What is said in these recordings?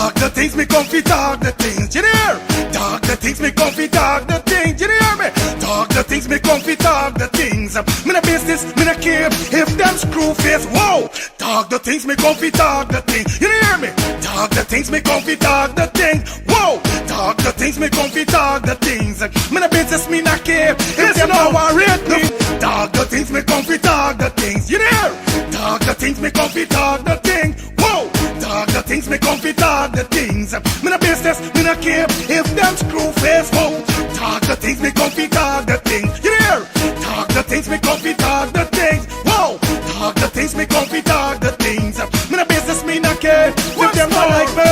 Talk the things, me comfy talk the things, you hear? Talk the things, me comfy talk the things, you hear me? Talk the things, me comfy talk the things. Me no business, me no care if them screw face, whoa. Talk the things, me comfy talk the things, you hear me? Talk the things, me comfy talk the things, whoa. Talk the things, me comfy talk the things. Me no business, me no care if them no worried me. Talk the things, me comfy talk the things, you hear? Talk the things, me comfy talk the things, whoa. Talk the things, me comfy talk the things. Me no business, me no care if them screw face, whoa. Talk the things, me comfy talk the things, you hear? Talk the things, me comfy talk the things, whoa. Talk the things, me comfy talk the things. Me no business, me no care if them not like me.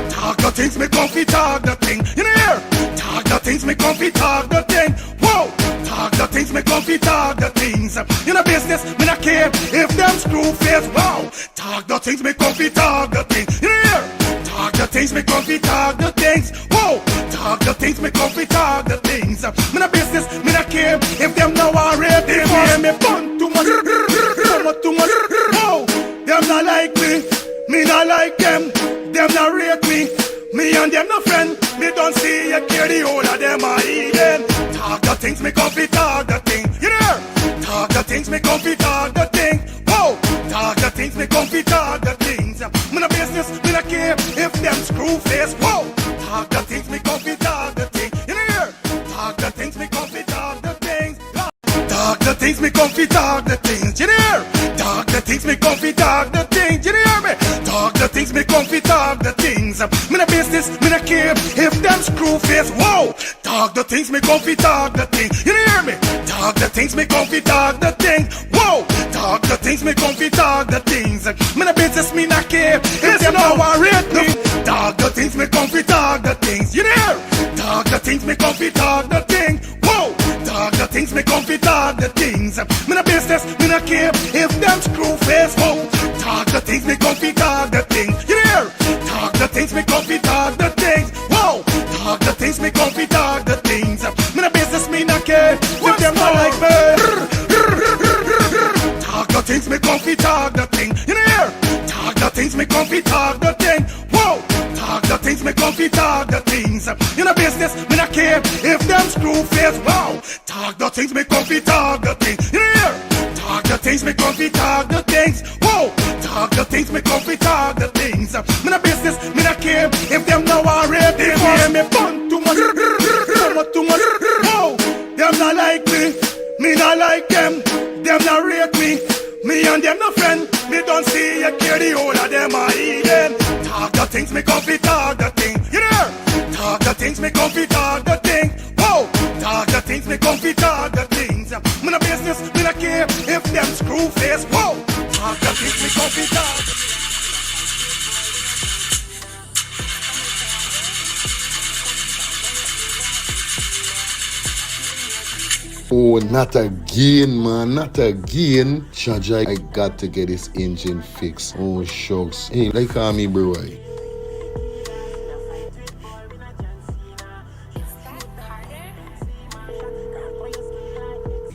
Talk the things, me comfy talk the thing, you hear? Talk the things, me comfy talk the thing, whoa. Talk the things, me comfy talk the things. You know business, me not care if them screw face, wow. Talk the things, me comfy talk the things, you hear? Talk the things, me comfy talk the things, whoa. Talk the things, me comfy talk the things. Me not business, me not care if them now are ready. Me fun too much, too much, whoa. Them not like me not like them. Them not rate me. Me and them no friend. Me don't see you care the whole of them are even. Talk the things, me comfy talk the thing, you hear? Talk the things, me comfy talk the thing, whoa. Talk the things, me comfy talk the things. Me no business, me no care if them screw face, whoa. Talk the things, me comfy talk the thing, you hear? Talk the things, me comfy talk the things. Talk the things, me comfy talk the things, you hear? Talk the things, me comfy talk the things, you hear me? Talk the things, me comfy talk the things. Me no business, me no care if them screw face, whoa. Talk the things, me comfy talk the things, you hear me? Talk the things, me comfy talk the things, whoa. Talk the things, me comfy talk the things. Me no business, me no care if them no worried me. Talk the things, me comfy talk the things, you hear? Talk the things, me comfy talk the things, whoa. Talk the things, me comfy talk the things. Me no business, me no care if them screw face, whoa. Talk the things, me comfy talk the things, you hear? Talk the things, me comfy talk the things, whoa. Talk the things, me comfy talk the things. Me no business, me no care if them not like me. Talk the things, me comfy talk the thing, you hear? Talk the things, me comfy talk the thing, whoa. Talk the things, me comfy talk the things. You know business, me no care if them screw face, wow. Talk the things, me comfy talk the things, you hear? Talk the things, me comfy talk the things, whoa. Talk the things, me comfy talk the things. Me no business, me no care if them now are ready. Me fun too much, too much, whoa. Them not like me not like them. Them not rate me. Me and them no friend. Me don't see you care the whole of them are even. Talk the things, me comfy talk the thing, you hear? Talk the things, me comfy talk the thing, whoa. Talk the things, me comfy talk the things. Me no business, me no care if them screw face, whoa. Talk the things, me comfy talk. Oh, not again, man, not again. Charger, I got to get this engine fixed. Oh, shucks. Hey, like call me, bro.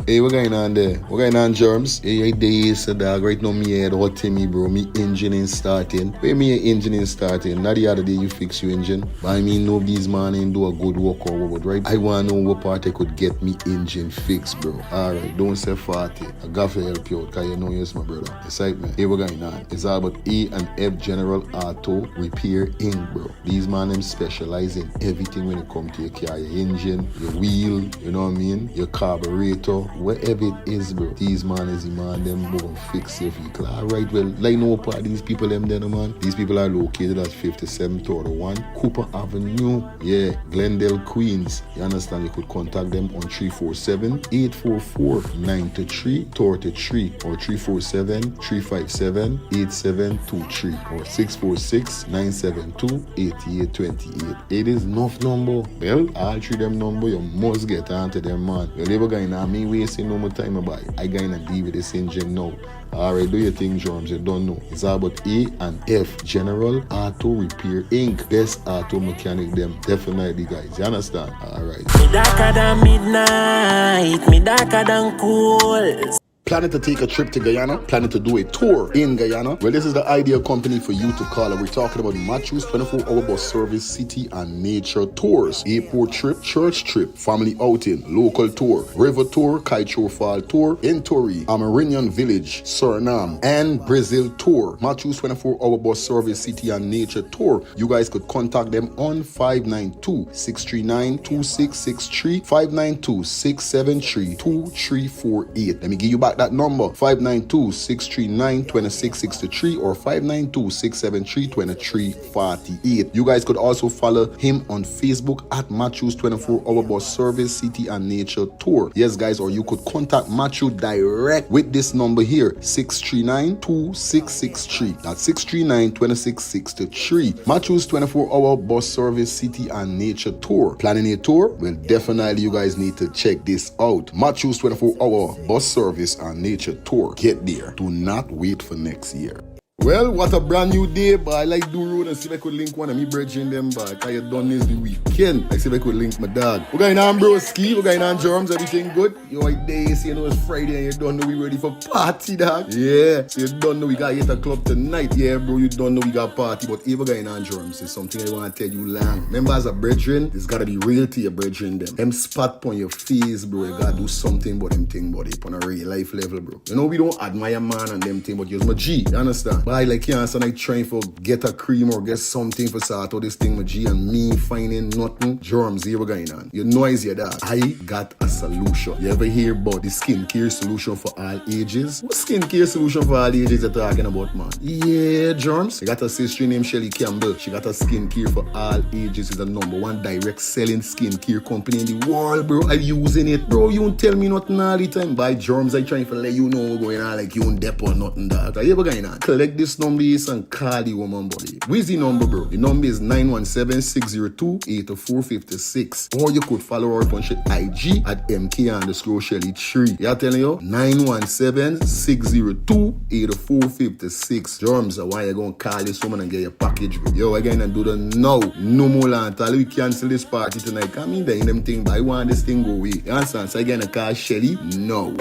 Hey, what going on there? What going on, Germs? Hey, days, dog. Right now, me head hot to me, bro. Me engine ain't starting. Where me engine ain't starting? Not the other day you fix your engine. But I mean, nobody's man ain't do a good work or what, right? I want to know what part I could get me engine fixed, bro. Alright, don't say 40. I got to help you out, because you know you're my brother. Excitement. Hey, what going on? It's all about E and F General Auto Repair Inc., bro. These man, them specialize in everything when it comes to your car, your engine, your wheel, you know what I mean? Your carburetor. Wherever it is, bro, these man is the man, them go fix your vehicle. Alright, well, like no part these people them there, man. These people are located at 5731 Cooper Avenue, yeah, Glendale, Queens. You understand? You could contact them on 347-844-9333 or 347-357-8723 or 646-972-8828. It is enough number. Well, all three them number, you must get onto them, man. You never gonna me wasting no more time about it. I gonna deal with this engine now. Alright, do your thing, Drums. You don't know. It's all about A and F General Auto Repair Inc. Best auto mechanic them. Definitely, guys. You understand? Alright. Me darker than midnight. Me darker than cool. Planning to take a trip to Guyana? Planning to do a tour in Guyana? Well, this is the ideal company for you to call. And we're talking about Matthew's 24-hour bus service, city and nature tours, airport trip, church trip, family outing, local tour, river tour, Kaichor Fall tour, Entori, Amarinian Village, Suriname, and Brazil tour. Matthew's 24-hour bus service, city and nature tour. You guys could contact them on 592-639-2663, 592-673-2348. Let me give you back that number, 592-639-2663 or 592-673-2348. You guys could also follow him on Facebook at Matthew's 24-hour bus service, city and nature tour. Yes, guys, or you could contact Matthew direct with this number here, 639-2663. That's 639-2663. Matthew's 24-hour bus service, city and nature tour. Planning a tour? Well, definitely you guys need to check this out. Matthew's 24-hour bus service and nature tour. Get there. Do not wait for next year. Well, what a brand new day, boy. I like do road and see if I could link one of me brethren them back. I had done this the weekend. I see if I could link my dog. We're going on broski, we're going on germs, everything good. You know, like days, you know it's Friday and you don't know we ready for party, dog. Yeah, so you don't know we got hit a club tonight. Yeah, bro, you don't know we got party. But if we're going on germs, it's something I want to tell you long. Remember, as a brethren, it's gotta be real to your brethren them. Them spot on your face, bro. You gotta do something about them thing, buddy. On a real life level, bro. You know, we don't admire man and them thing, but you're my G. You understand? But I like cancer like trying for get a cream or get something for sort out this thing with G and me finding nothing. Germs here we're going on. You noise here that I got a solution. You ever hear about the skincare solution for all ages? What skincare solution for all ages you're talking about, man? Yeah, germs. I got a sister named Shelly Campbell. She got a skincare for all ages. It's the #1 direct selling skincare company in the world, bro. I'm using it, bro. You don't tell me nothing all the time. By germs, I trying to let you know what's going on, like you don't dep or nothing, dog. You ever going on? Collect this number and call the woman, buddy. Where's the number, bro? The number is 917-602-8456. Or you could follow her on IG at MK_Shelly3. Yeah, telling you, 917-602-8456. Germs are why you're gonna call this woman and get your package, bro. Yo, again, and do the now. No more land. Tell we cancel this party tonight. I mean, they them thing, but I want this thing go away. You understand? So again, I call Shelly. No.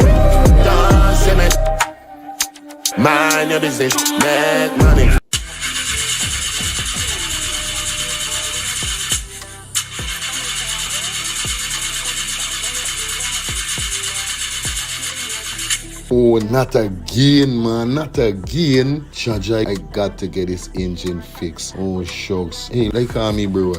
Mind your business, make money. Oh, not again, man, not again. Chaja, I got to get this engine fixed. Oh, shucks. Hey, like me, bro.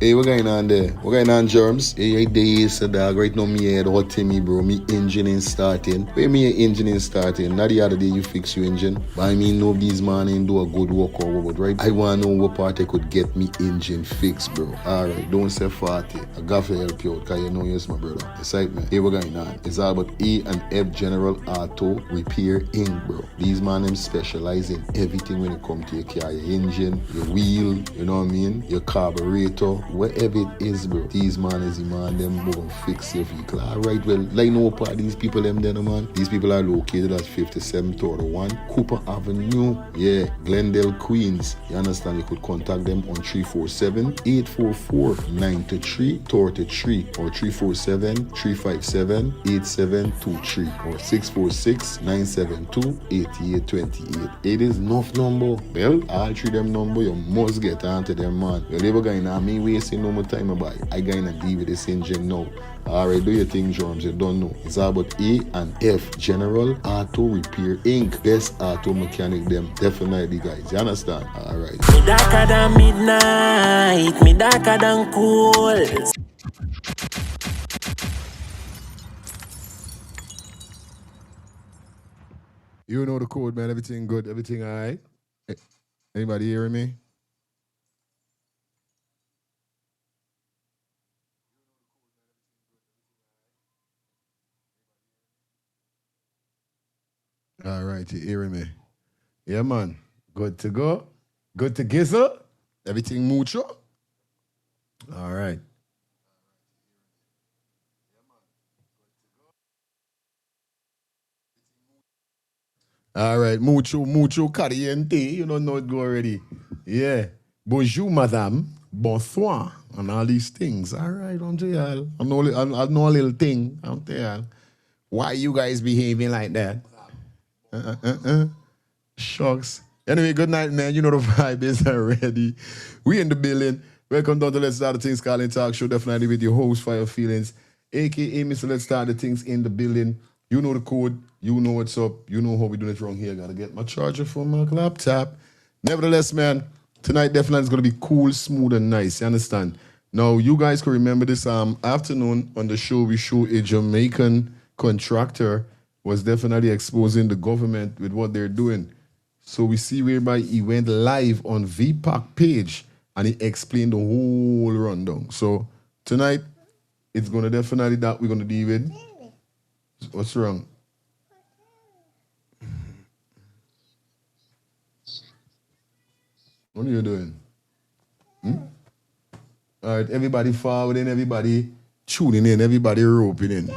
Hey, what going on there? What going on, germs? Hey, days, dog. Right now, me head hot to me, bro. Me engine ain't starting. Where me engine ain't starting? Not the other day you fix your engine. But I mean, nobody's man ain't do a good work or what, right? I want to know what part I could get me engine fixed, bro. Alright, don't say 40. I got to help you out, because you know you're my brother. Excitement. Hey, what going on? It's all about E&F General Auto Repair Inc., bro. These man, them specialize in everything when it comes to your car, your engine, your wheel, you know what I mean? Your carburetor. Whatever it is, bro, these man is the man them go and fix your vehicle. Alright, well, like no part these people them there, man. These people are located at 5731 Cooper Avenue. Yeah, Glendale, Queens. You understand? You could contact them on 347-844-9333 or 347-357-8723 or 646-972-8828. It is enough number. Well, all three them number, you must get onto them, man. Well, never going on me wasting no more time about it. I gonna deal with this engine now. Alright, do your thing, germs. You don't know. It's all about E&F General Auto Repair Inc. Best auto mechanic them. Definitely, guys. You understand? Alright. Me darker than midnight. Me darker than cool. You know the code, man. Everything good. Everything alright? Anybody hearing me? All right, you hearing me? Yeah, man. Good to go? Good to gizzle? Everything mucho? All right. All right, mucho caliente. You don't know it go already. Yeah. Bonjour, madame. bonsoir, and all these things. All right, I'm y'all. I know a little thing. I'm y'all. Why you guys behaving like that? Shucks. Anyway, good night, man. You know the vibe is already. We in the building. Welcome down to Let's Start the Things Calling Talk Show. Definitely with your host, Fire Feelings, aka Mr. Let's Start the Things in the building. You know the code. You know what's up. You know how we do it wrong here. Gotta get my charger from my laptop. Nevertheless, man, tonight definitely is gonna be cool, smooth, and nice. You understand? Now, you guys can remember this afternoon on the show. We show a Jamaican contractor was definitely exposing the government with what they're doing. So we see whereby he went live on VPAC page and he explained the whole rundown. So tonight, it's gonna definitely that we're gonna deal with. What's wrong? What are you doing? All right, everybody forwarding, everybody tuning in, everybody roping in.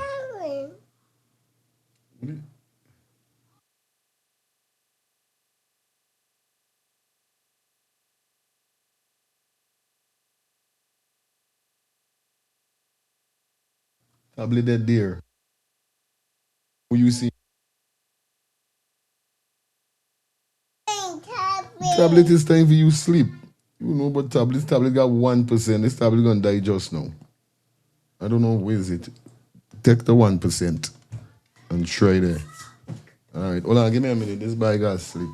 Tablet that there. Who you see? Tablet is time for you sleep. You know, but tablet got 1%. This tablet gonna die just now. I don't know where is it. Take the 1% and try there. All right, hold on, give me a minute. This guy got sleep.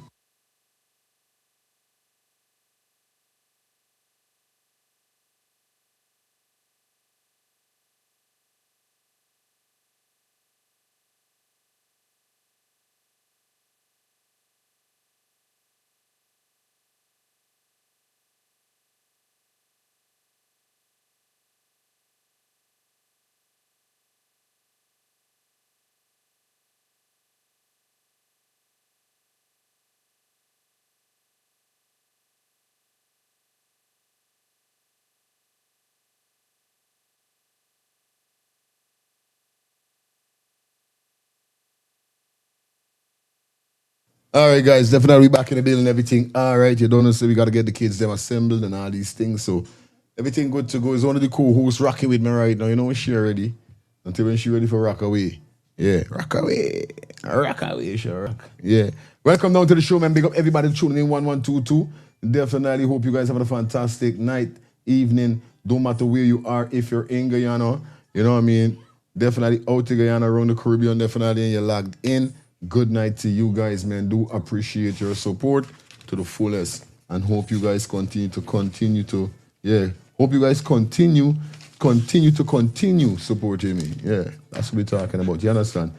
All right, guys, definitely back in the building, everything. All right, you don't know, so we got to get the kids them assembled and all these things. So everything good to go. Is one of the co-hosts rocking with me right now. You know when she ready. Until when she ready for rock away. Yeah, rock away. Rock away, sure. Rock. Yeah. Welcome down to the show, man. Big up everybody tuning in 1122. Definitely hope you guys having a fantastic night, evening. Don't matter where you are. If you're in Guyana, you know what I mean? Definitely out to Guyana, around the Caribbean, definitely, and you're logged in. Good night to you guys, man. Do appreciate your support to the fullest and hope you guys continue to, hope you guys continue supporting me. Yeah, that's what we're talking about. You understand?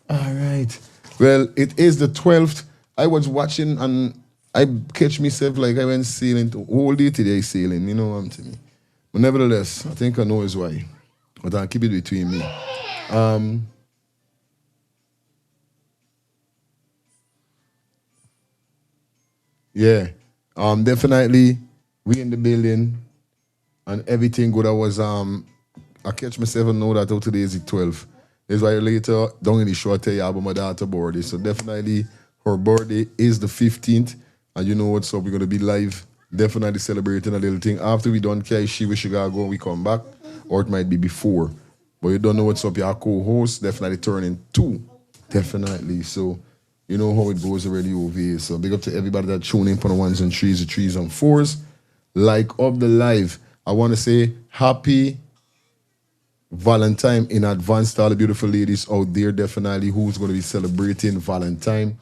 All right. Well, it is the 12th. I was watching and I catch myself like I went sailing whole day today sailing, you know what I'm saying? But nevertheless, I think I know is why. But I'll keep it between me. Yeah. Definitely we in the building and everything good. I catch myself and know that today is the 12th. That's why later down in the show I tell you about my daughter's birthday. So definitely her birthday is the 15th. And you know what's up, we're gonna be live. Definitely celebrating a little thing. After we done care she we should go and we come back. Or it might be before. But you don't know what's up, your co-host definitely turning 2. Definitely. So you know how it goes already over here. So big up to everybody that tune in for the 1s and 3s, the 3s and 4s. Like up the live. I want to say happy Valentine in advance to all the beautiful ladies out there, definitely, who's going to be celebrating Valentine.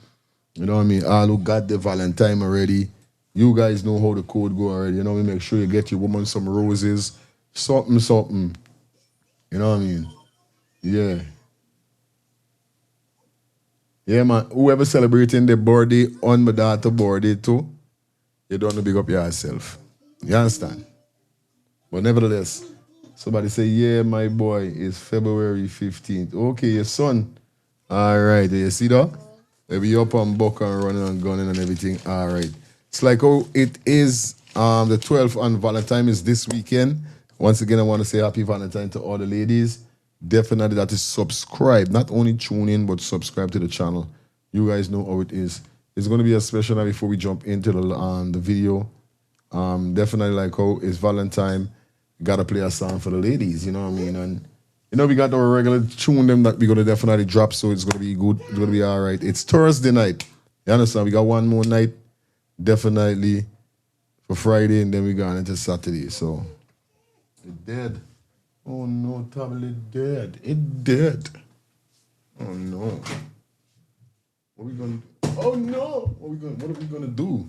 You know what I mean? All who got the Valentine already. You guys know how the code go already. You know, we make sure you get your woman some roses. Something. You know what I mean? Yeah. Yeah, man. Whoever celebrating their birthday on my daughter's birthday too, you don't want to big up yourself. You understand? But nevertheless, somebody say, yeah, my boy, it's February 15th. Okay, your son. All right, you see that? Maybe up on buck and running and gunning and everything. All right. It's like, oh, it is the 12th on Valentine is this weekend. Once again, I want to say happy Valentine to all the ladies. Definitely that is subscribe. Not only tune in, but subscribe to the channel. You guys know how it is. It's going to be a special night before we jump into the video. Definitely like how it's Valentine. Gotta play a song for the ladies, you know what I mean? And you know we got our regular tune them that we're gonna definitely drop, so it's gonna be good, it's gonna be alright. It's Thursday night. You understand? We got one more night, definitely for Friday, and then we going into Saturday. So it dead. Oh no, tablet dead. It dead. Oh no. What we gonna do? Oh no! What are we gonna do?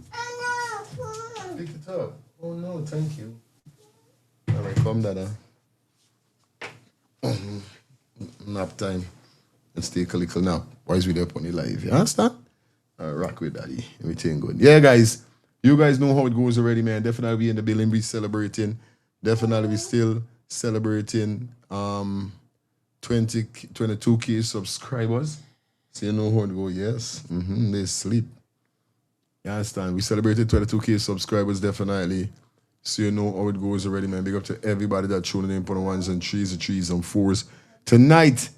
Pick it up. Oh no, thank you. Alright, come dada. Nap time. Let's take a little nap. Why is we there on the live? You understand? Rock with daddy. Everything good. Yeah, guys. You guys know how it goes already, man. Definitely we in the building, we celebrating. Definitely we still celebrating 22K subscribers. So you know how it go, yes. They sleep. You understand? We celebrated 22K subscribers, definitely. So you know how it goes already, man. Big up to everybody that tuning in for the ones and threes and fours. Tonight,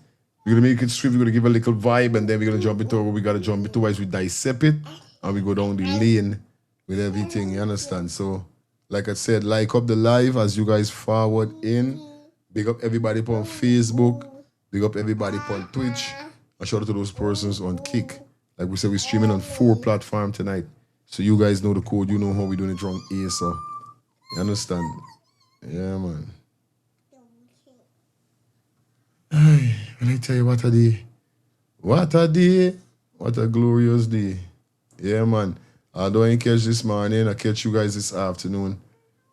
we're going to make it swift. We're going to give a little vibe, and then we're going to jump into what we got to jump into. Otherwise, we dissect it, and we go down the lane with everything. You understand? So, like I said, like up the live as you guys forward in. Big up everybody on Facebook. Big up everybody on Twitch. And shout out to those persons on Kick. Like we said, we're streaming on 4 platforms tonight. So you guys know the code. You know how we're doing it wrong here, so you understand? Yeah, man. Ay, when I tell you what a day. What a day. What a glorious day. Yeah, man. Although I didn't catch this morning, I catch you guys this afternoon.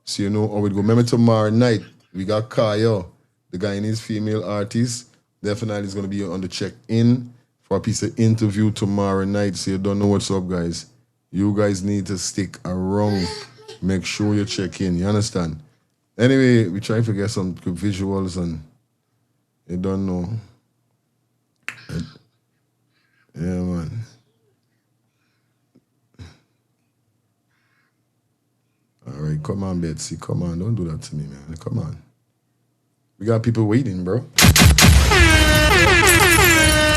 So you know how it go. Remember tomorrow night, we got Kaya, the Guyanese female artist. Definitely is going to be on the check-in for a piece of interview tomorrow night. So you don't know what's up, guys. You guys need to stick around. Make sure you check in. You understand? Anyway, we try to get some good visuals and you don't know. Yeah, man. All right, come on, Betsy. Come on. Don't do that to me, man. Come on. We got people waiting, bro.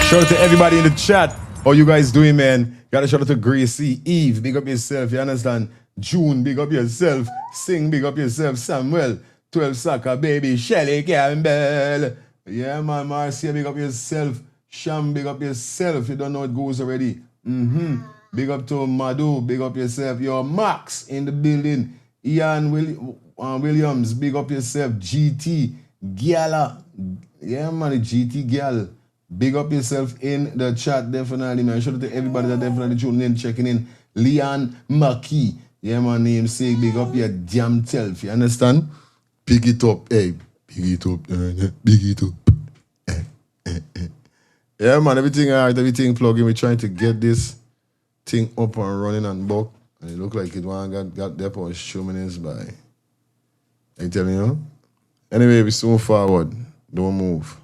Shout out to everybody in the chat. How you guys doing, man? Gotta shout out to Gracie, Eve, big up yourself, you understand? June, big up yourself. Sing, big up yourself. Samuel, 12 Soccer, baby. Shelly Campbell. Yeah, man, Marcia, big up yourself. Sham, big up yourself. You don't know it goes already. Big up to Madu, big up yourself. Your Max in the building. Ian Williams, big up yourself. GT, Gala. Yeah, man, the GT Gal. Big up yourself in the chat, definitely, man. Shout out to everybody that definitely tuning in, checking in. Leon Maki. Yeah, my namesake. Big up your damn self. You understand? Pick it up. Hey, pick it up. Pick it up. Yeah, man. Everything all right. Everything plugging. We're trying to get this thing up and running and buck. And it look like it got there on minutes by. I telling you? Anyway, we soon forward. Don't move.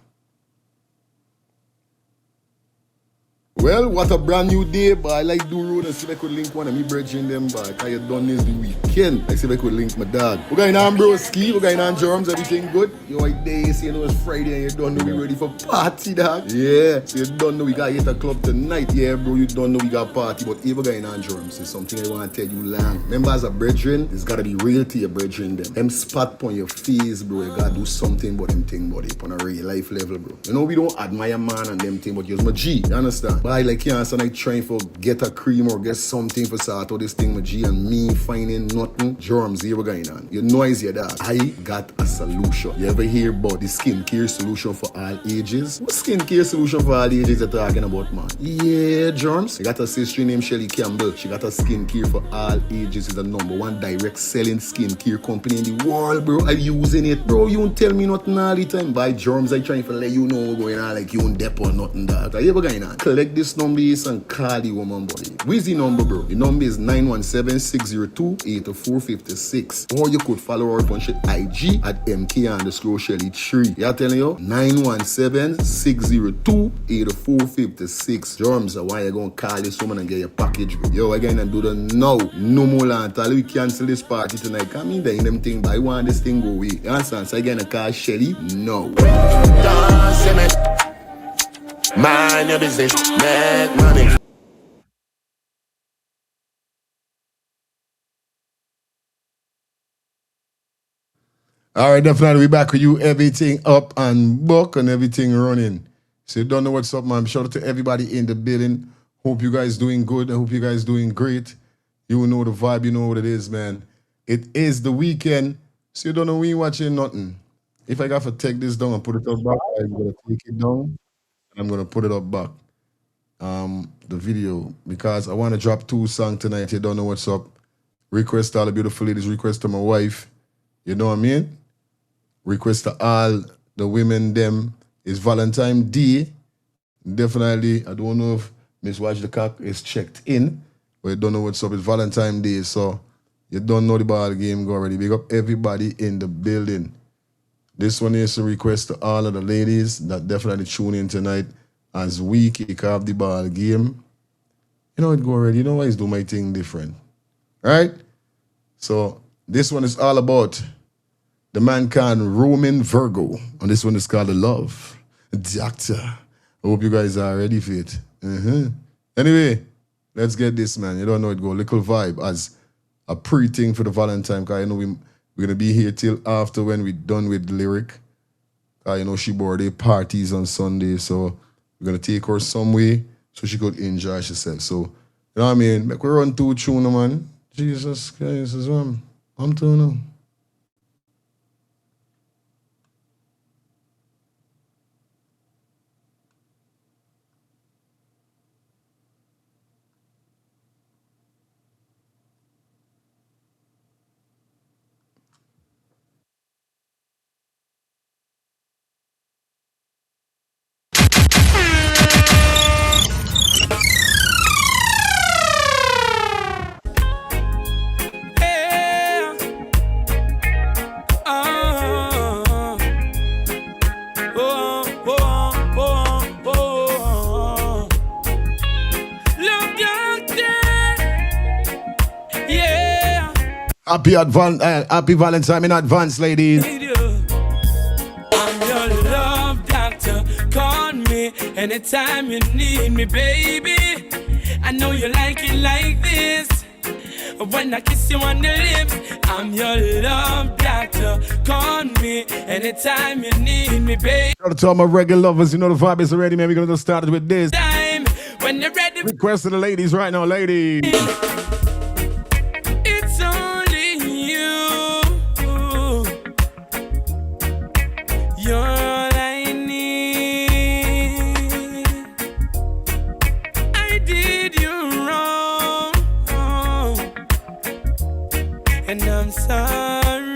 Well, what a brand new day, boy. I like do road and see if I could link one of me brethren them, boy. Cause you done this the weekend. I see if I could link my dad. We're going on broski, we're going on germs, everything good. You know, like days, you know it's Friday and you don't know we ready for party, dog. Yeah, so you don't know we got hit a club tonight. Yeah, bro, you don't know we got party. But if we're going on germs, it's something I want to tell you long. Remember, as a brethren, it's gotta be real to your brethren them spot on your face, bro. You gotta do something about them thing, buddy. On a real life level, bro. You know, we don't admire man and them thing, but you're my G. You understand? But I like cancer like trying for get a cream or get something for sort out this thing with G and me finding nothing. Germs here we're going on. You noise here that I got a solution. You ever hear about the skincare solution for all ages? What skincare solution for all ages you're talking about, man? Yeah, germs. I got a sister named Shelly Campbell. She got a skincare for all ages. Is the #1 direct selling skincare company in the world, bro. I'm using it, bro. You don't tell me nothing all the time. By germs, I trying to let you know what's going on, like you don't dep or nothing that. Are you ever going on? Collect this number and call the woman, buddy. Where's the number, bro? The number is 917-602-8456. Or you could follow her on shit IG at MK_Shelly3. Yeah, telling you? 917-602-8456. Germs are why you gonna call this woman and get your package, bro. Yo, again and do the now. No more land. We cancel this party tonight. Come in there in them thing, but I want this thing go away. You understand? So again, I call Shelly. No. Mind your business, make money. All right, definitely. We back with you. Everything up and buck and everything running. So you don't know what's up, man. Shout out to everybody in the building. Hope you guys doing good. I hope you guys doing great. You know the vibe. You know what it is, man. It is the weekend. So you don't know we ain't watching nothing. If I got to take this down and put it up back, I'm going to take it down and I'm going to put it up back. The video, because I want to drop 2 songs tonight. You don't know what's up. Request to all the beautiful ladies. Request to my wife. You know what I mean? Request to all the women them. It's Valentine's Day. Definitely, I don't know if Miss Watch the Cock is checked in, but you don't know what's up. It's Valentine's Day, so you don't know the ball game go already. Big up everybody in the building. This one is a request to all of the ladies that definitely tune in tonight as we kick off the ball game. You know it go already. You know I do my thing different. Right? So this one is all about the man called Roman Virgo. And this one is called The Love Doctor. I hope you guys are ready for it. Anyway, let's get this, man. You don't know it go. Little vibe as a pre-thing for the Valentine. Because I know we're going to be here till after when we're done with the lyric. You know she birthday parties on Sunday. So we're going to take her somewhere so she could enjoy herself. So, you know what I mean? Make we run 2 tunes, man. Jesus Christ, I'm tuning. Happy Valentine in advance, ladies. I'm your love doctor. Call me anytime you need me, baby. I know you like it like this. When I kiss you on the lips, I'm your love doctor. Call me anytime you need me, baby. Shout out to all my regular lovers. You know the vibe is already, man. We're going to start with this. Time when you're ready. Request to the ladies right now, ladies. It's only you. You're all I need. I did you wrong, and I'm sorry.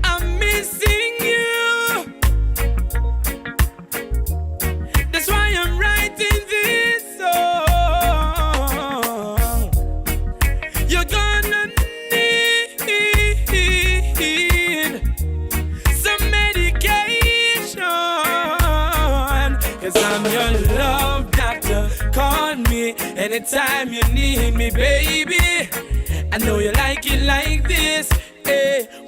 I'm missing you. That's why I'm writing this song. You're gonna need some medication, 'cause I'm your love doctor. Call me anytime you need me, baby. I know you like it like this.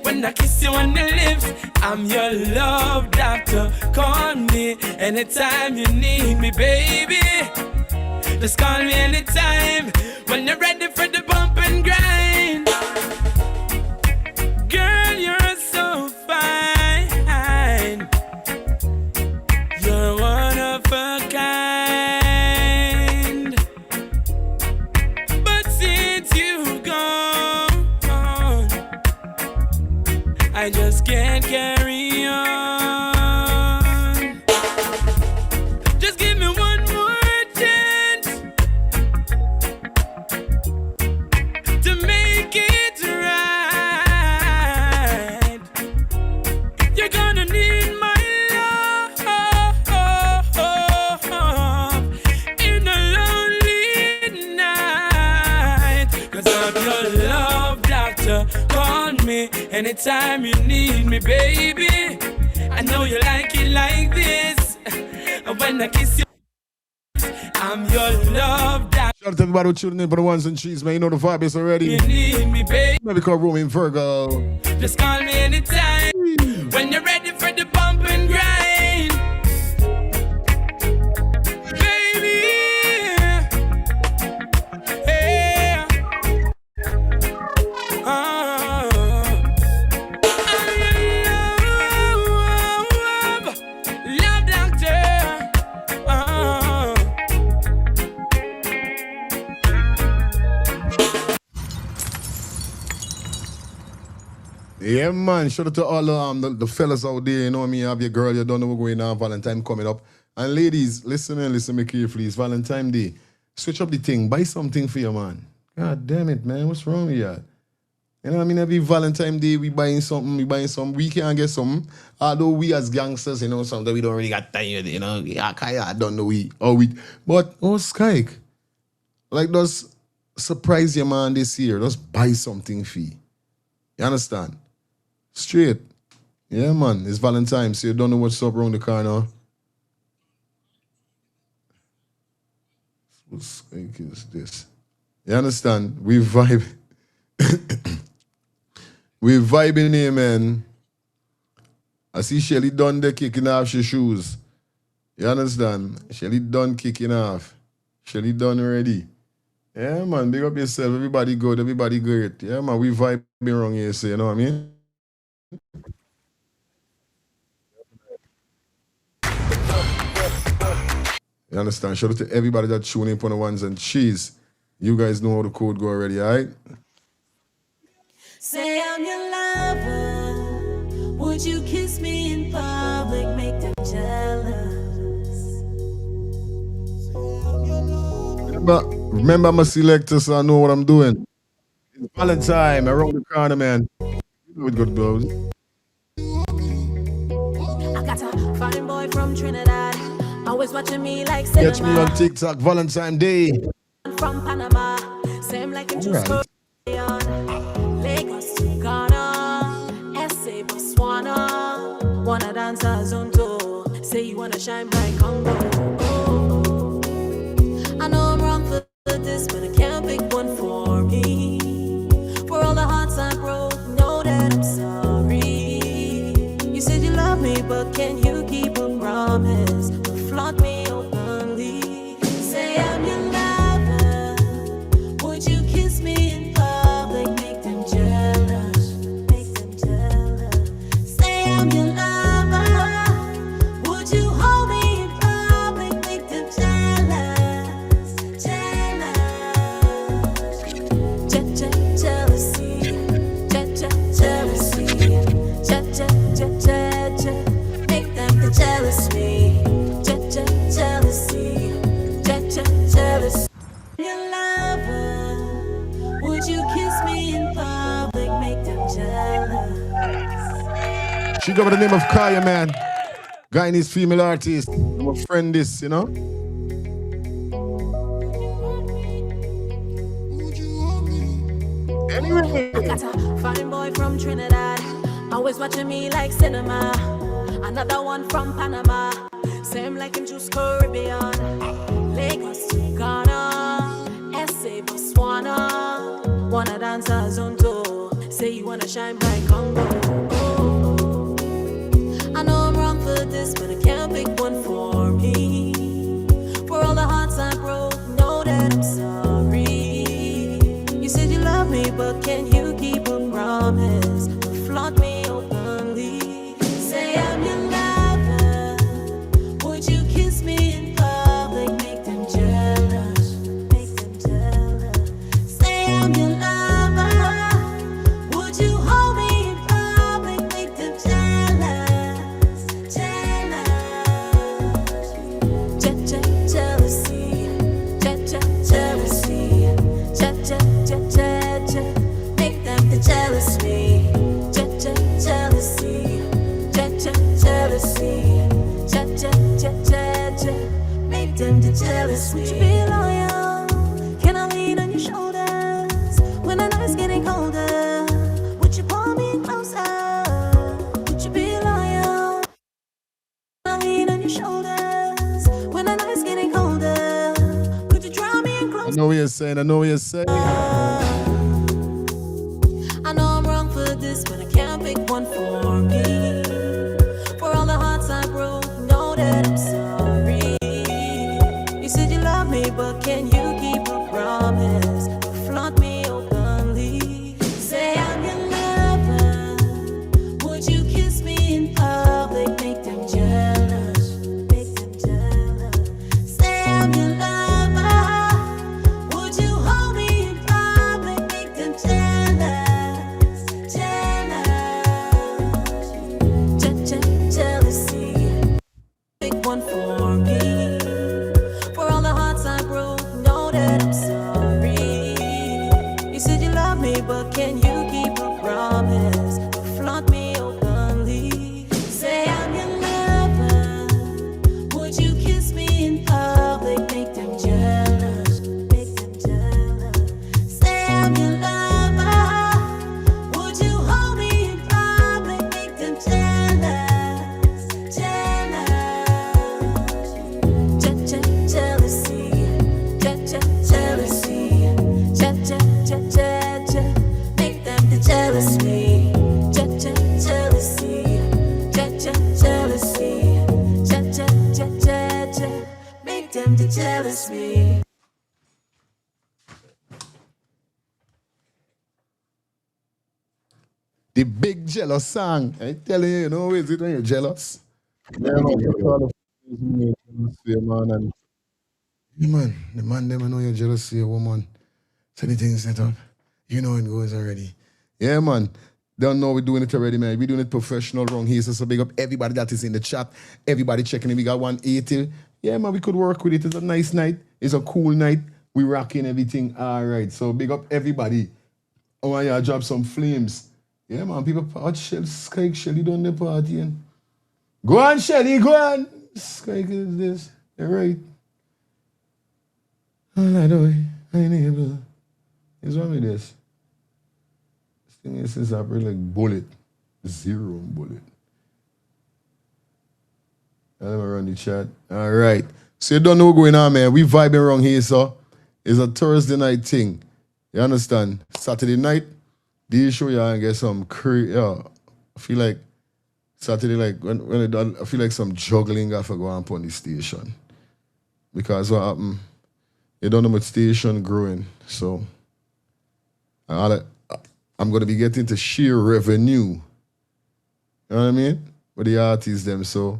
When I kiss you on the lips, I'm your love doctor. Call me anytime you need me, baby. Just call me anytime when you're ready for the bump and grind. Girl, you're so fine. You're one of a kind. But since you've gone, I just can't carry on. Just give me one more chance to make it right. You're gonna need my love in a lonely night. 'Cause I'm your love doctor. Call me anytime you need me, baby. I know you like it like this. When I kiss you, I'm your love doctor. Shout out to everybody who tuning in for the ones and trees, man. You know the vibe is already. You need me, baby. Maybe call Roman Virgo. Just call me anytime when you're ready for the bump and grind. Baby, yeah. Yeah, man. Shout out to all the fellas out there. You know what I mean? Have your girl, you don't know what's going on. Valentine coming up. And ladies, listen me carefully. It's Valentine Day. Switch up the thing. Buy something for your man. God damn it, man. What's wrong with you? You know what I mean? Every Valentine Day, we buying something. We can't get something. Although we as gangsters, you know, sometimes we don't really got time, you know. I don't know But, Skyke, like, just surprise your man this year. Just buy something for you. You understand? Straight. Yeah, man. It's Valentine's, so you don't know what's up around the corner. What Skyke is this? You understand? We vibe. We vibing here, man. I see Shelly done there kicking off her shoes. You understand? Shelly done kicking off. Shelly done already. Yeah, man. Big up yourself. Everybody good. Everybody great. Yeah, man. We vibing wrong here, so you know what I mean? You understand? Shout out to everybody that tuning in on the ones and cheese. You guys know how the code go already, all right? Say I'm your lover. Would you kiss me in public? Make them jealous. Remember, I'm a selector, so I know what I'm doing. It's Valentine around the corner, man. You know it good, bros. I got a fine boy from Trinidad, always watching me like cinema. Catch me on TikTok, Valentine Day. From Panama, same like in Right. Lagos to Ghana, SA Botswana. Wanna dance a zonto, say you wanna shine bright Congo. I know I'm wrong for this, but I can't pick one for me. For all the hearts I broke, know that I'm sorry. You said you love me, but can you keep a promise? Flaunt me openly. Say I'm your lover. Would you kiss me in public? Make them jealous. Make them jealous. Say I'm your lover. Would you hold me in public? Make them jealous. Jealous. Jealousy. Jealousy. Make them the jealous me. Jealousy. Jealous. Your lover. Would you kiss me in public? Make them jealous. She go by the name of Kaya, man. Guyanese female artist. I'm a friend this, you know? Anyway. I got a fine boy from Trinidad, always watching me like cinema. Another one from Panama, same like in Juice Caribbean. Lagos to Ghana, SA Botswana. Wanna dance a zonto, say you wanna shine bright Congo. I know I'm wrong for this, but I can't pick one for me. For all the hearts I broke, know that I'm sorry. You said you love me, but can you keep a promise? Flaunt me openly. Say I'm your lover. Would you kiss me in public? Make them jealous. Make them jealous. Say I'm your lover. Would you hold me in public? Make them jealous. Jealous. Jealousy. Jealousy. Make them the jealous me. Jealousy. Make them the jealous me. Would you be loyal? Can I lean on your shoulders when the night's getting colder? Would you pull me in closer? Would you be loyal? Can I lean on your shoulders when the night's getting colder? Could you draw me in closer? I know what you're saying. I know what you're saying. I know I'm wrong for this, but I can't pick one for me. For all the hearts I broke, know that I'm sorry. You said you love me, but can you keep a promise? Flaunt me openly. Say I'm your lover. Would you kiss me in public? Make them jealous. Make them jealous. Say I'm your lover. Would you hold me in public? Make them jealous. Jealous. confront me openly. Say I'm your lover. Would you kiss me in public? Make them jealous. Make them jealous. Say I'm your lover. Would you hold me in public? Make them jealous. Jealous. Jealousy. Jealousy. Make them to jealous me. Jealousy. Jealousy. Make them to jealous me. The big jealous song. I telling you, you know, is it when you're jealous? Yeah, man. That's all the man. And yeah, man, the man them know you're jealous of your woman. So the thing set up. You know it goes already. Yeah, man. Don't know we're doing it already, man. We're doing it professional wrong here. So big up everybody that is in the chat. Everybody checking in. We got 180. Yeah, man, we could work with it. It's a nice night. It's a cool night. We rocking everything. All right. So big up everybody. I want you to drop some flames. Yeah, man. People part Shelly, Skyke Shelly done the partying. Go on, Shelly, go on. Skyke is this. You're right. All I do, I ain't able. What's wrong with this? This thing is up like bullet. Zero bullet. Let me run the chat. All right. So you don't know what's going on, man. We vibing around here, so it's a Thursday night thing. You understand? Saturday night, these show you and get some crazy. Yeah, I feel like Saturday, like when it done, I feel like some juggling I go on upon the station. Because what happened? You don't know my station growing, so I'm gonna be getting to sheer revenue. You know what I mean? With the artists them, so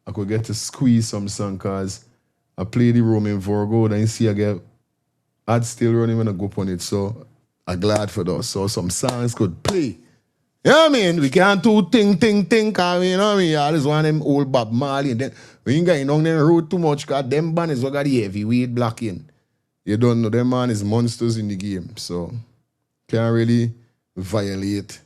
I could get to squeeze some song cause I play the room in Virgo, then you see I get I'd still running when I go up on it, so I'm glad for that. So some songs could play. You know what I mean? We can't do ting, cause you know what I mean? I just want them old Bob Marley, and then when you get on them road too much, cause them band is what got the heavyweight blocking. You don't know, them man is monsters in the game, so can't really violate.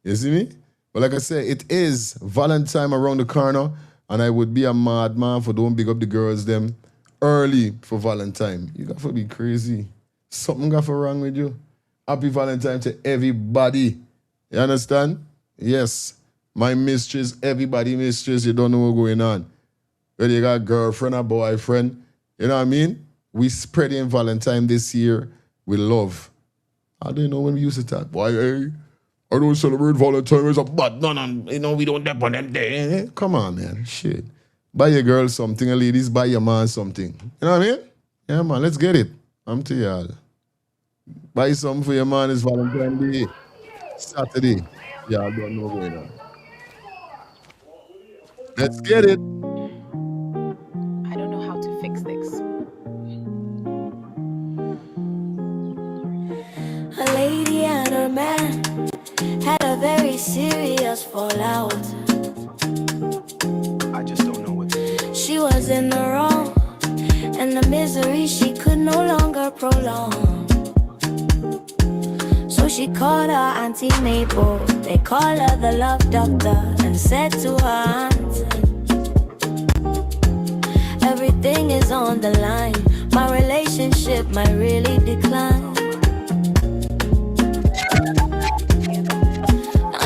You see me? But like I said, it is Valentine around the corner, and I would be a madman for don't big up the girls them early for Valentine. You got to be crazy. Something got for wrong with you. Happy Valentine to everybody. You understand? Yes. My mistress, everybody mistress, you don't know what's going on. Whether you got a girlfriend or boyfriend, you know what I mean? We spreading Valentine this year with love. I don't know when we used to talk. Boy, hey, I don't celebrate Valentine as a bad none, you know, we don't dep on them there. Come on, man. Shit. Buy your girl something, and ladies, buy your man something. You know what I mean? Yeah, man, let's get it. I'm to y'all. Buy something for your man, it's Valentine's Day. Saturday. Y'all don't know what's going on. Let's get it. I don't know how to fix this. A lady and her man had a very serious fallout. I just don't know what to do. She was in the wrong, and the misery she could no longer prolong. So she called her Auntie Mabel, they call her the love doctor, and said to her aunt, everything is on the line, my relationship might really decline.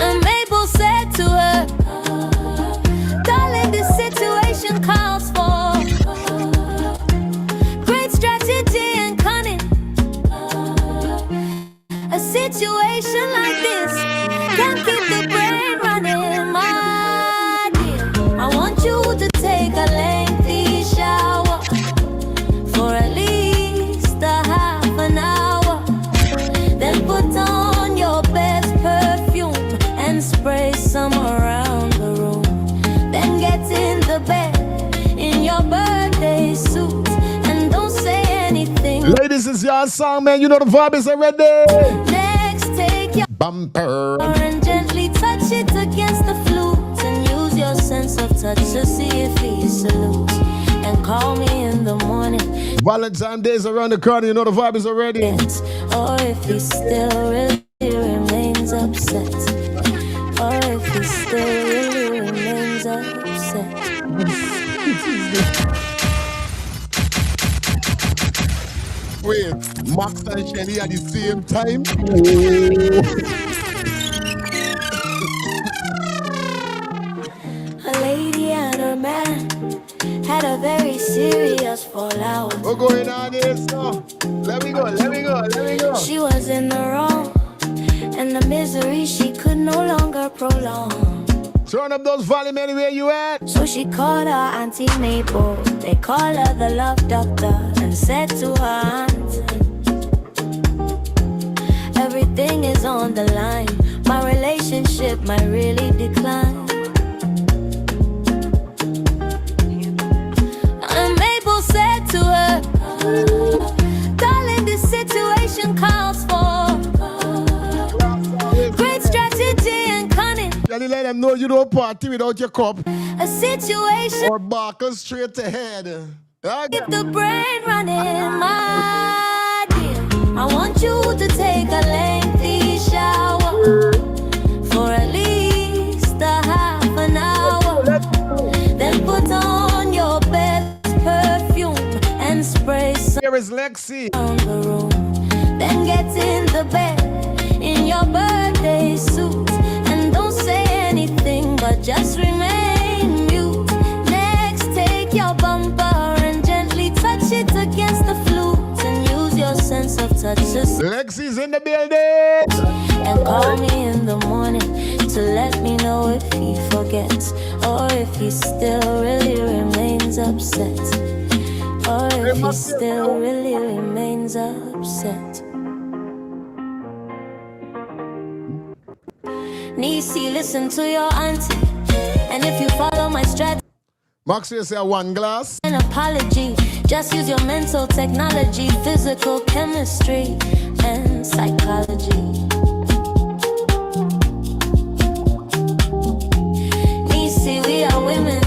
And Mabel said to her, darling, this situation calls for great strategy and cunning. A situation like this can keep the brain running, my dear. I want you to take a lengthy shower for at least a half an hour. Then put on your best perfume and spray some around the room. Then get in the bed in your birthday suit and don't say anything. Ladies, it's your song, man. You know the vibe is already. Next, take your Bumper. and gently touch it against the flute and use your sense of touch to see if he salutes. And call me in the morning. Valentine's Day is around the corner. You know the vibe is already. Or if he still really remains upset. Or if he still really remains upset. Wait, Max and Shelly at the same time? A lady and her man had a very serious fallout. What's going on here, so? Let me go. She was in the wrong, and the misery she could no longer prolong. Turn up those volume anywhere you at. So she called her Auntie Mabel, they call her the love doctor, and said to her auntie, everything is on the line, my relationship might really decline. And Mabel said to her, darling, this situation calls for great strategy and cunning. Shelly, let them know you don't party without your cup. A situation Or barking straight ahead. keep the brain running, my dear. I want you to take a lengthy shower for at least a half an hour. Then put on your best perfume and spray some Here is Lexi. around the room. Then get in the bed in your birthday suit and don't say anything but just remain mute. Next, take your bumper and gently touch it against the flute and use your sense of touch to Lexi's in the building. and call me in the morning to let me know if he forgets or if he still really remains upset. Or if he still really remains upset. Nisi, listen to your auntie. And if you follow my strategy, Max, you say one glass. an apology. Just use your mental technology, physical chemistry, and psychology. Nisi, we are women,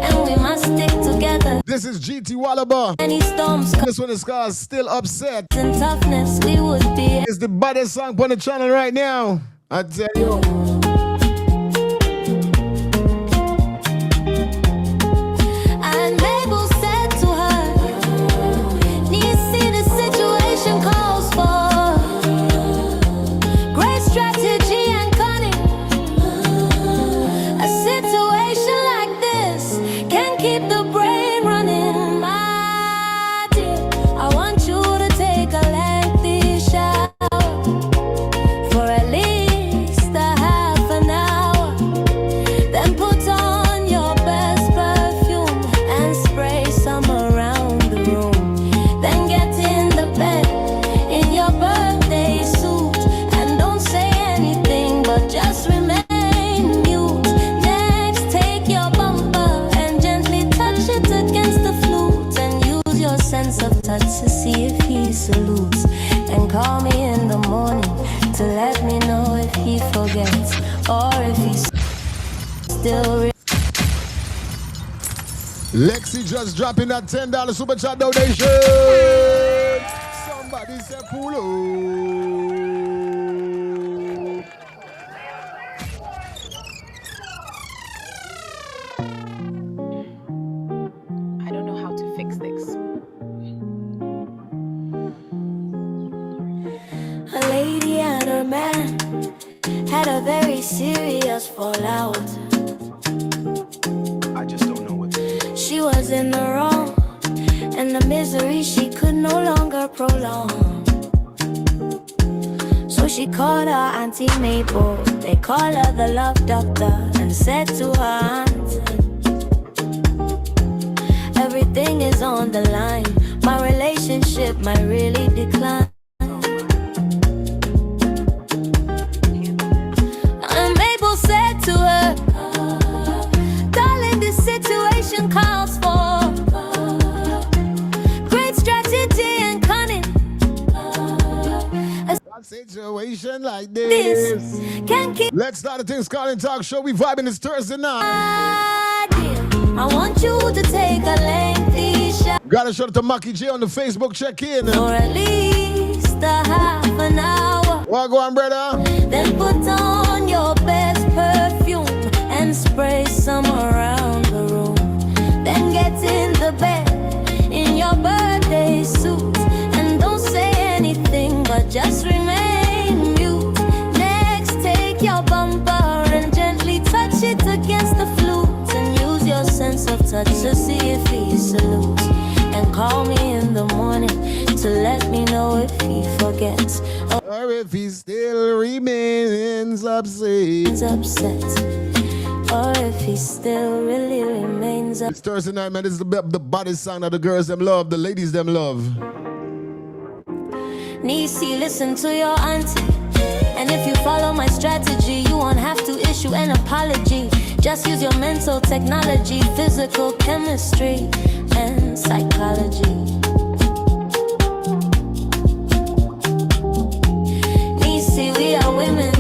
and we must stick together. This is GT Wallaba. Any storms come This one is called Still Upset. in toughness, we would be. It's the baddest song on the channel right now. I tell you. And Mabel said to her, Nisi, the situation calls for great strategy and cunning. A situation like this can keep the brain running, my dear. I want you to take a lengthy shower for at least a half an hour. Then put on your best perfume and spray some around the room. Then get in the bed in your birthday suit and don't say anything but just remain mute. Next, take your bumper and gently touch it against the flute and use your sense of touch to see if he salutes. And call me in the morning to let me know if he forgets or if he's still. Lexi just dropping that $10 super chat donation. Somebody say pull I don't know how to fix this. A lady and her man had a very serious fallout. I just don't know what to do. She was in the wrong, and the misery she could no longer prolong. So she called her Auntie Mabel, they call her the love doctor, and said to her auntie, everything is on the line, my relationship might really decline. And Mabel said to her, darling, this situation calls for great strategy and cunning. A A situation like this. this can keep Let's start the Things Calling Talk Show. We vibing this Thursday night. I want you to take a lengthy shower Gotta shout out to Maki J on the Facebook check-in. for at least a half an hour. What go on, brother? Then put on your best perfume sense of touch to see if he salutes. And call me in the morning to let me know if he forgets. Or if he still remains upset. Or if he still really remains upset. It's Thursday night, man. This is the body song that the girls them love, the ladies them love. Nisi, listen to your auntie. And if you follow my strategy, you won't have to issue an apology. Just use your mental technology, physical chemistry, and psychology. Nisi, we are women,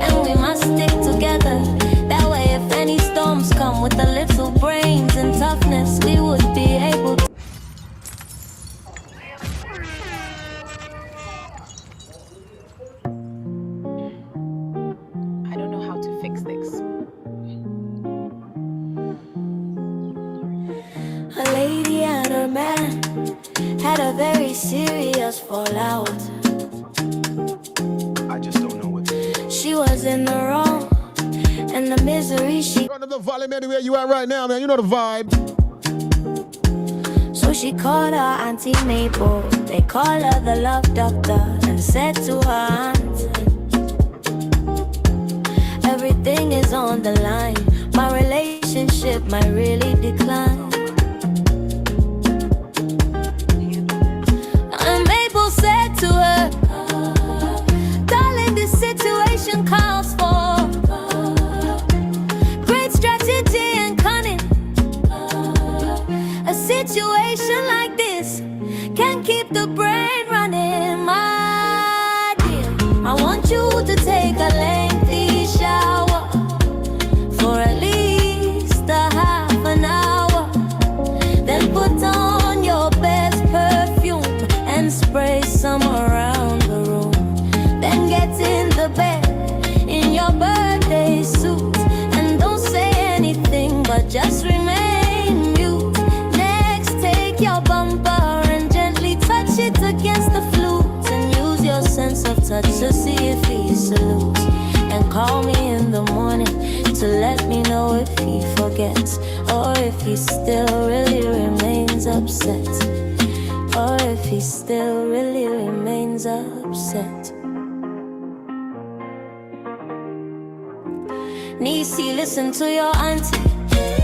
and we must stick together. That way, if any storms come with a little brains and toughness, we would be able to. I don't know how to fix this. A lady and her man had a very serious fallout. I just don't know what to do. She was in the wrong, and the misery she. Run up the volume anywhere you are right now, man. You know the vibe. So she called her Auntie Mabel. They call her the love doctor, and said to her aunt, everything is on the line. My relationship might really decline. And Mabel said to her, darling, this situation calls for great strategy and cunning. A situation like this can keep the brain running. My dear, I want you to take a lengthy shower for at least a half an hour. Then put on your best perfume and spray some around the room. Then get in the bed in your birthday suit, and don't say anything but just remain mute. Next, take your bumper and gently touch it against the flute, and use your sense of touch to see if he salutes. And call me in the morning to let me know if he forgets, or if he still really remains upset, or if he still really remains upset. Nisi, listen to your auntie.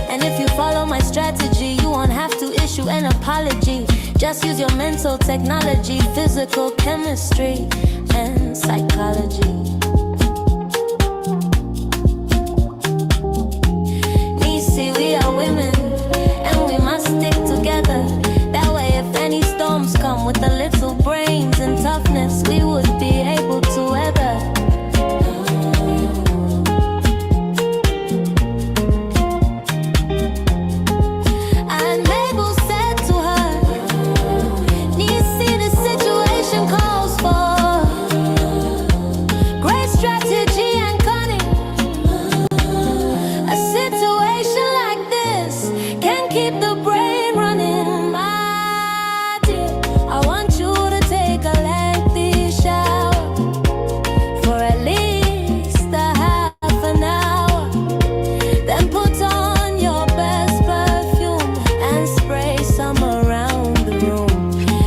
And if you follow my strategy, you won't have to issue an apology. Just use your mental technology, physical chemistry, and psychology. Nisi, we are women, and we must stick together. That way, if any storms come with a little brains and toughness, we would be able to weather. And Mabel said to her, Nisi, the situation calls for great strategy and cunning. A situation like this can keep the brain running. My dear, I want you to take a lengthy shower for at least a half an hour. Then put on your best perfume and spray some around the room.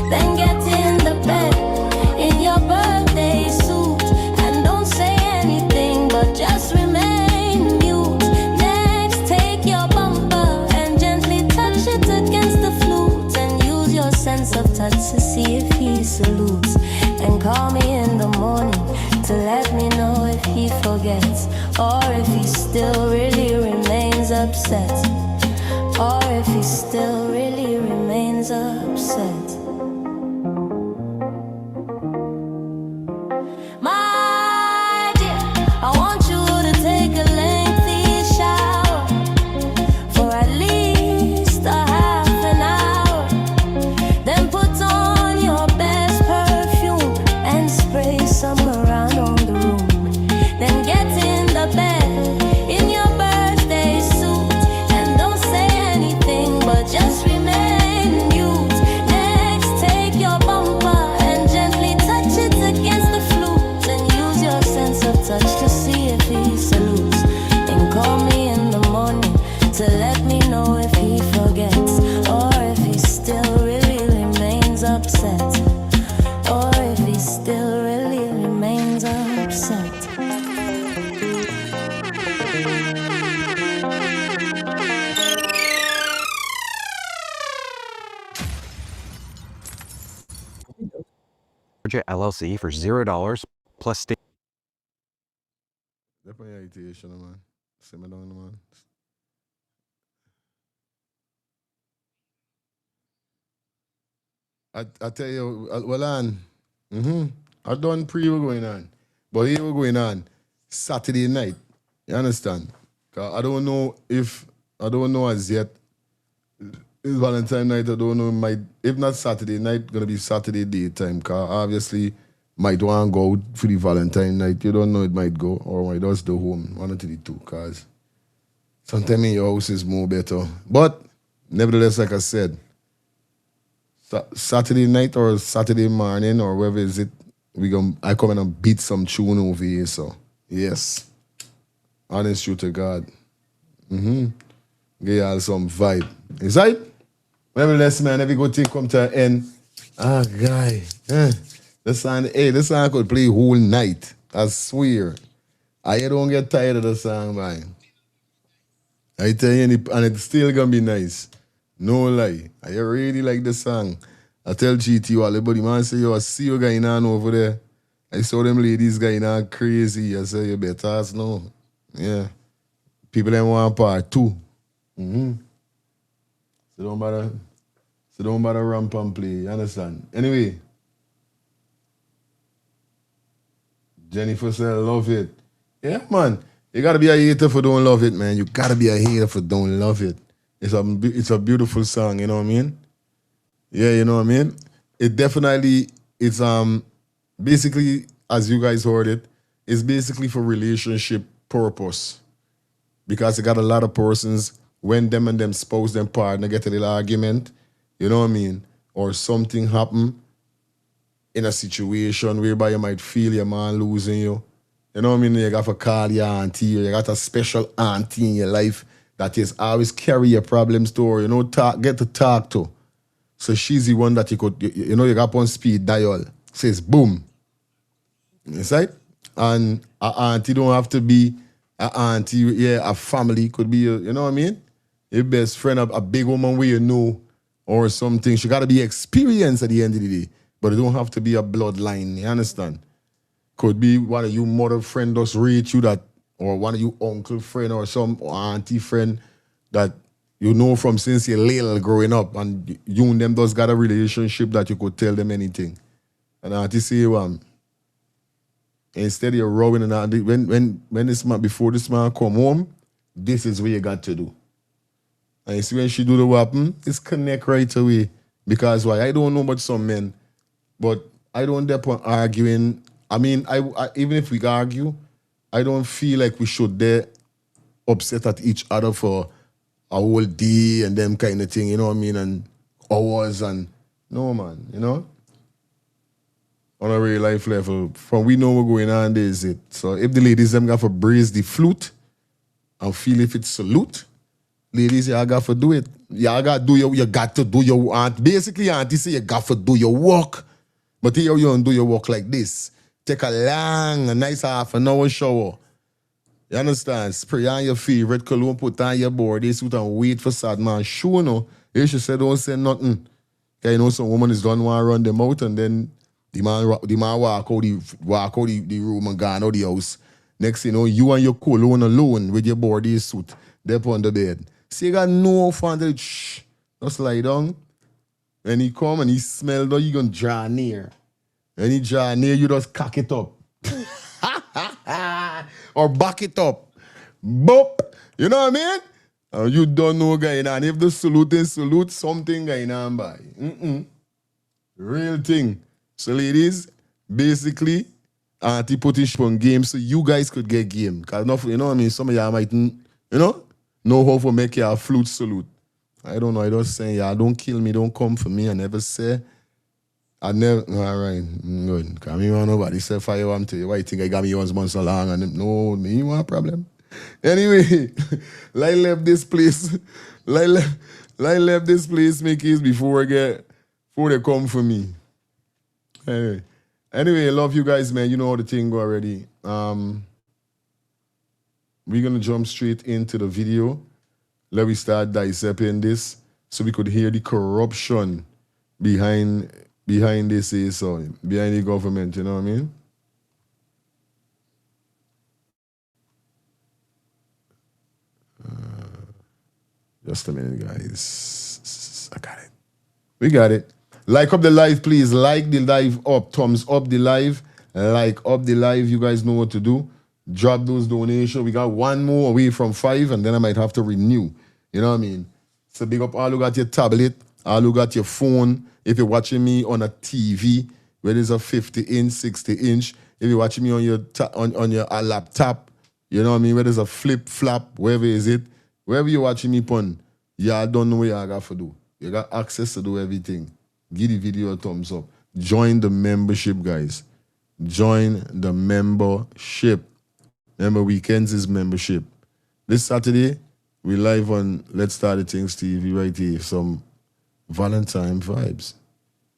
Then get in the bed in your birthday suit, and don't say anything but just remain mute. Next, take your bumper and gently touch it against the flute, and use your sense of touch to see if he salutes. And call me in the morning to let me know if he forgets, or if he still really remains upset, or if he still really remains upset. My dear, I want you to take a lengthy shower for at least a half an hour. Then put on your best perfume and spray some around on the room. Then get in the bed in your birthday suit, and don't say anything but just remain mute. Georgia, LLC for $0 plus state. That's my irritation, man. Simmer down, man. I tell you, well, on. I done pre going on. But here we're going on Saturday night. You understand? 'Cause I don't know as yet. It's Valentine night. I don't know. If not Saturday night, gonna be Saturday daytime. 'Cause obviously might want to go out for the Valentine night. You don't know, it might go or might just do home. One of the two. 'Cause sometimes in your house is more better. But nevertheless, like I said, Saturday night or Saturday morning or wherever is it, I come in and beat some tune over here. So yes, honest truth to God. Give y'all some vibe. Is that? Nevertheless, man, every good thing come to an end. Ah, guy. This song could play whole night. I swear. I don't get tired of the song, man. I tell you, and it's still gonna be nice. No lie. I really like the song. I tell GT all everybody, man, say, yo, I see you going on over there. I saw them ladies going on crazy. I say, you better ask no. Yeah. People them want part two. So don't bother ramp and play. You understand? Anyway. Jennifer said, love it. Yeah, man. You gotta be a hater for don't love it, man. You gotta be a hater for don't love it. It's a beautiful song, you know what I mean? Yeah, you know what I mean? It definitely, it's basically, as you guys heard it, it's basically for relationship purpose. Because you got a lot of persons, when them and them spouse, them partner get a little argument, you know what I mean? Or something happen in a situation whereby you might feel your man losing you. You know what I mean? You got to call your auntie, or you got a special auntie in your life that is always carry your problems to her, you know, get to talk to. So she's the one that you could, you know, you got on speed dial. Says boom. You see? And a auntie don't have to be a auntie, yeah, a family could be, you know what I mean? Your best friend, a big woman where you know, or something. She got to be experienced at the end of the day. But it don't have to be a bloodline, you understand? Could be one of you mother friend just reach you that, or one of you uncle friend or some auntie friend that you know from since you're little growing up, and you and them just got a relationship that you could tell them anything. And auntie say, instead of you rowing and auntie, when this man, before this man come home, this is what you got to do. And you see when she do the weapon, it's connect right away. Because why? I don't know about some men, but I don't depend on arguing. I mean, I even if we argue, I don't feel like we should dare upset at each other for a whole day and them kind of thing, you know what I mean? And hours and no, man, you know? On a real life level, from we know what's going on, there is it. So if the ladies them got to brace the flute and feel if it's salute, ladies, y'all got to do it. Y'all got to do you got to do your aunt. Basically, auntie say you got to do your work. But here you don't do your work like this. Take a nice half an hour shower. You understand? Spray on your favorite cologne, put on your body suit and wait for sad man. Sure, no. You should say don't say nothing. Okay, you know some woman is done want to run them out and then the man walk out the room and gone out the house. Next thing you know, you and your cologne alone with your body suit. They're on the bed. See, you got no fun. Shh. Just lie down. When he come and he smell though, you gonna draw near. When he draw near, you just cock it up. Or back it up. Boop. You know what I mean? And you don't know going on. If the salute is salute, something going on by. Real thing. So ladies, basically, auntie put it on game so you guys could get game. Because you know what I mean? Some of y'all might, you know how to make your flute salute. I don't know. I just saying, y'all don't kill me, don't come for me. I never say. All right, good. Because me want nobody say fire I'm to you. Why you think I got me once so long? And no, me want a problem. Anyway, I left this place. I left this place, Mickey's, before they come for me. Anyway, love you guys, man. You know how the thing go already. We're gonna jump straight into the video. Let me start dissecting this so we could hear the corruption behind behind this is so behind the government, you know what I mean? Just a minute, guys. I got it. We got it. Like up the live, please. Like the live up. Thumbs up the live. Like up the live. You guys know what to do. Drop those donations. We got one more away from 5, and then I might have to renew. You know what I mean? So big up all who got your tablet, all who got your phone. If you're watching me on a TV, where there's a 50-inch, 60-inch. If you're watching me on your on your laptop, you know what I mean? Where there's a flip-flop, wherever is it. Wherever you're watching me on, y'all don't know what y'all got to do. You got access to do everything. Give the video a thumbs up. Join the membership, guys. Join the membership. Remember, weekends is membership. This Saturday, we live on Let's Start the Things TV right here. Some Valentine vibes.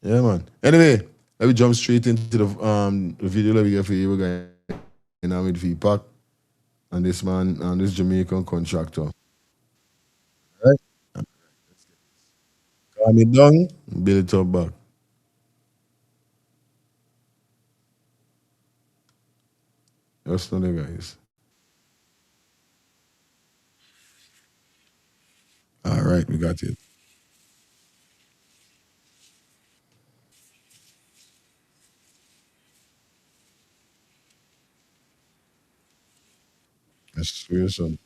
Yeah, man. Anyway, let me jump straight into the video that we get for you guys. And I'm with VPAC and this man and this Jamaican contractor. Right? Calm it down, build it up back. Just know the guys. All right, we got it. That's serious, son.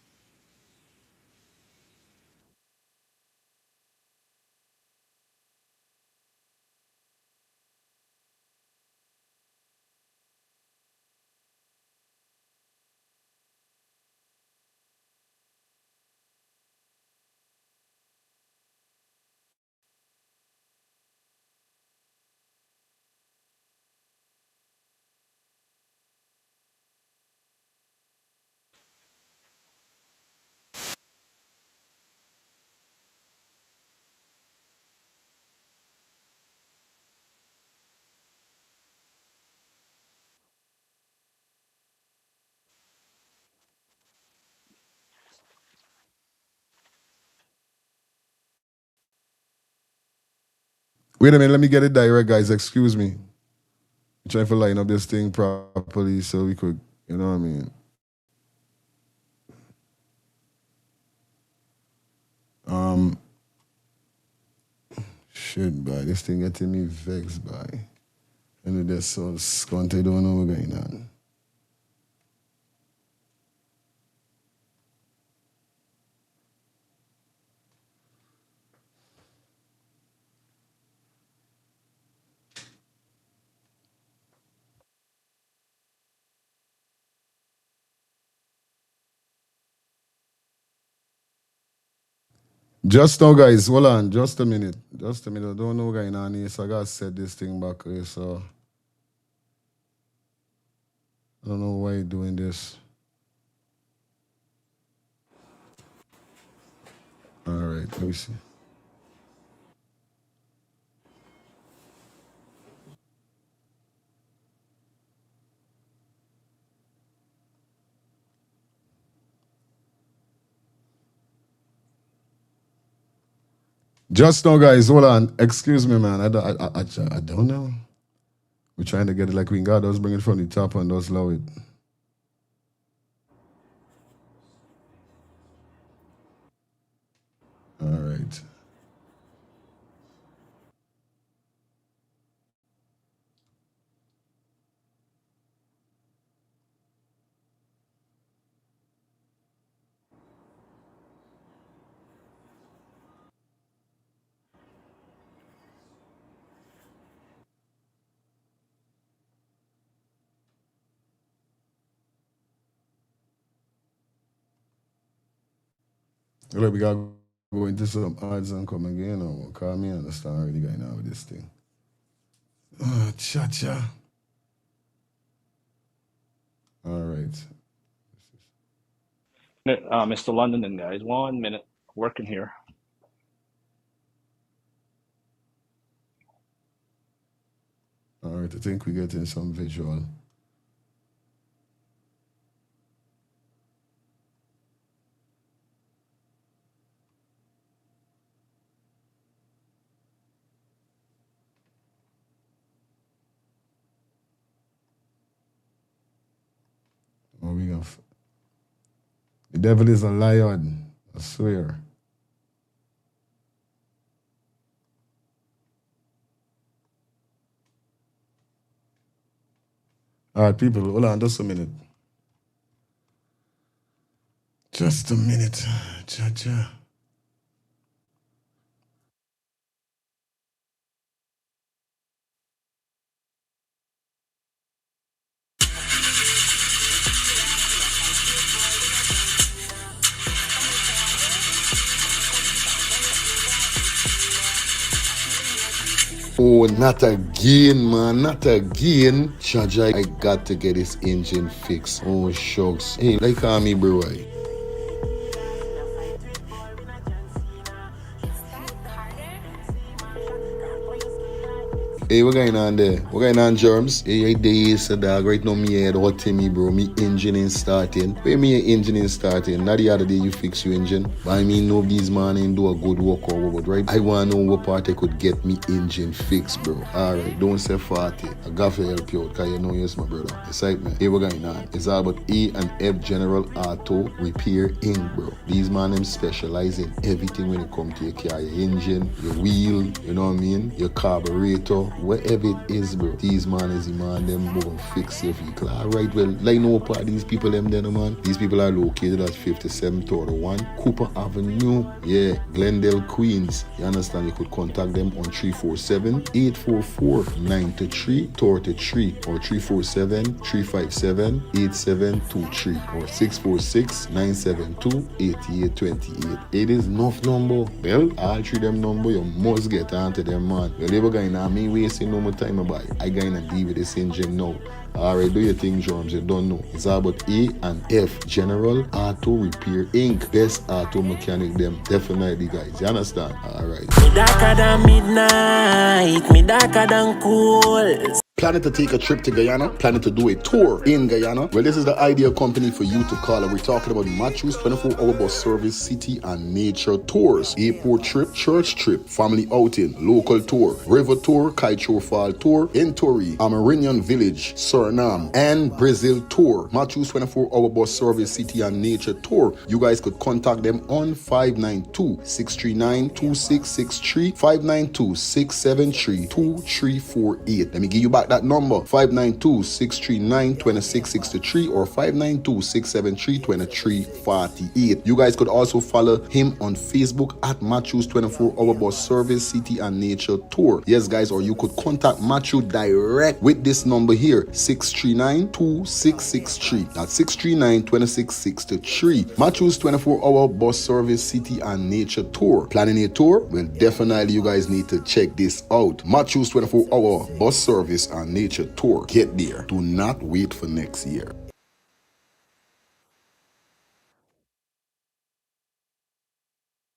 Wait a minute, let me get it direct, guys. Excuse me. I'm trying to line up this thing properly so we could, you know what I mean? Shit, boy. This thing getting me vexed, boy. And there's so sconty don't know what's going on. Just now, guys, hold on. Just a minute. Just a minute. I don't know what's going on here, so I gotta set this thing back here, so I don't know why you're doing this. All right, let me see. Just now, guys, hold on. Excuse me, man. I don't know. We're trying to get it like Queen God does, bring it from the top and does low it. All right. Look, we gotta go into some odds and come again. Or call me understand already going on with this thing. Cha. All right. Mr. London and guys, 1 minute. Working here. All right. I think we're getting some visual. The devil is a lion, I swear. All right, people, hold on just a minute. Just a minute. Cha-cha. Oh, not again, man. Not again. Chaja, I got to get this engine fixed. Oh, shucks. Hey, like me, bro. Hey, what going on there? What going on, Germs? Hey, days, dog. Right now, me head hot to me, bro. Me engine ain't starting. Where me engine ain't starting? Not the other day you fix your engine. But I mean, nobody's man ain't do a good work or what, right? I want to know what part I could get me engine fixed, bro. Alright, don't say 40. I got to help you out, because you know yes, my brother. Excite me. Hey, what going on? It's all about E and F General Auto Repair Inc., bro. These man, them specialize in everything when it comes to your car, your engine, your wheel, you know what I mean? Your carburetor. Whatever it is, bro, these man is the man, them go and fix your vehicle. Alright, well, like no part these people them there, man. These people are located at 5731 Cooper Avenue, yeah, Glendale, Queens. You understand? You could contact them on 347-844-9333 or 347-357-8723 or 646-972-8828. It is enough number. Well, all three them number, you must get onto them, man. Well, they were going to me wasting no more time about it. I gonna deal with this engine now. Alright, do your thing, Germs. You don't know. It's all about E and F General Auto Repair Inc. Best auto mechanic them. Definitely, guys. You understand? Alright. Me darker than midnight, me darker than cool. Planning to take a trip to Guyana? Planning to do a tour in Guyana? Well, this is the ideal company for you to call. And we're talking about Matthews 24-hour bus service, city and nature tours. Airport trip, church trip, family outing, local tour, river tour, Kaicho Fall tour, Entori, Amarinian Village, Suriname, and Brazil tour. Matthews 24-hour bus service, city and nature tour. You guys could contact them on 592-639-2663, 592-673-2348. Let me give you back that number, 592-639-2663 or 592-673-2348. You guys could also follow him on Facebook at Matthews 24-hour bus service, city and nature tour. Yes, guys, or you could contact Matthew direct with this number here, 639-2663. That's 639-2663. Matthews 24-hour bus service, city and nature tour. Planning a tour? Well, definitely you guys need to check this out. Matthews 24-hour bus service and nature tour. Get there. Do not wait for next year.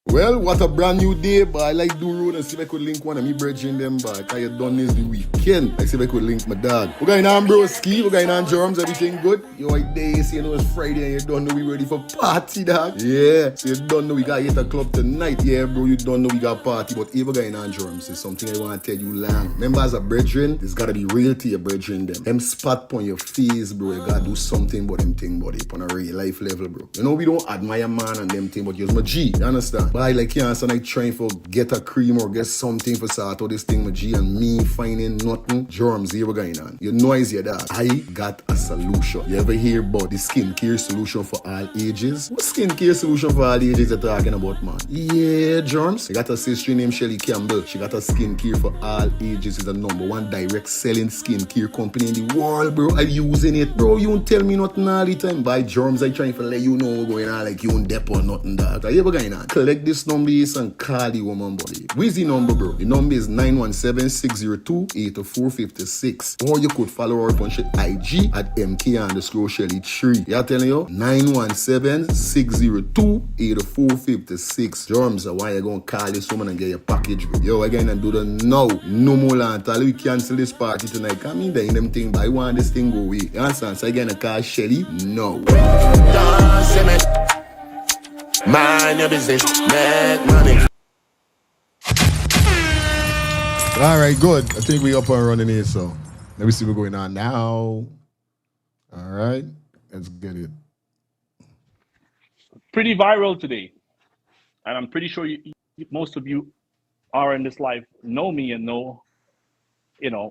Well, what a brand new day, boy. I like do road and see if I could link one of me brethren them, boy. Cause you done this the weekend. I see if I could link my dog. We're going on, bro, ski. We're going on, Germs. Everything good? Yo, like days, you know it's Friday and you don't know we ready for party, dog. Yeah. So you don't know we got hit a club tonight. Yeah, bro, you don't know we got party. But if we're going on, Germs, it's something I want to tell you long. Remember, as a brethren, it's gotta be real to your brethren them. Them spot on your face, bro. You gotta do something about them thing, buddy. On a real life level, bro. You know, we don't admire man and them thing, but you're my G. You understand? But I like cancer and I trying for get a cream or get something for sort out this thing with G and me finding nothing. Germs, here we going on. You noise here, dog. I got a solution. You ever hear about the skincare solution for all ages? What skincare solution for all ages you're talking about, man? Yeah, Germs. I got a sister named Shelly Campbell. She got a skincare for all ages. It's the #1 direct selling skincare company in the world, bro. I'm using it, bro. You don't tell me nothing all the time. By Germs, I trying to let you know what's going on, like you don't dep or nothing, dog. You ever going on? Collect this number and call the woman, buddy. Where's the number, bro? The number is 917-602-8456. Or you could follow her on shit IG at MK_Shelly3. Yeah, telling you? 917-602-8456. Germs, why you gonna call this woman and get your package, bro? Yo, again, and do the now. No more land. We cancel this party tonight. I mean, they them thing, but I want this thing go away. You understand? So again, I call Shelly? No. Mind your business, make money. Alright, good. I think we up and running here, so let me see what's going on now. Alright, let's get it. pretty viral today, and I'm pretty sure most of you are in this life know me and know,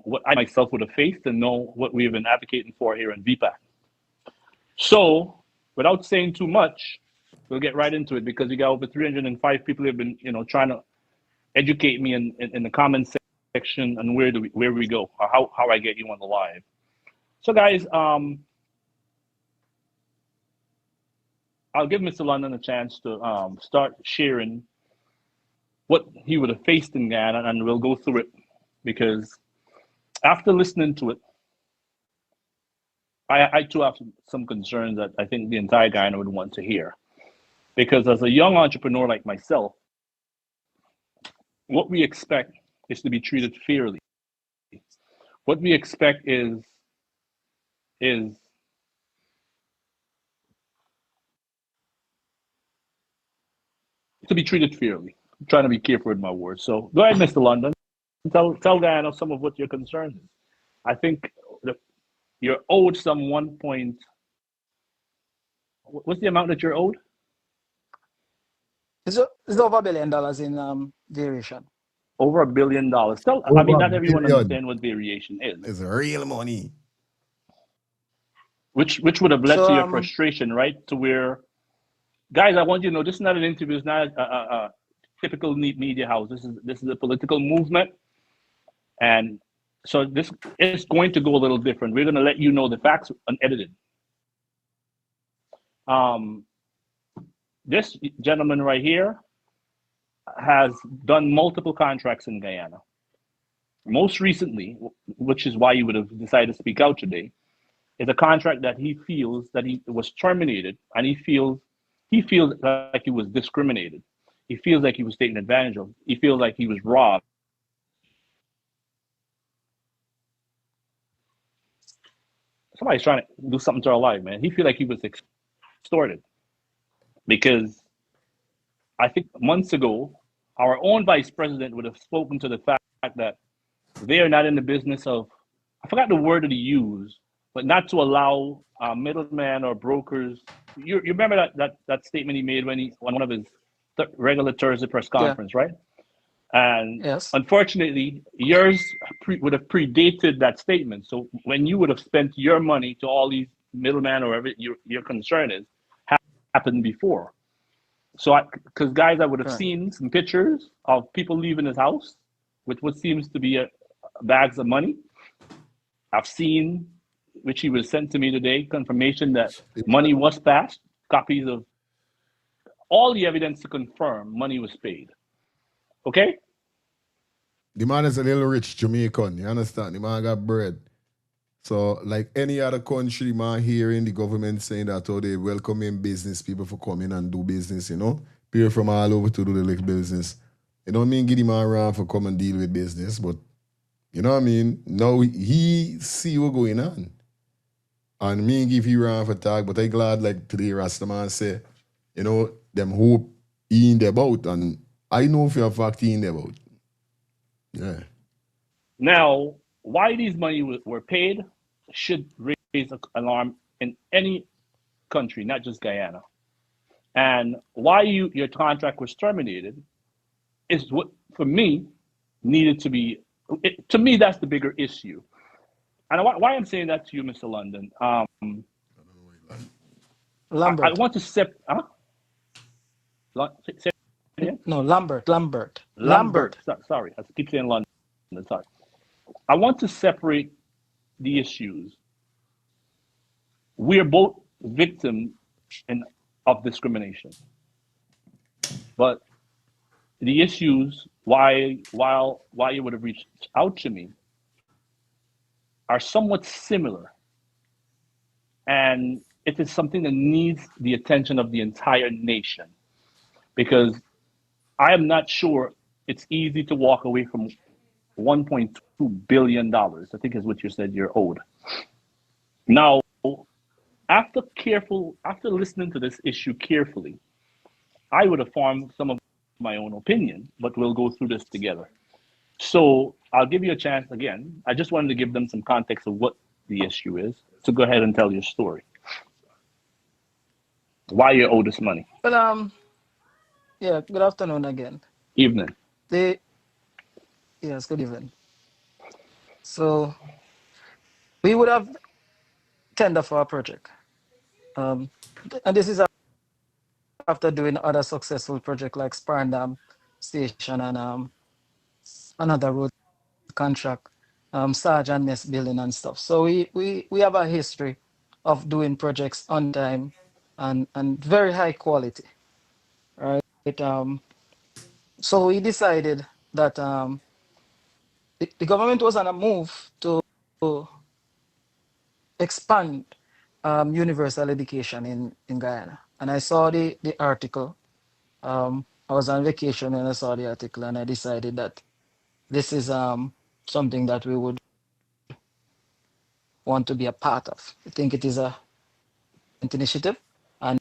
what I myself would have faced and know what we've been advocating for here in VPAC. So, without saying too much, we'll get right into it because we got over 305 people who have been, trying to educate me in the comment section on where we go, or how I get you on the live. So, guys, I'll give Mr. London a chance to start sharing what he would have faced in Guyana, and we'll go through it because after listening to it, I too have some concerns that I think the entire Guyana would want to hear. Because as a young entrepreneur like myself, what we expect is to be treated fairly. What we expect is to be treated fairly. I'm trying to be careful with my words. So go ahead, Mr. London. Tell Guyana some of what your concerns is. I think you're owed some what's the amount that you're owed? It's over $1 billion in variation. Over $1 billion. So, I mean, not everyone understands what variation is. It's real money. Which would have led to your frustration, right? To where, guys, I want you to know, this is not an interview. It's not a typical media house. This is a political movement. And so this is going to go a little different. We're going to let you know the facts unedited. This gentleman right here has done multiple contracts in Guyana. Most recently, which is why you would have decided to speak out today, is a contract that he feels that he was terminated, and he feels like he was discriminated. He feels like he was taken advantage of. He feels like he was robbed. Somebody's trying to do something to our life, man. He feels like he was extorted. Because I think months ago, our own vice president would have spoken to the fact that they are not in the business of, I forgot the word that he used, but not to allow middlemen or brokers. You remember that statement he made on one of his regular Thursday press conference, right? And yes, unfortunately, yours would have predated that statement. So when you would have spent your money to all these middlemen or whatever your concern is, happened before. So, because guys, I would have seen some pictures of people leaving his house with what seems to be bags of money. I've seen, which he was sent to me today, confirmation that money was passed, copies of all the evidence to confirm money was paid. Okay? The man is a little rich Jamaican, you understand? The man got bread. So, like any other country, man, hearing the government saying that, oh, they welcoming business people for coming and do business, People from all over to do the like business. It don't mean get him around for come and deal with business, but, you know what I mean? Now he see what's going on. And me give you around for talk, but I glad like today Rastaman say, them hope he in the boat, and I know for a fact he in the boat. Yeah. Now, why these money were paid should raise an alarm in any country, not just Guyana. And why your contract was terminated is what, for me, needed to be, to me, that's the bigger issue. And why I'm saying that to you, Mr. London, Lambert. I want to separate, No, Lambert. Sorry, I keep saying London, sorry. I want to separate the issues. We are both victims of discrimination. But the issues why you would have reached out to me are somewhat similar. And it is something that needs the attention of the entire nation. Because I am not sure it's easy to walk away from $1.2 billion, I think is what you said you're owed. Now, after listening to this issue carefully, I would have formed some of my own opinion, but we'll go through this together. So I'll give you a chance again. I just wanted to give them some context of what the issue is. So go ahead and tell your story. Why you owe this money? Well, yeah, good afternoon again. Evening. They, yes, good evening. So we would have tender for a project. Um, and this is after doing other successful project like Sparndam Station and another road contract, Sergeant Mess building and stuff. So we have a history of doing projects on time and very high quality, right? So we decided that the government was on a move to expand universal education in Guyana. And I saw the article. I was on vacation and I saw the article and I decided that this is something that we would want to be a part of. I think it is a initiative. And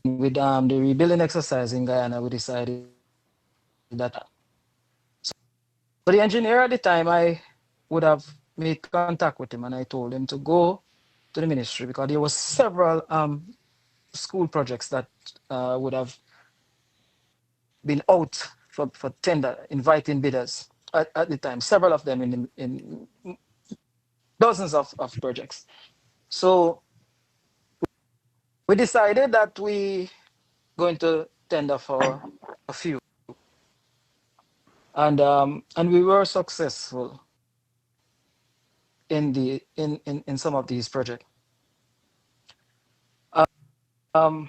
with the rebuilding exercise in Guyana, we decided that. So the engineer at the time, I would have made contact with him and I told him to go to the ministry because there was several school projects that would have been out for tender, inviting bidders at the time, several of them in dozens of projects. So we decided that we going to tender for a few. And we were successful in some of these projects. Um,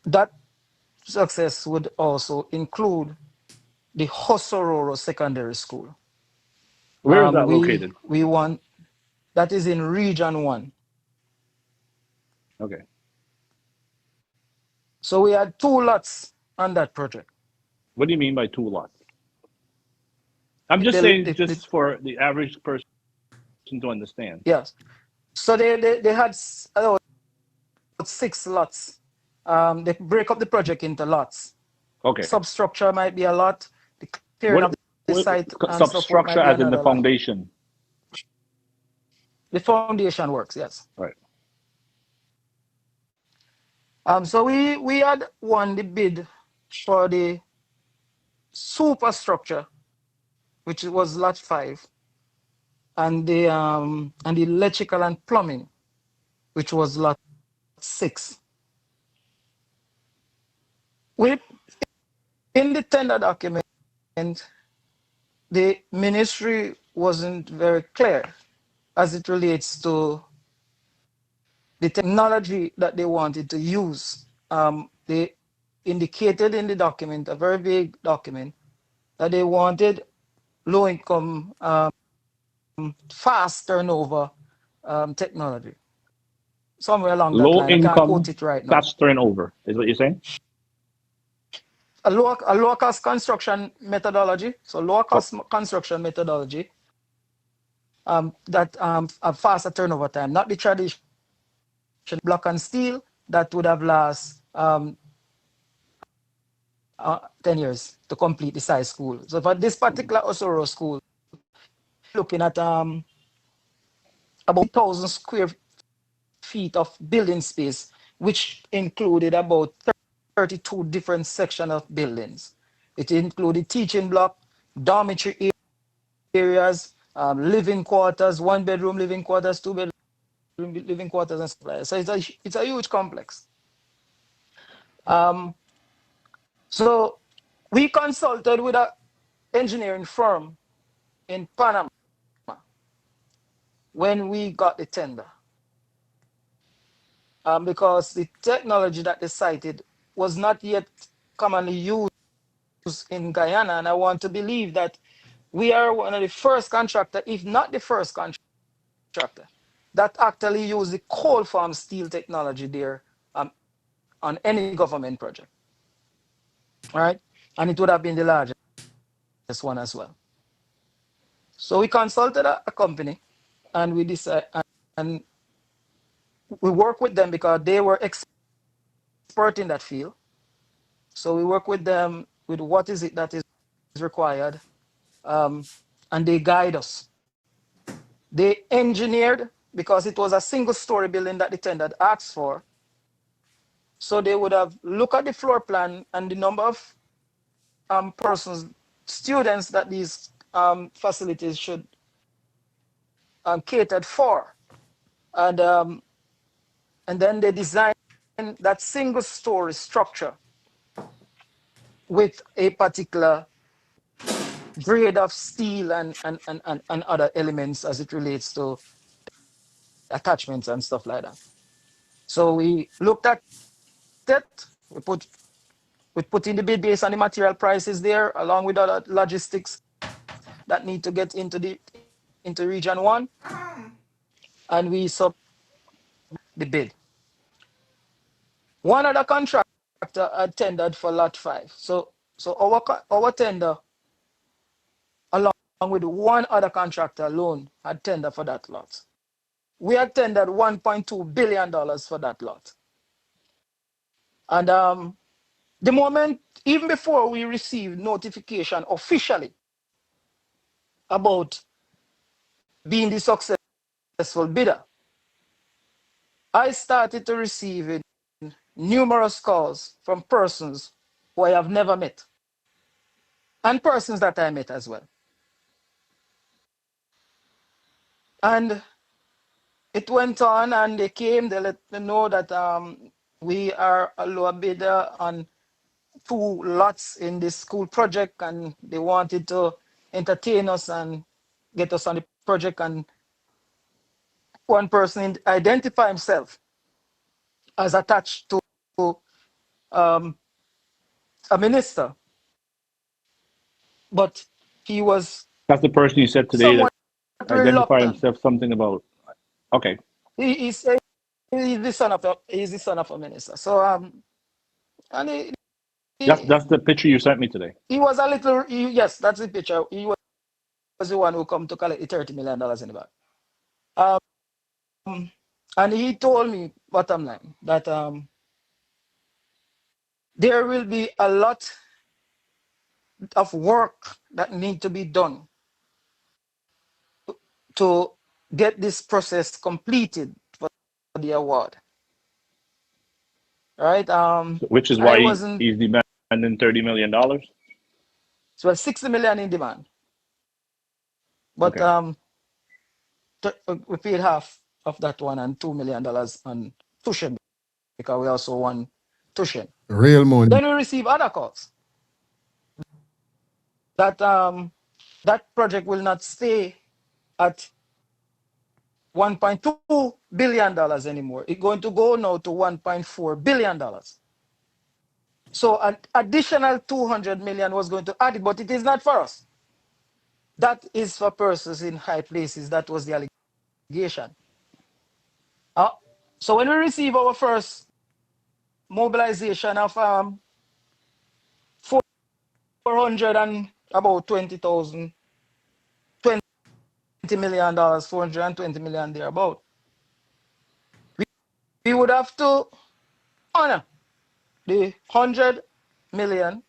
that success would also include the Hosororo Secondary School. Where is that located? We won. That is in Region 1. Okay. So we had 2 lots on that project. What do you mean by 2 lots? I'm just saying, just for the average person to understand. Yes. So they had about 6 lots. They break up the project into lots. Okay. Substructure might be a lot. The clearing of the site and substructure as in the foundation. Lot. The foundation works, yes. Right. So we had won the bid for the superstructure, which was lot 5, and the electrical and plumbing, which was lot 6. In the tender document, the ministry wasn't very clear as it relates to the technology that they wanted to use. They indicated in the document, a very big document, that they wanted low-income, fast turnover technology. Somewhere along that line. I can't quote it right now. Fast turnover is what you're saying? A lower cost construction methodology. So lower cost construction methodology that a faster turnover time, not the traditional block and steel that would have last 10 years to complete the size school. So for this particular Osoro school, looking at about 1,000 square feet of building space, which included about 32 different sections of buildings. It included teaching block, dormitory areas, living quarters, 1-bedroom living quarters, 2-bedroom living quarters, and stuff like that. So it's a huge complex. So we consulted with an engineering firm in Panama when we got the tender. Because the technology that they cited was not yet commonly used in Guyana. And I want to believe that we are one of the first contractor, if not the first contractor, that actually use the cold form steel technology there on any government project. All right? And it would have been the largest one as well. So we consulted a company and we decided, and we work with them because they were expert in that field. So we work with them with what is it that is required, and they guide us. They engineered, because it was a single-story building that the tender asked for. So they would have looked at the floor plan and the number of persons, students that these facilities should catered for, and then they designed that single story structure with a particular grade of steel and other elements as it relates to attachments and stuff like that. So we looked at it, we put in the bid based on the material prices there, along with other logistics that need to get into region 1, and we sub the bid. One other contractor had tendered for lot 5. So our tender, along with one other contractor alone, had tendered for that lot. We had tendered $1.2 billion for that lot. And the moment, even before we received notification officially about being the successful bidder, I started to receive numerous calls from persons who I have never met, and persons that I met as well. And it went on, and they came, they let me know that we are a lower bidder on 2 lots in this school project, and they wanted to entertain us and get us on the project. And one person identify himself as attached to a minister, but he was That's the person you said today somewhat that identified reluctant. himself something about. Okay. He's the son of a minister. So and That's the picture you sent me today. he was a little, yes, that's the picture. He was the one who come to collect the $30 million in the back. And he told me, bottom line, that there will be a lot of work that need to be done to get this process completed for the award. Right? Which is why he's demanding $30 million. So 60 million in demand. But Okay. we paid half of that one and $2 million on tuition, because we also won tuition. Real money. Then we receive other calls that that project will not stay at $1.2 billion anymore. It's going to go now to $1.4 billion. So an additional 200 million was going to add it, but it is not for us. That is for persons in high places. That was the allegation. So when we receive our first mobilization of 400 and about 20,000, $20 million, $420 million thereabout, we would have to honor the 100 million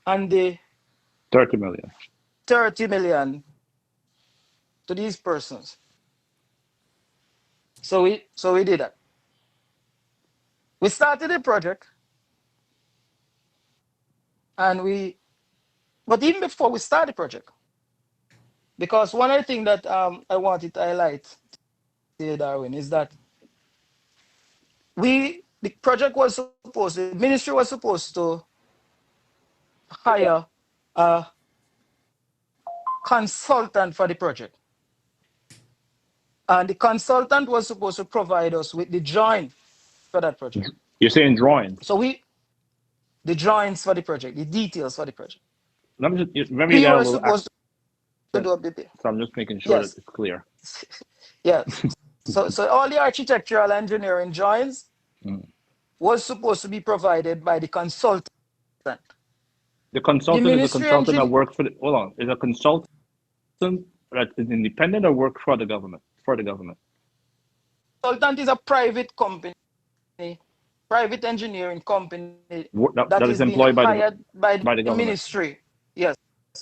and the 30 million. 30 million to these persons. So we did that. We started the project, and but even before we started the project, because one of the things that I wanted to highlight here, Darwin, is that the ministry was supposed to hire a consultant for the project. And the consultant was supposed to provide us with the drawing for that project. You're saying drawings? So the drawings for the project, the details for the project. Let me just, We were supposed to do a BP. So I'm just making sure that it's clear. Yes. So all the architectural engineering drawings was supposed to be provided by the consultant. The consultant is a consultant that works for hold on. Is a consultant that is independent or work for the government? For the government. Consultant is a private company, private engineering company that is employed by the ministry. Yes.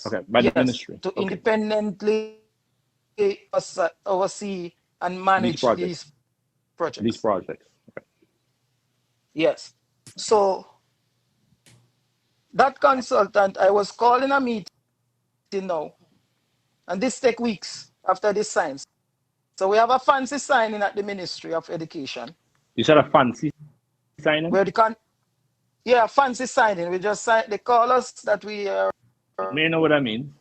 Okay, by the ministry. To independently oversee and manage these projects. Okay. Yes. So that consultant, I was calling a meeting now, and this take weeks after this sign. So we have a fancy signing at the Ministry of Education You said a fancy signing? where yeah, fancy signing. We just sign. They call us that we are. May you know what I mean?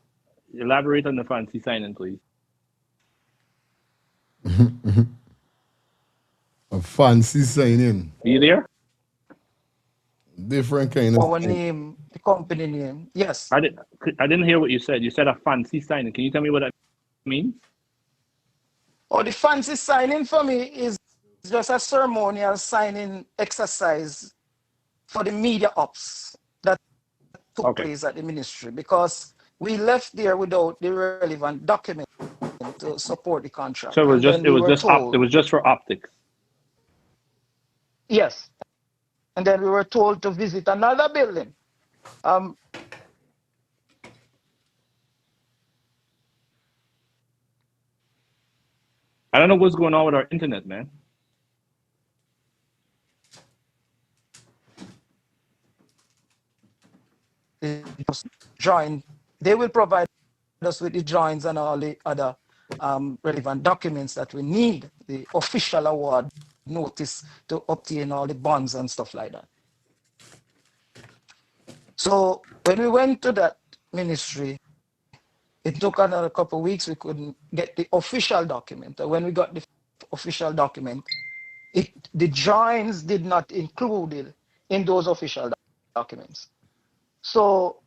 Elaborate on the fancy signing, please. A fancy signing. Are you there? Different kind of Our sign. name, the company name. Yes. I did. I didn't hear what you said. You said a fancy signing. Can you tell me what that means? Or the fancy signing for me is just a ceremonial signing exercise for the media ops that took Okay. place at the ministry because we left there without the relevant document to support the contract. So it was And just then we were it told, was just for optics. yes. And then we were told to visit another building. Um, I don't know what's going on with our internet, man. join. They will provide us with the joins and all the other relevant documents that we need, the official award notice to obtain all the bonds and stuff like that. So when we went to that ministry, it took another couple of weeks. We couldn't get the official document. And when we got the official document, the joins did not include it in those official documents. So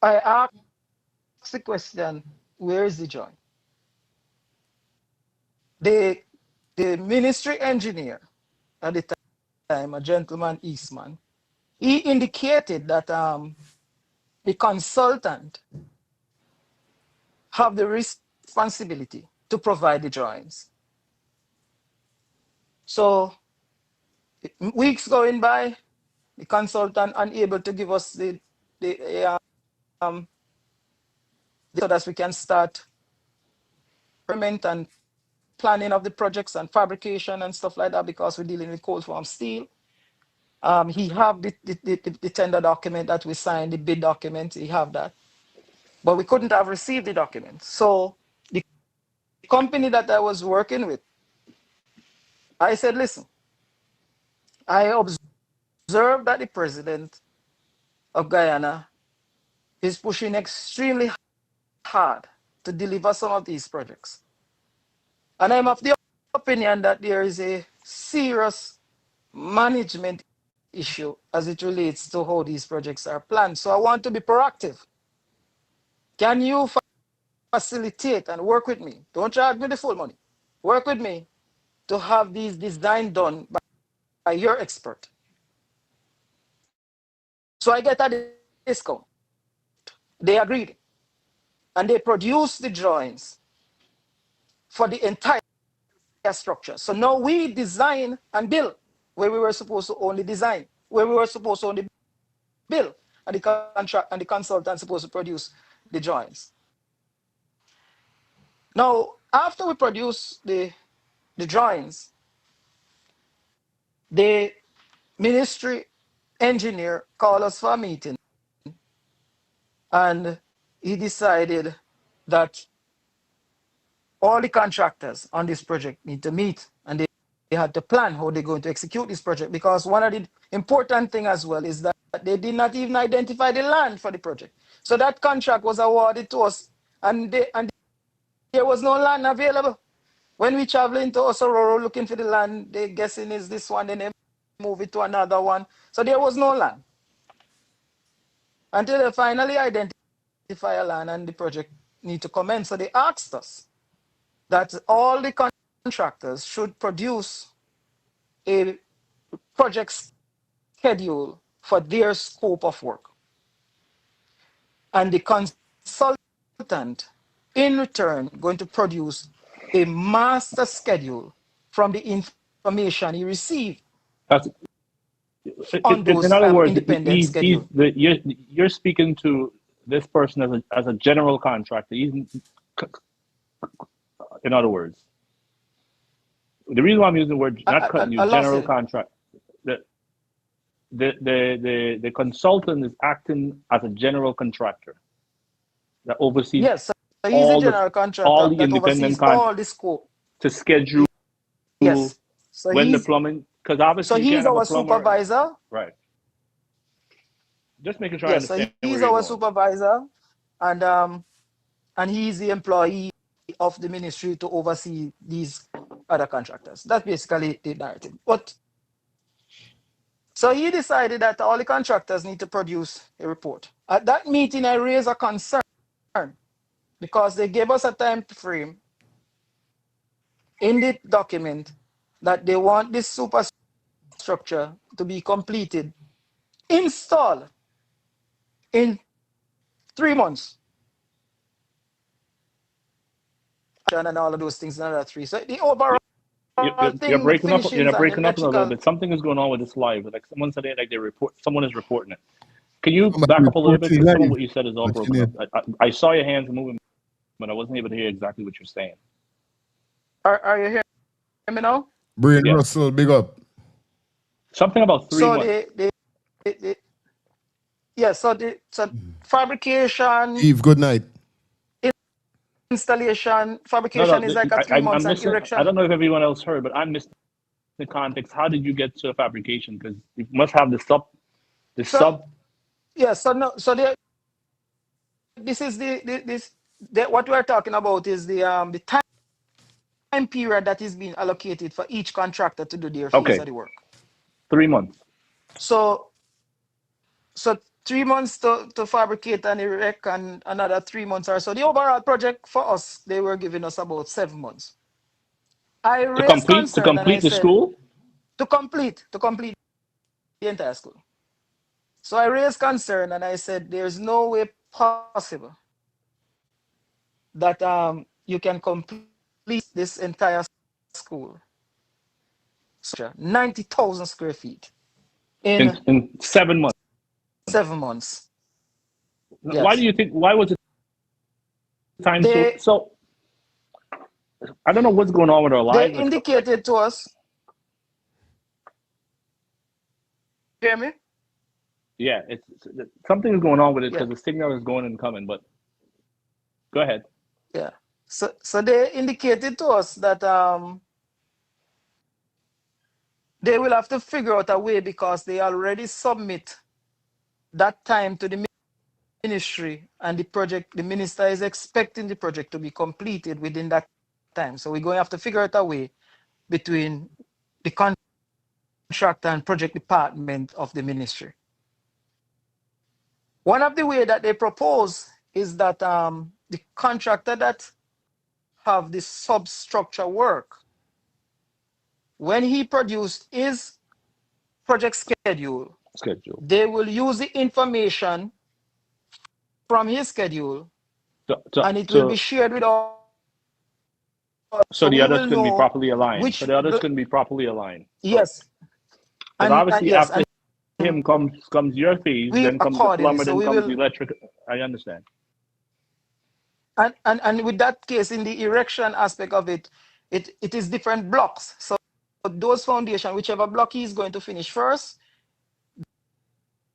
I asked the question, where is the join? The ministry engineer at the time, a gentleman Eastman, he indicated that the consultant have the responsibility to provide the drawings. So weeks going by, the consultant unable to give us the so that we can start experiment and planning of the projects and fabrication and stuff like that because we're dealing with cold form steel. He have the tender document that we signed, the bid document, he have that. But we couldn't have received the document. So the company that I was working with, I said, listen, I observed that the president of Guyana is pushing extremely hard to deliver some of these projects. And I'm of the opinion that there is a serious management issue as it relates to how these projects are planned. So I want to be proactive. Can you facilitate and work with me? Don't charge me the full money. Work with me to have these design done by your expert. So I get a discount. They agreed. And they produced the drawings for the entire structure. So now we design and build where we were supposed to only design, where we were supposed to only build, and the contract and the consultant supposed to produce the drawings. Now, after we produce the drawings, the ministry engineer called us for a meeting, and he decided that all the contractors on this project need to meet, and they had to plan how they're going to execute this project, because one of the important things as well is that they did not even identify the land for the project. So that contract was awarded to us, and there was no land available. When we travel into Osororo looking for the land, they guessing is this one, then they move it to another one. So there was no land until they finally identify a land and the project need to commence. So they asked us that all the contractors should produce a project schedule for their scope of work. And the consultant, in return, going to produce a master schedule from the information he received That's, on in those other words, independent schedules. you're speaking to this person as a general contractor. In other words, the reason why I'm using the word not cutting you, I lost general it. contract. the consultant is acting as a general contractor that oversees Yes, so he's a all general all contractor the that independent oversees all the scope. to schedule Yes. So when the he's plumbing, because obviously you can't have a our plumber, supervisor. right? Just making sure I Yes, so understand where he's you're our going. supervisor, and he's the employee of the ministry to oversee these other contractors. That's basically the narrative. But so he decided that all the contractors need to produce a report. At that meeting, I raised a concern because they gave us a time frame in the document that they want this superstructure to be completed, installed in 3 months. And all of those things, another 3. So the overall You're thing with breaking up. You're finishings and breaking up a little electrical. bit. Something is going on with this live. Like someone said, like they report. Someone is reporting it. Can you I'm back up a little bit? reporting Because some of live. what you said is all Watching broken it. up. I saw your hands moving, but I wasn't able to hear exactly what you're saying. Are you hearing me now? Brain Yeah. Russell, big up. Something about 3 So months. so fabrication, Eve, good night. installation, No, fabrication is like a 3 months, I'm and missing. I erection. don't know if everyone else heard, but I'm missing the context. How did you get to fabrication? Because you must have the sub. So this is what we're talking about is the time period that is being allocated for each contractor to do their phase Okay, of the work. 3 months. So 3 months to fabricate and erect, and another 3 months or so. The overall project for us, they were giving us about 7 months. I raised To concern and I complete the said, school. to complete the entire school. So I raised concern and I said, there's no way possible that you can complete this entire school, 90,000 square feet, in In 7 months. 7 months. Why do Yes. you think? Why was the time so? They So I don't know what's going on with our they lives. Like indicated to us, hear me? yeah, it's something is going on with it Yeah. because the signal is going and coming. But go ahead. Yeah. So they indicated to us that they will have to figure out a way because they already submit that time to the ministry, and the minister is expecting the project to be completed within that time. So we're going to have to figure out a way between the contractor and project department of the ministry. One of the way that they propose is that the contractor that have the substructure work, when he produced his project schedule, they will use the information from his schedule, and it will be So shared with all. so So the we others will can be know properly aligned. So which, the others can be properly aligned. yes, Because and obviously yes, after and him comes your phase, we then comes the accordingly. plumber, So then we comes will, the electric. I understand. and with that case, in the erection aspect of it, it is different blocks. So those foundation, whichever block he is going to finish first,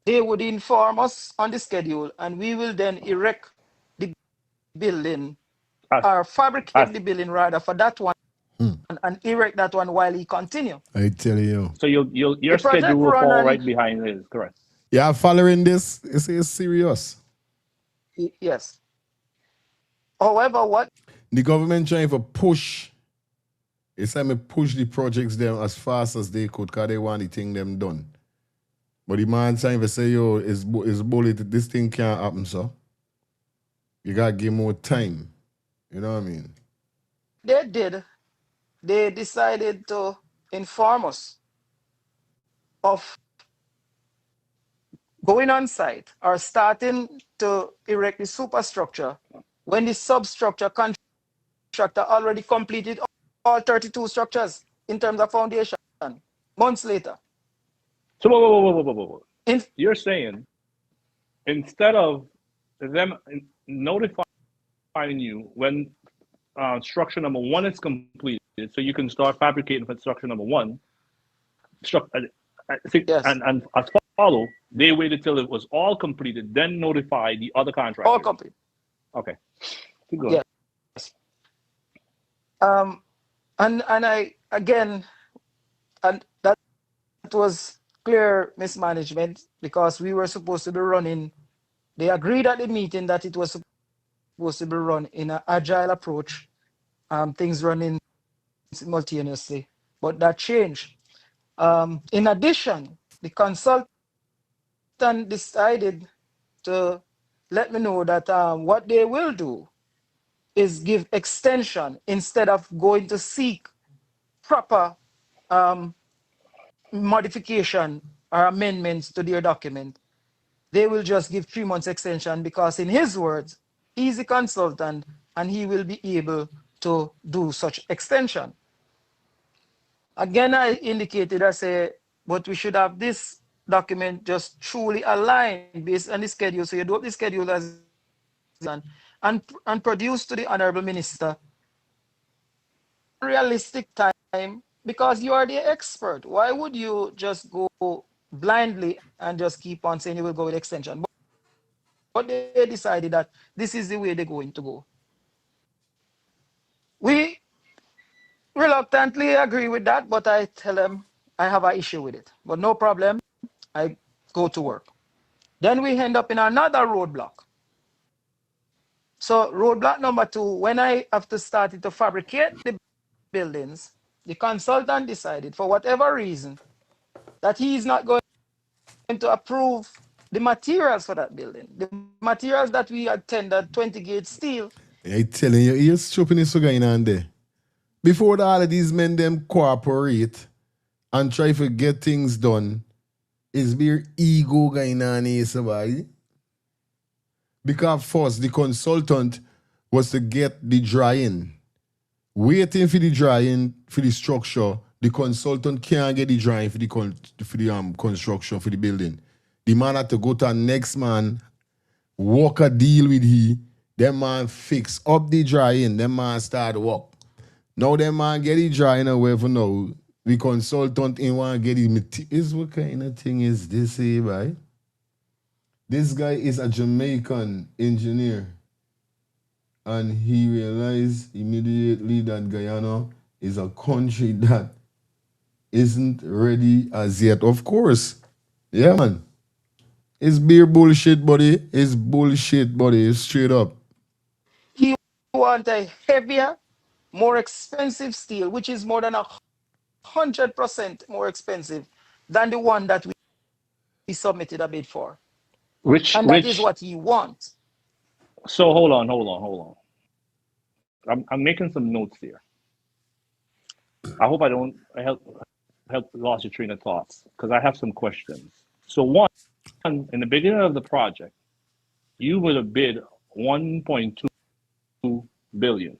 they would inform us on the schedule, and we will then erect the building, As, or fabricate as, the building rather, for that one, and erect that one while he continue. I tell you. so your The schedule project will run fall on, right behind his, correct? Yeah, following this, it's serious. yes. However, what The government trying to push, it's time to push the projects them as fast as they could because they want the thing them done. But the man trying to say, yo, it's bullet, this thing can't happen, so. You got to give more time. You know what I mean? they did, they decided to inform us of going on site or starting to erect the superstructure when the substructure contractor already completed all 32 structures in terms of foundation months later. So whoa. In, You're saying instead of them notifying you when structure number 1 is completed, so you can start fabricating for structure number 1. yes. And as far follow, they waited till it was all completed, then notify the other contractors. All complete. Okay. Keep going. Yes. And I again, and that was clear mismanagement because we were supposed to be running. They agreed at the meeting that it was supposed to be run in an agile approach, things running simultaneously, but that changed. In addition, the consultant decided to let me know that what they will do is give extension instead of going to seek proper modification or amendments to their document. They will just give 3 months extension because, in his words, he's a consultant and he will be able to do such extension. Again, I indicated, I say, but we should have this document just truly aligned based on the schedule. So you do the schedule as and produce to the Honorable Minister realistic time because you are the expert. Why would you just go blindly and just keep on saying you will go with extension? But they decided that this is the way they're going to go. We reluctantly agree with that, but I tell them I have an issue with it. But no problem, I go to work. Then we end up in another roadblock. So roadblock number 2, when I have to start to fabricate the buildings, the consultant decided for whatever reason that he is not going to approve the materials for that building. The materials that we had tendered, 20 gauge steel. I telling you, you're chopping this going on there. Before all of these men them cooperate and try to get things done, is their ego going on here, somebody? Because first, the consultant was to get the drawing. Waiting for the drawing for the structure, the consultant can't get the drawing for the construction for the building. The man had to go to the next man, work a deal with he, then man fix up the drawing, then man start work. Now then man get the drawing away for now. The consultant ain't want to get the materials. What kind of thing is this here, boy? This guy is a Jamaican engineer. And he realized immediately that Guyana is a country that isn't ready as yet. Of course. Yeah, man. It's beer bullshit, buddy. It's bullshit, buddy. It's straight up. He want a heavier, more expensive steel, which is more than 100% more expensive than the one that we submitted a bid for. And that is what he wants. So hold on. I'm making some notes here. I hope I don't help lost your train of thoughts because I have some questions. So one, in the beginning of the project, you would have bid 1.2 billion.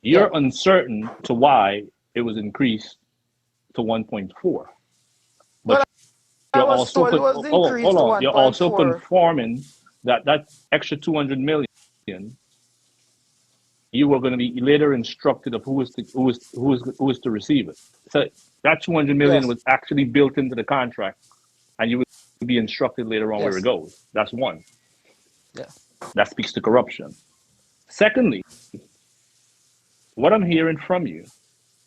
You're uncertain to why it was increased to 1.4. But you're also you're also conforming that extra 200 million. You were going to be later instructed of who is to receive it. So that 200 million was actually built into the contract, and you would be instructed later on where it goes. That's one. Yeah. That speaks to corruption. Secondly, what I'm hearing from you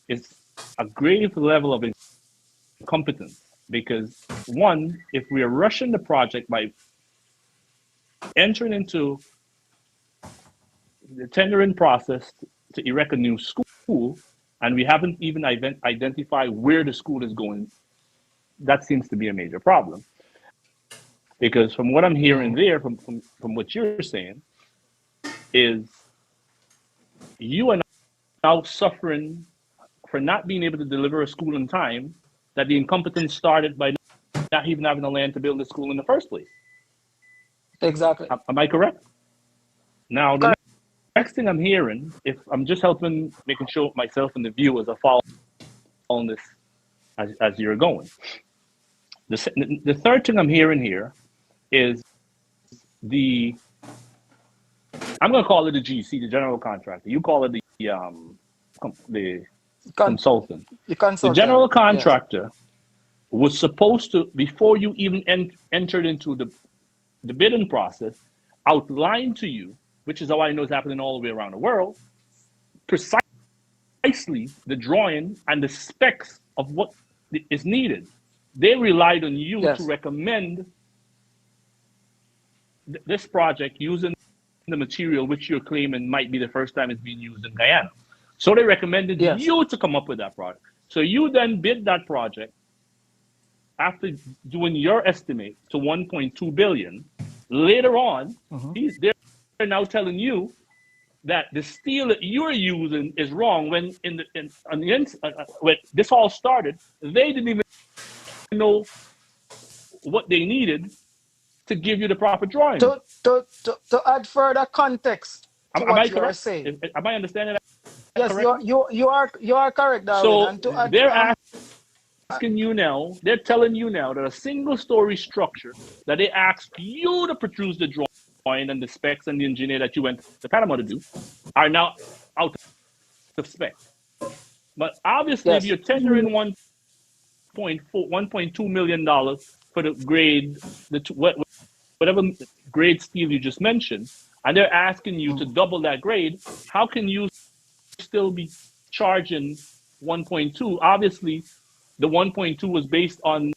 is a grave level of incompetence because, one, if we are rushing the project by entering into the tendering process to erect a new school, and we haven't even identified where the school is going, that seems to be a major problem. Because from what I'm hearing there, from what you're saying, is you are now suffering for not being able to deliver a school in time, that the incompetence started by not even having the land to build the school in the first place. Exactly. Am I correct? Now, the next thing I'm hearing, if I'm just making sure myself and the viewers are following this as you're going. The third thing I'm hearing here is I'm going to call it the GC, the general contractor. You call it the consultant. The consultant. The general contractor was supposed to, before you even entered into the bidding process, outline to you, which is how I know it's happening all the way around the world, precisely the drawing and the specs of what is needed. They relied on you to Yes. recommend this project using the material which you're claiming might be the first time it's being used in Guyana. So they recommended Yes. you to come up with that project. So you then bid that project after doing your estimate to 1.2 billion. Later on, they're now telling you that the steel that you're using is wrong. When when this all started, they didn't even know what they needed to give you the proper drawing. To add further context to Am what I you are correct? saying. Am I understanding that Yes, correctly? you are correct, Darwin. So And to add they're asking you now, they're telling you now that a single story structure that they asked you to produce the drawing and the specs and the engineer that you went to Panama to do are now out of spec. But obviously, if yes. you're tendering $1.2 million for the grade, whatever grade steel you just mentioned, and they're asking you to double that grade, how can you still be charging 1.2? Obviously, the 1.2 was based on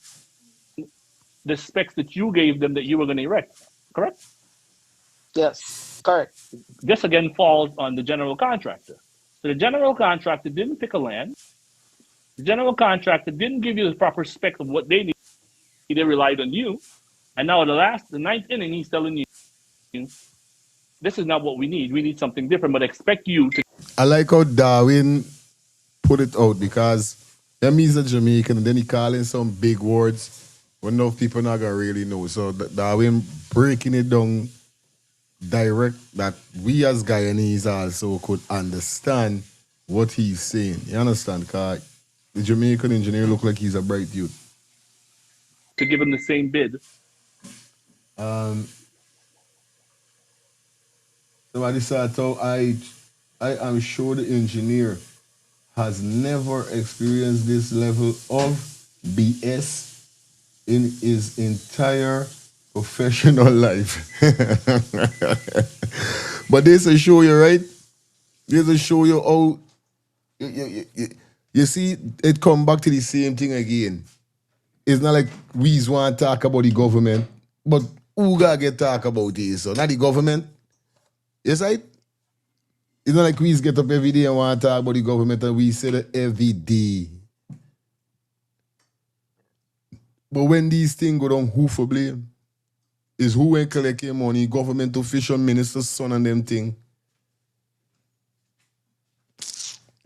the specs that you gave them that you were going to erect, correct? Yes. Correct. This again falls on the general contractor. So the general contractor didn't pick a land. The general contractor didn't give you the proper spec of what they need. They relied on you. And now the ninth inning, he's telling you, this is not what we need. We need something different, but expect you to. I like how Darwin put it out because them he's a Jamaican and then he calling some big words when no people not gonna really know. So Darwin breaking it down direct that we as Guyanese also could understand what he's saying. You understand? Cause the Jamaican engineer look like he's a bright youth. To give him the same bid. Somebody said, so I am sure the engineer has never experienced this level of BS in his entire professional life. But this will show you, right? This will show you how you see it come back to the same thing again. It's not like we want to talk about the government, but who gotta get talk about this? So not the government. Yes, right? It's not like we get up every day and want to talk about the government and we say that every day. But when these things go down, who for blame? Is who ain't collecting money, government official, ministers, son and them thing.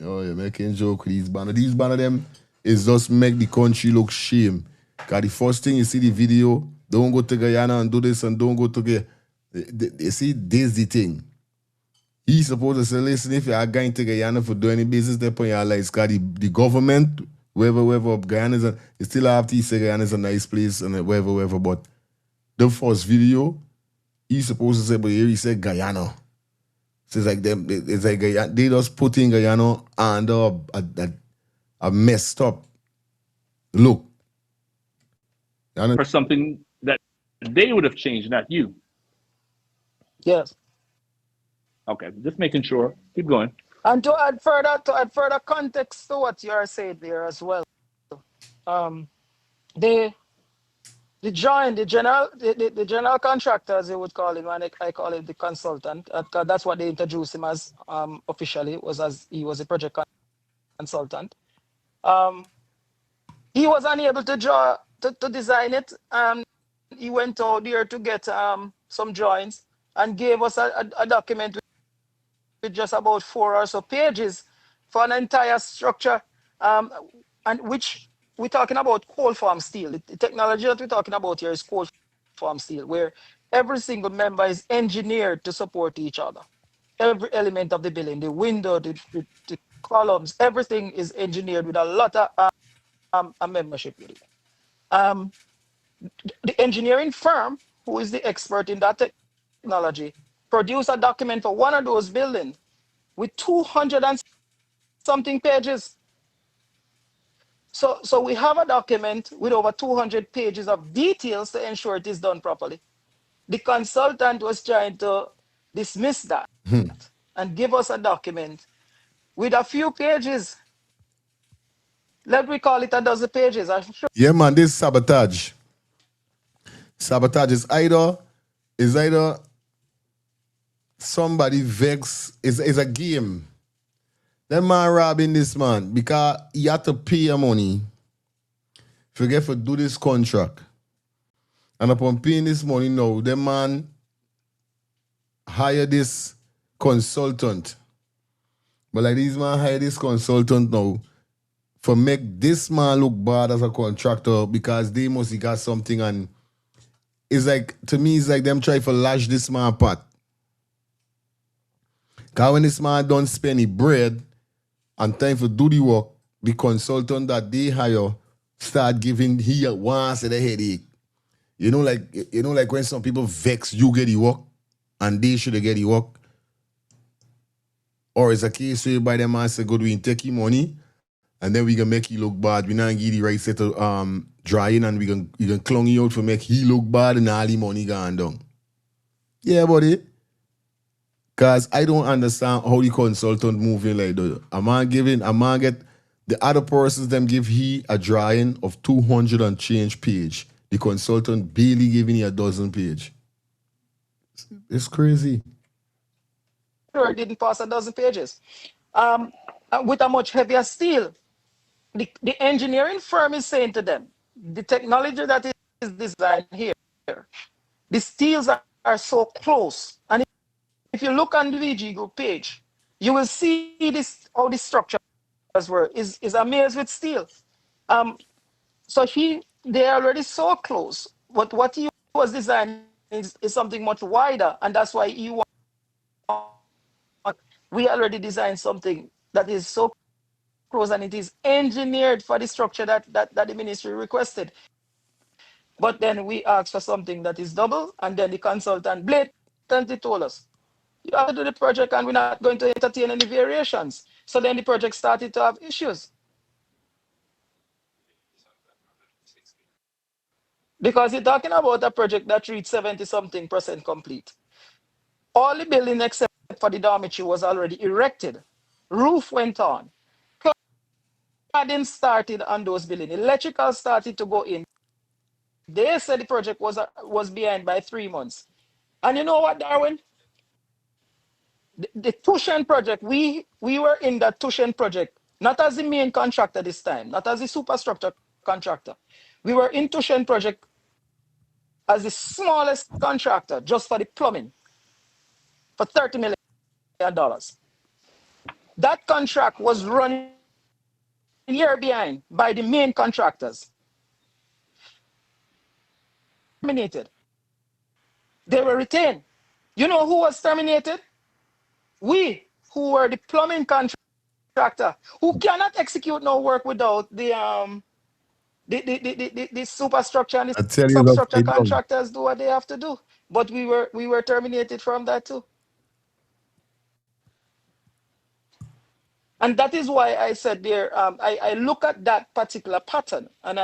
Oh, you're making joke with these banners. These banners them is just make the country look shame. Cause the first thing you see the video, don't go to Guyana and do this and don't go to Guyana. You see, this the thing. He's supposed to say, listen, if you are going to Guyana for doing any business, they put your lights. Cause the government, wherever up Guyana is, you still have to say Guyana is a nice place and wherever. But the first video, he's supposed to say, but here he said Guyana. So it's like them, it's like Guyana, they just put in Guyana under a messed up look. For something that they would have changed, not you. Yes. Okay, just making sure. Keep going. And to add further context to what you are saying there as well. The general contractor, as they would call him, and I call him the consultant. That's what they introduced him as officially, was as he was a project consultant. He was unable to draw to design it. He went out there to get some drawings and gave us a document with just about 4 or so pages for an entire structure, and which we're talking about cold form steel. The technology that we're talking about here is cold form steel, where every single member is engineered to support each other. Every element of the building, the window, the columns, everything is engineered with a lot of a membership with it. The engineering firm, who is the expert in that technology, produced a document for one of those buildings with 200 and something pages. So we have a document with over 200 pages of details to ensure it is done properly. The consultant was trying to dismiss that and give us a document with a few pages. Let me call it a dozen pages. I'm sure Yeah, man, this sabotage. Sabotage is either somebody vex, is a game. That man robbing this man because he had to pay your money. Forget to do this contract. And upon paying this money now, the man hire this consultant. But like this man hire this consultant now for make this man look bad as a contractor because they must got something, and it's like, to me, it's like them try to lash this man apart. Because when this man don't spend any bread and time for do the work, the consultant that they hire start giving he once a headache. You know, like when some people vex, you get the work and they should get the work. Or it's a case where by the man say, good, we take your money and then we can make you look bad. We not give the right set of drying and we can clung you out for make he look bad and all the money gone down. Yeah, buddy. Because I don't understand how the consultant moving like that. A man get the other persons them give he a drawing of 200 and change page. The consultant barely giving you a dozen page. It's crazy. it didn't pass a dozen pages. With a much heavier steel. The engineering firm is saying to them, the technology that is designed here, the steels are so close. And if you look on the VG Group page, you will see this how the structures were is amazed with steel. So they're already so close. But what he was designing is something much wider, and that's why we already designed something that is so close and it is engineered for the structure that the ministry requested. But then we asked for something that is double, and then the consultant blatantly told us, you have to do the project and we're not going to entertain any variations. So then the project started to have issues. Because you're talking about a project that reached 70-something% complete. All the building except for the dormitory was already erected. Roof went on. Cladding started on those buildings. Electrical started to go in. They said the project was behind by 3 months. And you know what, Darwin? The Tushen project, we were in the Tushen project, not as the main contractor this time, not as the superstructure contractor. We were in Tushen project as the smallest contractor just for the plumbing for $30 million. That contract was running a year behind by the main contractors. Terminated. They were retained. You know who was terminated? We, who were the plumbing contractor, who cannot execute no work without the superstructure and I the tell you that substructure they don't. contractors do what they have to do. But we were terminated from that too. And that is why I said there, I look at that particular pattern and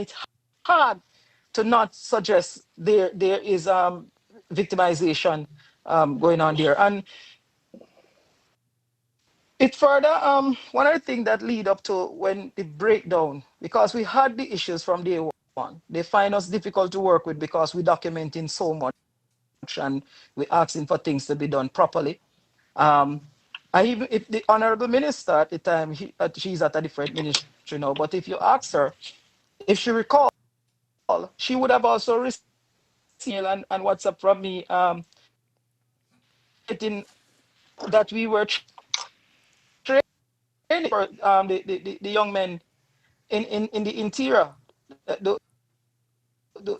it's hard to not suggest there is victimization going on there. And it further, one other thing that lead up to when the breakdown, because we had the issues from day one. They find us difficult to work with because we documenting so much and we asking for things to be done properly. I even if the honorable minister at the time, she's at a different ministry now, but if you ask her, if she recall, she would have also received and WhatsApp from me, stating that we were training for the young men in the interior,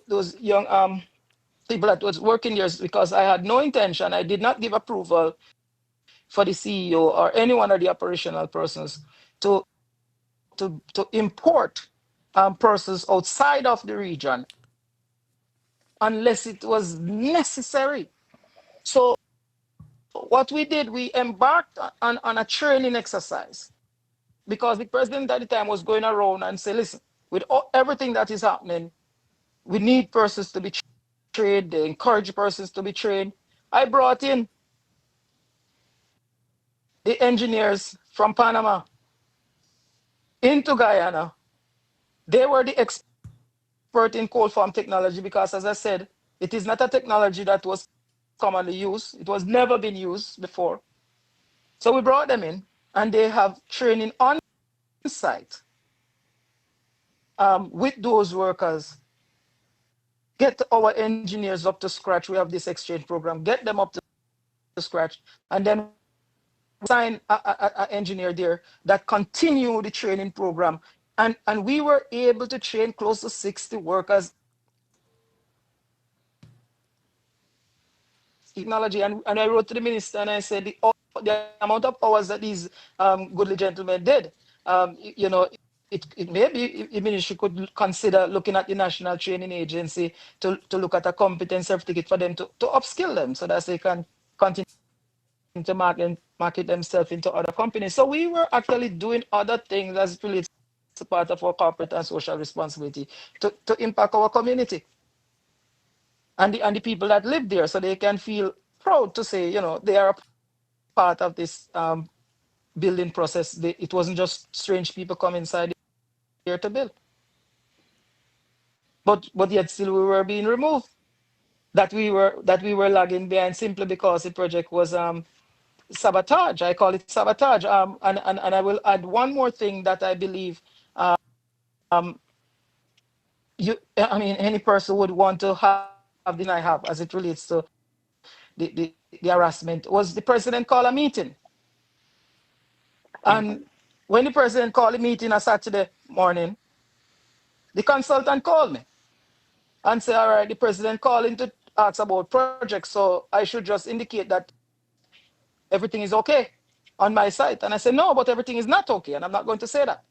those young people that was working there, because I had no intention, I did not give approval for the CEO or any one of the operational persons to import persons outside of the region unless it was necessary. So what we did, we embarked on a training exercise because the president at the time was going around and say, listen, with everything that is happening, we need persons to be trained. They encourage persons to be trained. I brought in the engineers from Panama into Guyana. They were the expert in cold form technology because, as I said, it is not a technology that was commonly used. It was never been used before. So we brought them in, and they have training on site with those workers. Get our engineers up to scratch. We have this exchange program. Get them up to scratch, and then sign a engineer there that continue the training program. And we were able to train close to 60 workers technology. And I wrote to the minister and I said the amount of hours that these goodly gentlemen did, you know, it may be the ministry could consider looking at the National Training Agency to look at a competence certificate for them to upskill them so that they can continue to market themselves into other companies. So we were actually doing other things as it relates to part of our corporate and social responsibility to impact our community and the people that live there, so they can feel proud to say, you know, they are a part of this building process. It wasn't just strange people come inside here to build. But yet still we were being removed. That we were lagging behind simply because the project was sabotage. I call it sabotage. And I will add one more thing that I believe I mean, any person would want to have the I have as it relates to the harassment was the president called a meeting. And when the president called a meeting on Saturday morning, the consultant called me and said, all right, the president calling to ask about projects, so I should just indicate that everything is okay on my side. And I said, no, but everything is not okay, and I'm not going to say that.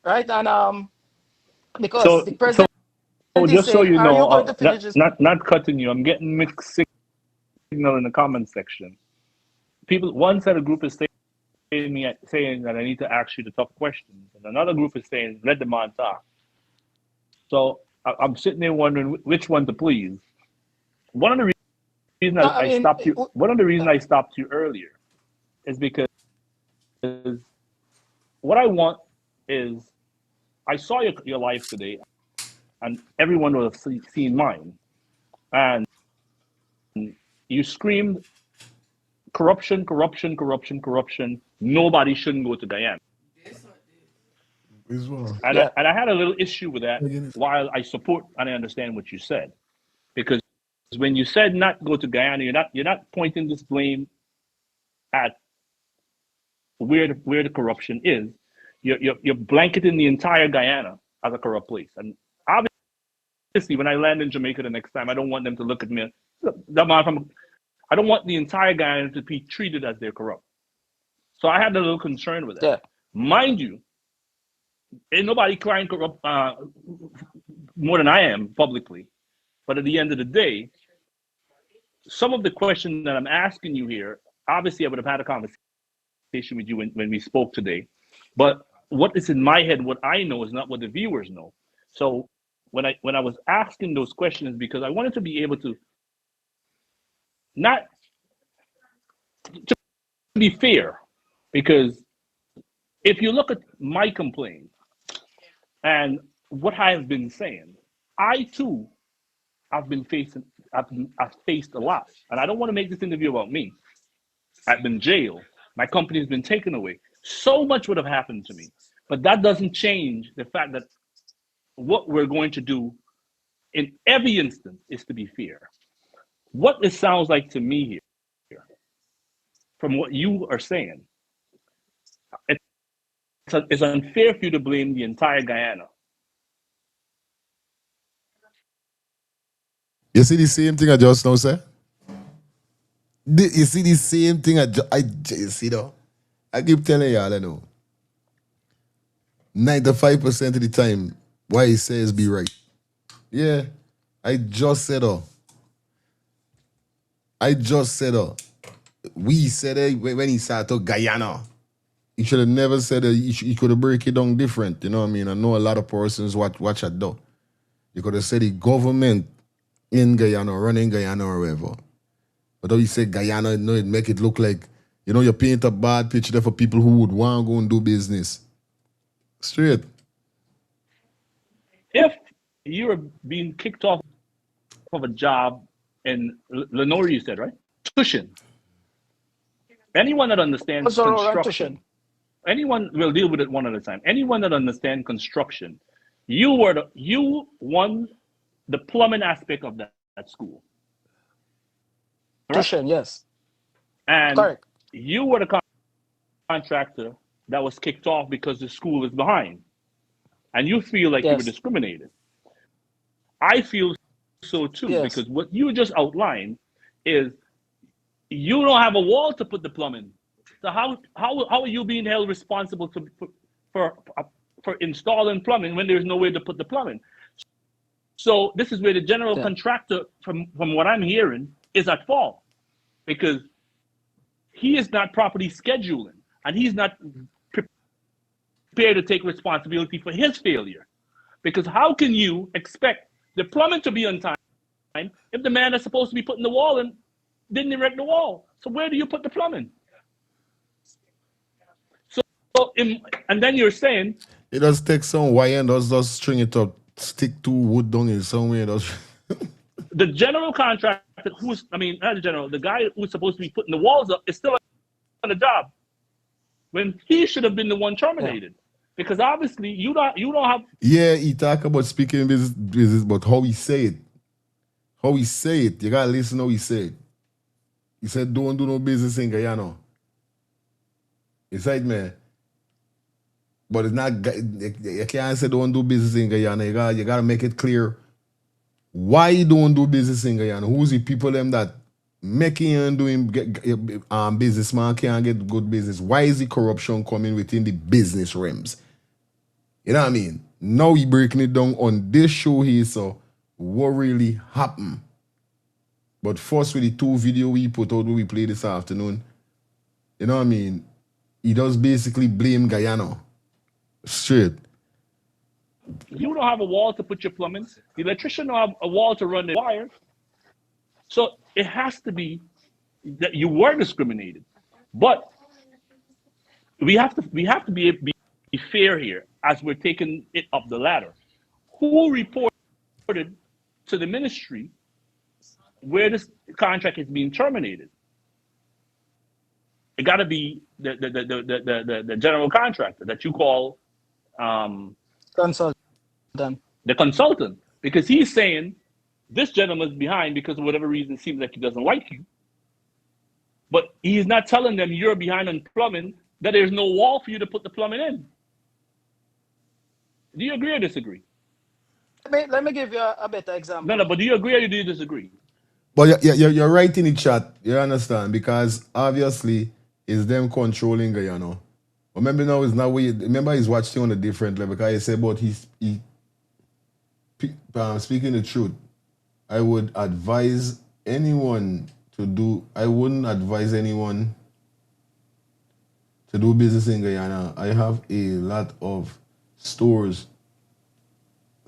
Right? And because the president is just so saying, you are you know, going to finish this? not cutting you, I'm getting mixed signal in the comment section. One set of group is saying that I need to ask you the tough questions, and another group is saying let the man talk. So I'm sitting there wondering which one to please. One of the reasons I stopped you. One of the reasons I stopped you earlier is because what I want is I saw your live today, and everyone will have seen mine, and you screamed corruption, corruption, corruption, corruption. Nobody shouldn't go to Guyana. And I had a little issue with that. While I support and I understand what you said, because when you said not go to Guyana, you're not pointing this blame at where the corruption is. You're blanketing the entire Guyana as a corrupt place. And obviously, when I land in Jamaica the next time, I don't want them to look at me. I don't want the entire Guyana to be treated as they're corrupt. So I had a little concern with that. Yeah. Mind you, ain't nobody crying corrupt more than I am publicly. But at the end of the day, some of the questions that I'm asking you here, obviously I would have had a conversation with you when we spoke today. But what is in my head, what I know is not what the viewers know. So when I was asking those questions, because I wanted to be able to not to be fair, because if you look at my complaint and what I have been saying, I too have faced a lot. And I don't want to make this interview about me. I've been jailed. My company has been taken away. So much would have happened to me. But that doesn't change the fact that what we're going to do in every instance is to be fair. What it sounds like to me here, from what you are saying, it's unfair for you to blame the entire Guyana. You see the same thing I just now say? You see the same thing you see though? I keep telling y'all I know. 95% of the time, what he says be right. Yeah, I just said we said it when he started to Guyana. He should have never said that he could have break it down different. You know what I mean? I know a lot of persons watch it though. You could have said the government in Guyana, running Guyana or wherever. But though you say Guyana, it make it look like, you paint a bad picture there for people who would want to go and do business. Straight. If you were being kicked off of a job in Lenore, you said, right? Tushin. Anyone that understands What's the role of construction, Tushin? anyone will deal with it one at a time. Anyone that understands construction, you won the plumbing aspect of that school. Correct? Tushin, yes. And Correct. you were the contractor that was kicked off because the school is behind. And you feel like you were Yes. discriminated. I feel so too, Yes. because what you just outlined is you don't have a wall to put the plumbing. So how are you being held responsible for installing plumbing when there's no way to put the plumbing? So this is where the general Yeah. contractor, from what I'm hearing, is at fault, because he is not properly scheduling and he's not prepared to take responsibility for his failure. Because how can you expect the plumbing to be on time if the man that's supposed to be putting the wall in didn't erect the wall? So where do you put the plumbing? So and then you're saying It does take some wire and just string it up, stick two wood down in somewhere. the general contractor, the guy who's supposed to be putting the walls up is still on the job when he should have been the one terminated. Because obviously you don't have. Yeah, he talk about speaking business, but how he say it. How he say it. You gotta listen how he say it. He said, don't do no business in Guyana. He said, man. But it's not, you can't say don't do business in Guyana. You gotta make it clear why you don't do business in Guyana. Who's the people them that making and doing businessman can't get good business? Why is the corruption coming within the business realms? You know what I mean? Now he breaking it down on this show here, so what really happened? But first with the two video we put out, we play this afternoon, you know what I mean? He does basically blame Guyana. Straight. You don't have a wall to put your plumbing. The electrician don't have a wall to run the wire. So it has to be that you were discriminated. But we have to be fair here as we're taking it up the ladder. Who reported to the ministry where this contract is being terminated? It got to be the general contractor that you call Consultant. the consultant, because he's saying this gentleman's behind because of whatever reason. It seems like he doesn't like you, but he's not telling them you're behind on plumbing, that there's no wall for you to put the plumbing in. Do you agree or disagree? Let me give you a better example. No, but do you agree or do you disagree? But you're right in the chat, you understand? Because obviously it's them controlling Guyana. Remember now it's not remember he's watching on a different level, because he said, but speaking the truth, I wouldn't advise anyone to do business in Guyana. I have a lot of stories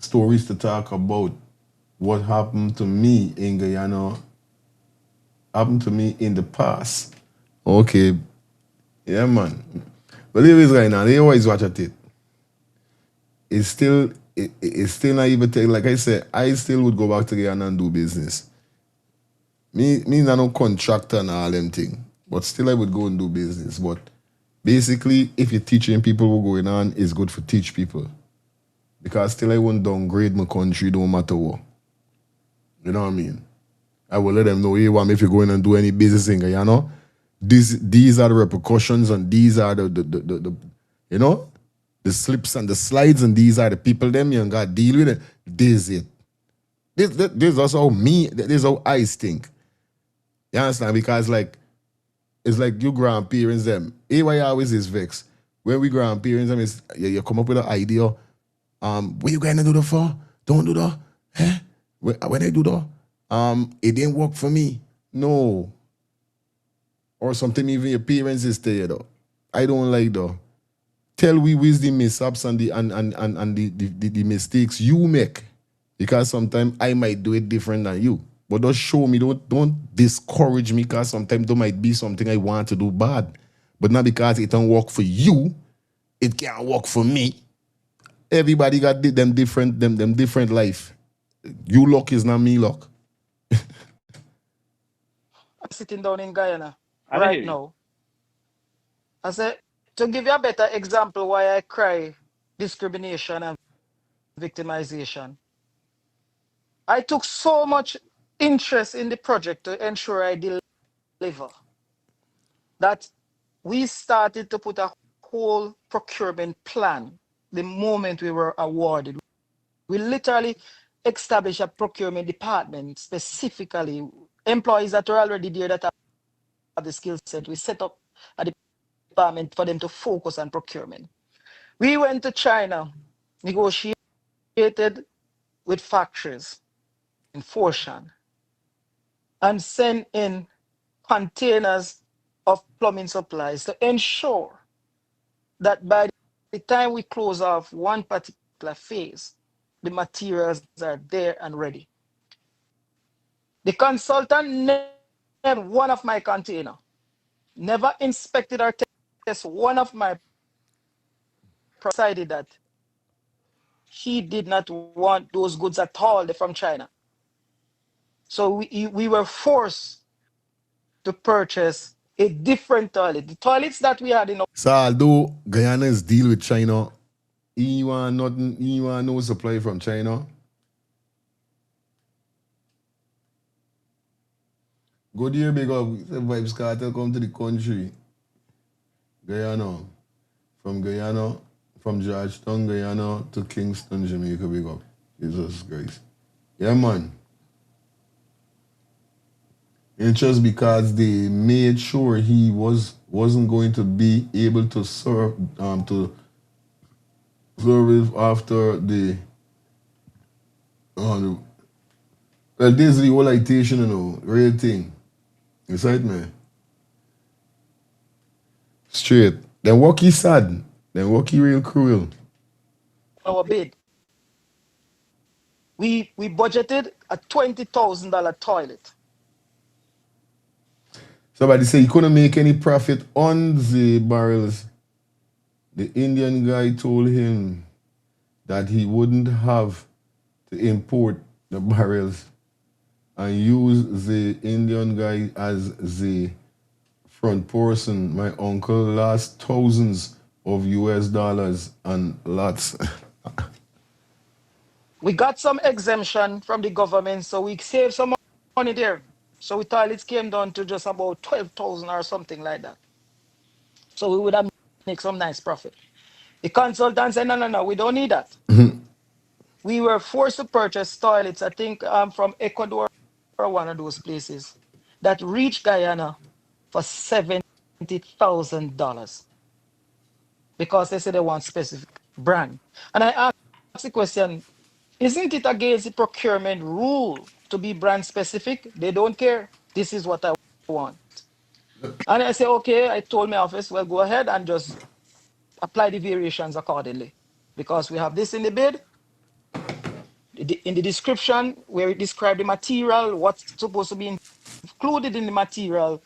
to talk about what happened to me in Guyana, happened to me in the past. Okay. Yeah, man. But anyways, right now, they always watch at it. It's still not even take, like I said, I still would go back to Guyana and do business. Me not no contractor and all them thing. But still I would go and do business. But basically, if you're teaching people what's going on, it's good for teach people. Because still I won't downgrade my country, no matter what. You know what I mean? I will let them know, hey, if you're going and do any business in Guyana, these are the repercussions, and these are the you know, the slips and the slides, and these are the people them you got to deal with it. This is it. This is also this is how I think. You understand? Because it's like you grandparents them. AY always is vexed. When we grandparents them is you come up with an idea. What you going to do that for? Don't do that. Eh? When I do that, it didn't work for me. No. Or something even your parents is there though. I don't like though. Tell we with the mishaps and the mistakes you make. Because sometimes I might do it different than you. But don't show me, don't discourage me, because sometimes there might be something I want to do bad. But not because it don't work for you, it can't work for me. Everybody got them different life. You luck is not me luck. I'm sitting down in Guyana I didn't hear right you. now. I said, to give you a better example why I cry discrimination and victimization, I took so much interest in the project to ensure I deliver that we started to put a whole procurement plan the moment we were awarded. We literally established a procurement department specifically, employees that are already there that have the skill set. We set up a department for them to focus on procurement. We went to China, negotiated with factories in Foshan, and sent in containers of plumbing supplies to ensure that by the time we close off one particular phase, the materials are there and ready. The consultant never one of my container, never inspected or tested one of my, decided that he did not want those goods at all from China. So we were forced to purchase a different toilet. The toilets that we had in our, So although Guyana's deal with China, he want nothing, he want no supply from China. Go there, big up. The Vibes Cartel come to the country. Guyana. From Guyana, from Georgetown, Guyana to Kingston, Jamaica, big up. Jesus Christ. Yeah, man. And just because they made sure he wasn't going to be able to serve after the well, this is the whole citation, you know, real thing. It's right, man. Straight. Then walk he sad. Then walk he real cruel. our bid. We budgeted a $20,000 toilet. Somebody say he couldn't make any profit on the barrels. The Indian guy told him that he wouldn't have to import the barrels and use the Indian guy as the front person. My uncle lost thousands of US dollars and lots. We got some exemption from the government, so we saved some money there. So we toilets came down to just about 12,000 or something like that. So we would have make some nice profit. The consultant said, no, we don't need that. We were forced to purchase toilets, I think from Ecuador or one of those places, that reached Guyana for $70,000 because they said they want specific brand. And I asked the question, isn't it against the procurement rule to be brand specific? They don't care. This is what I want. And I say, okay, I told my office, well, go ahead and just apply the variations accordingly. Because we have this in the bid, in the description where it describes the material, what's supposed to be included in the material.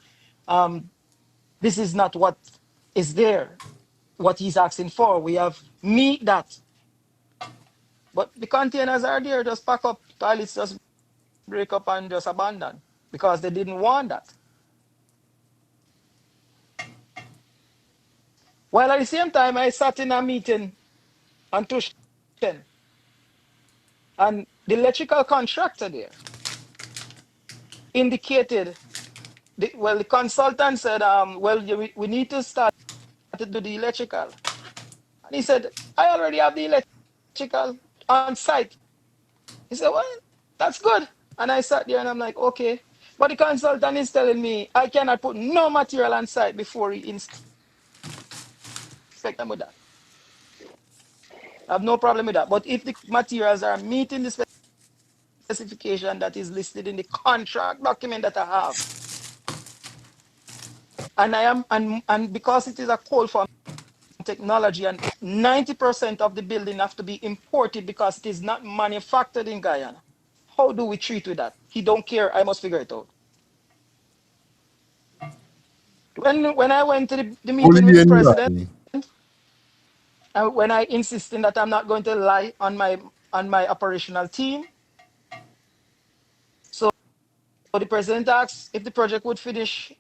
This is not what is there, what he's asking for. We have meet that. But the containers are there, just pack up, toilets just break up and just abandon because they didn't want that. While at the same time, I sat in a meeting on Tuesday, and the electrical contractor there indicated, the consultant said, well, we need to start to do the electrical. And he said, I already have the electrical on site. He said, well, that's good. And I sat there and I'm like, okay. But the consultant is telling me I cannot put no material on site before he inspect them with that. I have no problem with that. But if the materials are meeting the specification that is listed in the contract document that I have, And I am and because it is a cold form technology and 90% of the building have to be imported because it is not manufactured in Guyana. How do we treat with that? He don't care. I must figure it out. When I went to the meeting with Only the in president, line. and when I insisted that I'm not going to lie on my operational team, so the president asked if the project would finish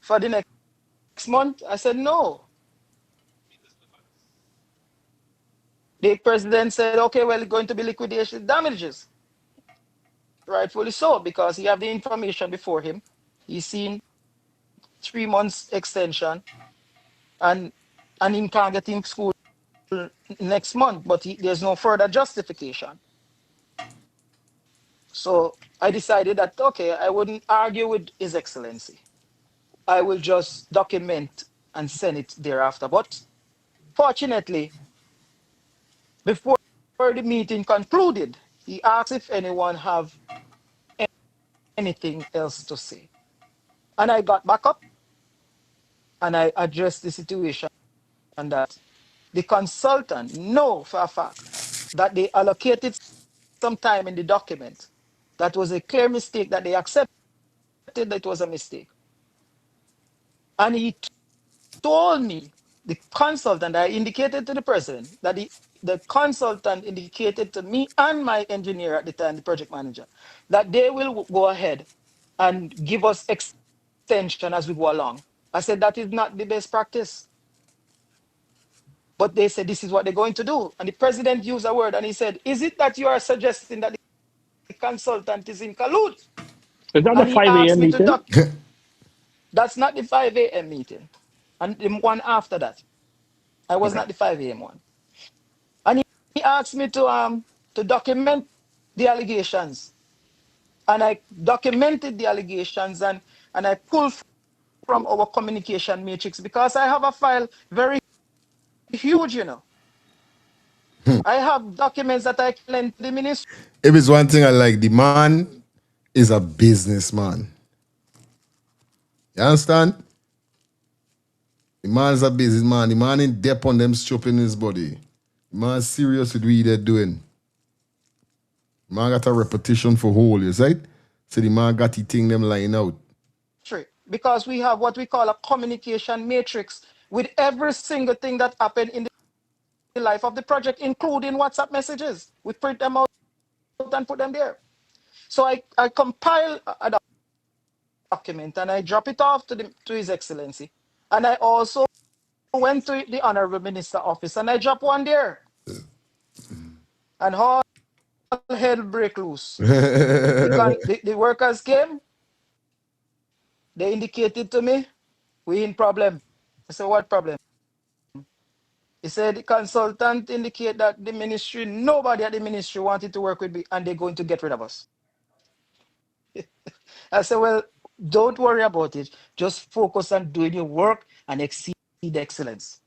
for the next month. I said no. The president said, okay, well, it's going to be liquidation damages. Rightfully so, because he have the information before him. He's seen 3 months extension and he can't get in school next month, but there's no further justification. So I decided that, okay, I wouldn't argue with His Excellency. I will just document and send it thereafter. But fortunately, before the meeting concluded, he asked if anyone have anything else to say. And I got back up and I addressed the situation that the consultant know for a fact that they allocated some time in the document. That was a clear mistake, that they accepted that it was a mistake. And he told me, the consultant, I indicated to the president that the consultant indicated to me and my engineer at the time, the project manager, that they will go ahead and give us extension as we go along. I said, that is not the best practice. But they said, this is what they're going to do. And the president used a word and he said, is it that you are suggesting that the consultant is in collude? Is that the And he 5 asked a.m. me to meeting? duck. That's not the 5 a.m. meeting. And the one after that, I was Okay. not the 5 a.m. one. And he asked me to document the allegations. And I documented the allegations and I pulled from our communication matrix because I have a file very huge, you know. I have documents that I can lend to the ministry. If it's one thing I like, the man is a businessman. You understand? The man's a businessman. The man ain't dep on them stropping his body. The man's serious with what they're doing. The man got a repetition for whole, you right? So the man got the thing them lying out. Because we have what we call a communication matrix with every single thing that happened in the life of the project, including WhatsApp messages. We print them out and put them there. So I compile a document and I drop it off to His Excellency. And I also went to the Honorable Minister office and I dropped one there. And all hell break loose. The workers came, they indicated to me, we in problem. I said, what problem? He said the consultant indicate that the ministry, nobody at the ministry wanted to work with me and they're going to get rid of us. I said, well, don't worry about it. Just focus on doing your work and exceed the excellence.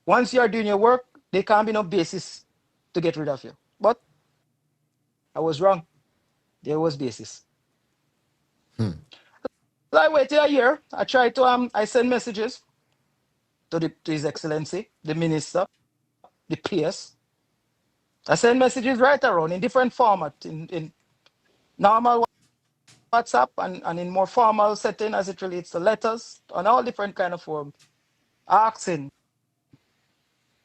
Once you are doing your work, there can't be no basis to get rid of you. But I was wrong. There was basis. So I waited a year. I tried to I sent messages to His Excellency, the minister, the PS. I send messages right around in different format, in normal WhatsApp and in more formal setting as it relates to letters on all different kind of form, asking,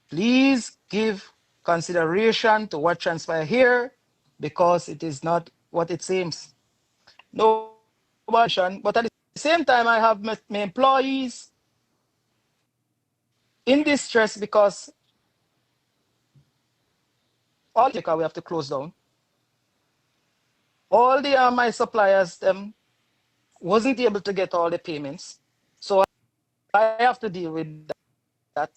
please give consideration to what transpired here because it is not what it seems. No, but at the same time, I have my employees in distress because all we have to close down. All the my suppliers them wasn't able to get all the payments, so I have to deal with that.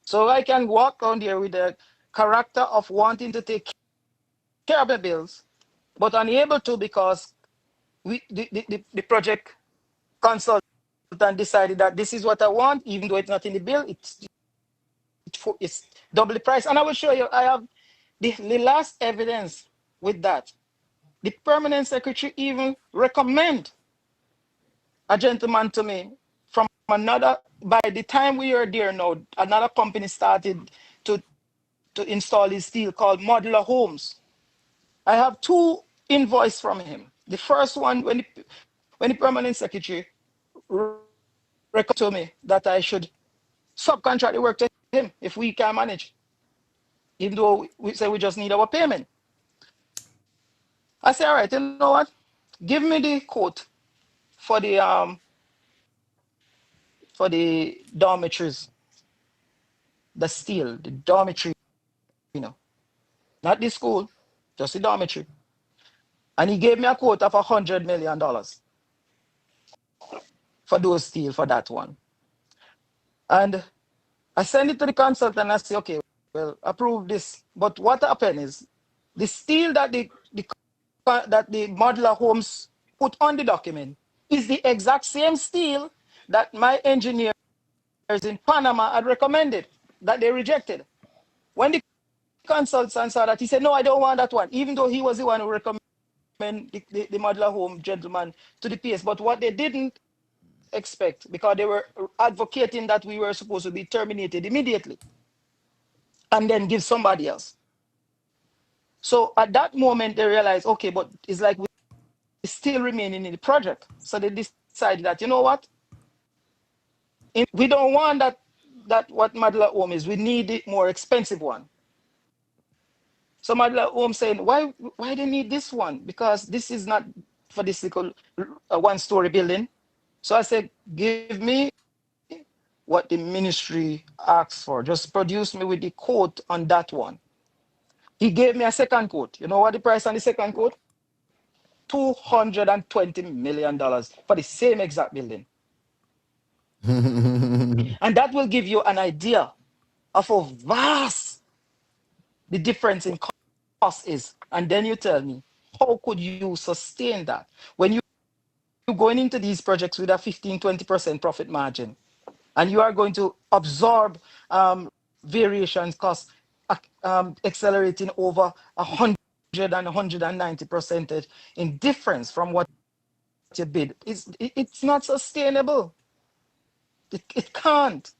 So I can walk on there with the character of wanting to take care of the bills, but unable to because the project consultant decided that this is what I want, even though it's not in the bill, it's double the price. And I will show you, I have the last evidence with that. The permanent secretary even recommend a gentleman to me from another, by the time we were there now, another company started to install his steel called Modular Homes. I have 2 invoices from him. The first one, when the permanent secretary recommended to me that I should subcontract the work to him if we can manage, even though we say we just need our payment. I say, all right, you know what? Give me the quote for the dormitories, the steel, the dormitory, not the school, just the dormitory. And he gave me a quote of $100 million for those steel for that one. And I send it to the consultant and I say, okay, well, approve this. But what happened is the steel that the modular homes put on the document is the exact same steel that my engineers in Panama had recommended, that they rejected. When the consultant saw that, he said, no, I don't want that one, even though he was the one who recommended the modular home gentleman to the PS. But what they didn't expect, because they were advocating that we were supposed to be terminated immediately and then give somebody else. So at that moment, they realized, okay, but it's like we still remaining in the project. So they decided that, you know what? We don't want that what modular home is. We need the more expensive one. So modular home saying, why do you need this one? Because this is not for this little 1-story building. So I said, give me what the ministry asked for. Just produce me with the quote on that one. He gave me a second quote. You know what the price on the second quote? $220 million for the same exact building. And that will give you an idea of how vast the difference in cost is. And then you tell me, how could you sustain that when you're going into these projects with a 15-20% profit margin, and you are going to absorb variations costs accelerating over 100 and 190% in difference from what you bid? It's not sustainable. It can't.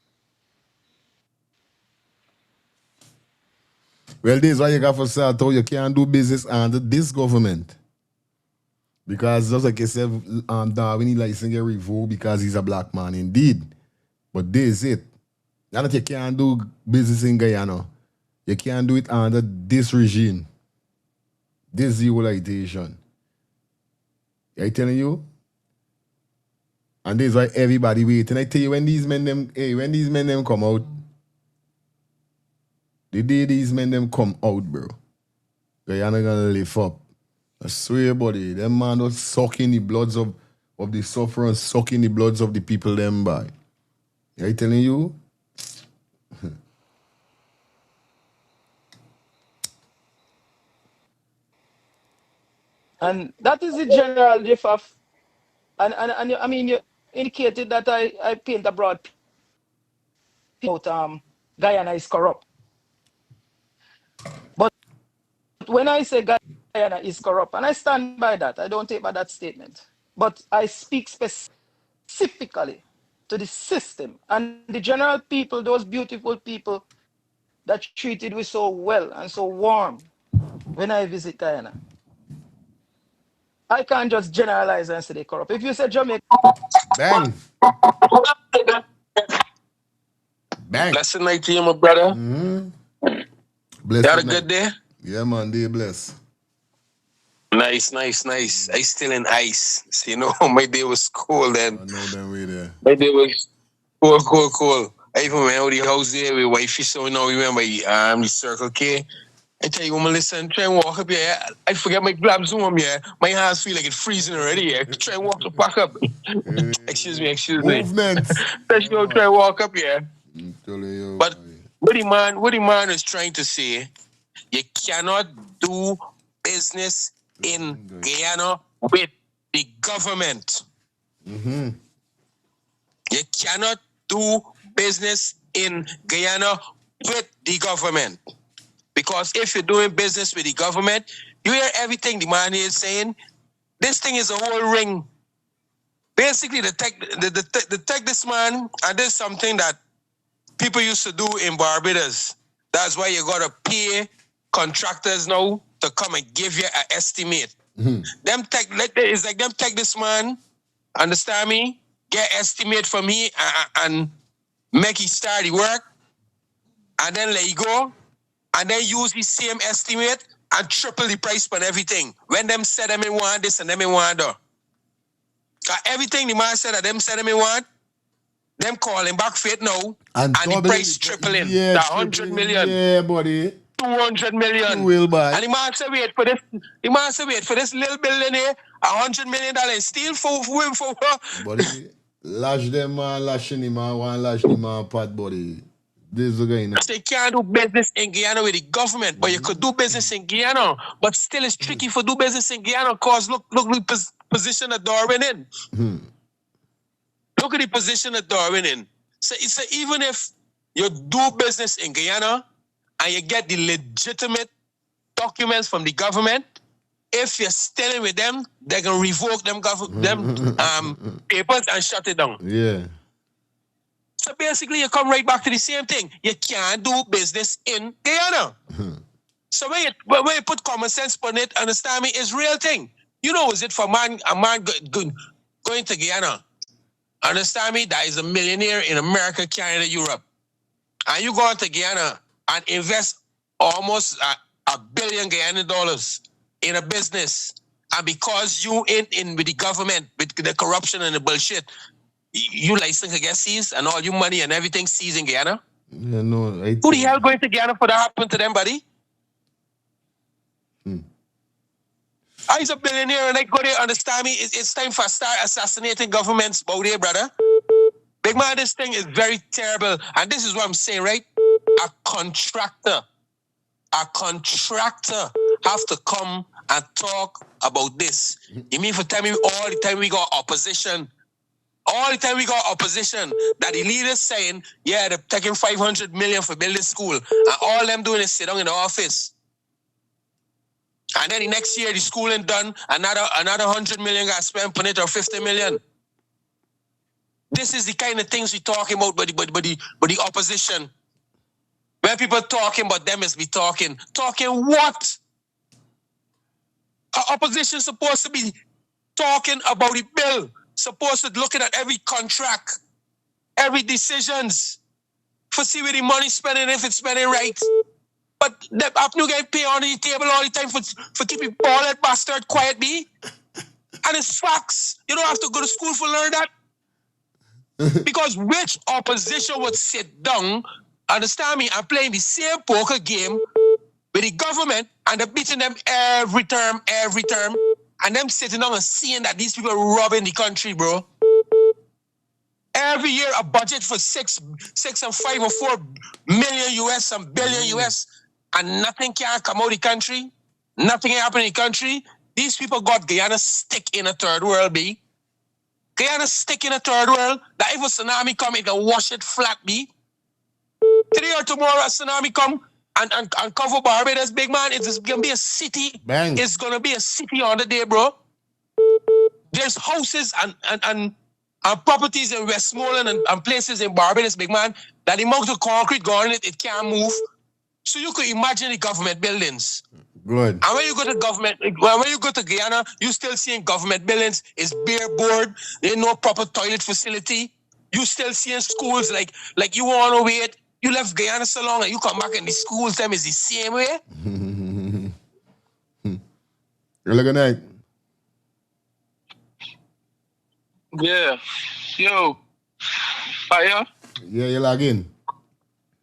Well, this is why you got to start out. You can't do business under this government. Because just like you said, Darwin license get revoked because he's a black man indeed. But this is it. Now that you can't do business in Guyana, you can't do it under this regime. This civilization. I telling you? And this is why everybody waiting. I tell you, when these men them come out, the day these men them come out, bro, Guyana gonna lift up. I swear, buddy, them man was sucking the bloods of the sufferers, sucking the bloods of the people them by. I telling you? And that is the general drift of, and I mean, you indicated that I paint a broad picture about Guyana is corrupt. But when I say Guyana is corrupt, and I stand by that, I don't take by that statement, but I speak specifically to the system and the general people, those beautiful people that treated me so well and so warm when I visit Guyana. I can't just generalize and say they're corrupt. If you say Jamaica, bang. Bang. Blessed night to you, my brother. Blessed You had a night. good day? Yeah, man, they bless. Nice. I still in ice. So, you know, my day was cold and I know them way there. my day was cold. I even went out the house there with wifey, so now remember the Circle K. I tell you, woman, listen, try and walk up here. I forget my gloves home here. My hands feel like it's freezing already here. Try and walk the back up. Excuse me. Movements. Try and walk up here. You, But what the man is trying to say, you cannot do business in Guyana with the government. Mm-hmm. You cannot do business in Guyana with the government. Because if you're doing business with the government, you hear everything the man is saying. This thing is a whole ring. basically the tech this man, and there's something that people used to do in Barbados. That's why you gotta pay contractors now to come and give you an estimate. Them tech, it's like them tech this man, understand me? Get estimate from me and make it start the work, and then let you go, and then use the same estimate and triple the price on everything. When them said them in want this and them in want that. Everything the man said that them said them in want, them calling back for it now, and the price tripling. Yeah, the 100 million. Yeah, buddy. 200 million. You will buy. And the man said wait for this. The man said wait for this little building here, $100 million still for Buddy, lash them man, lashing him man, one lash the man pot, buddy. This is the guy now. So you can't do business in Guyana with the government, but you could do business in Guyana. But still it's tricky for do business in Guyana because look the position that Darwin in. Look at the position that Darwin in. So even if you do business in Guyana and you get the legitimate documents from the government, if you're stealing with them, they're gonna revoke them papers and shut it down. Yeah. So basically, you come right back to the same thing. You can't do business in Guyana. So when you put common sense on it, understand me, it's real thing. You know, is it for a man going to Guyana? Understand me? That is a millionaire in America, Canada, Europe. And you go to Guyana and invest almost $1 billion Guyana dollars in a business. And because you in with the government, with the corruption and the bullshit, you license to get seized and all your money and everything seized in Guyana? Yeah, no. Who the hell going to Guyana for that happen to them, buddy? He's a billionaire and I go there, understand me? It's time for start assassinating governments out there, brother. Big man, this thing is very terrible. And this is what I'm saying, right? A contractor have to come and talk about this. You mean for telling me all the time we got opposition? All the time we got opposition that the leaders saying, yeah, they're taking 500 million for building school. And all them doing is sit down in the office. And then the next year, the schooling done, another 100 million got spent on it or 50 million. This is the kind of things we're talking about, but the opposition. When people talking about them is be talking. Talking what? Our opposition supposed to be talking about the bill. Supposed to looking at every contract, every decisions, for see where the money spending, if it's spending right. But the new guy pay on the table all the time for keeping all that bastard quiet be. And it's facts. You don't have to go to school for learn that. Because which opposition would sit down, understand me, and playing the same poker game with the government and they're beating them every term, and them sitting down and seeing that these people are robbing the country, bro. Every year a budget for 6 and 5 or 4 million US and billion US, and nothing can come out of the country. Nothing can happen in the country. These people got Guyana stick in a third world, B. Guyana stick in a third world that if a tsunami come, it can wash it flat, B. Today or tomorrow a tsunami come and cover Barbados, big man, it's gonna be a city. Bang. It's gonna be a city on the day, bro. There's houses and properties in Westmoreland and places in Barbados, big man, that the amount of concrete going in it can't move. So you could imagine the government buildings. Good. And when you go to Guyana, you still seeing government buildings. It's bare board. There's no proper toilet facility. You still seeing schools like you want to wait. You left Guyana so long and you come back and the schools them is the same way. Good night. Yeah. Yo. Fire. Yeah, you log in.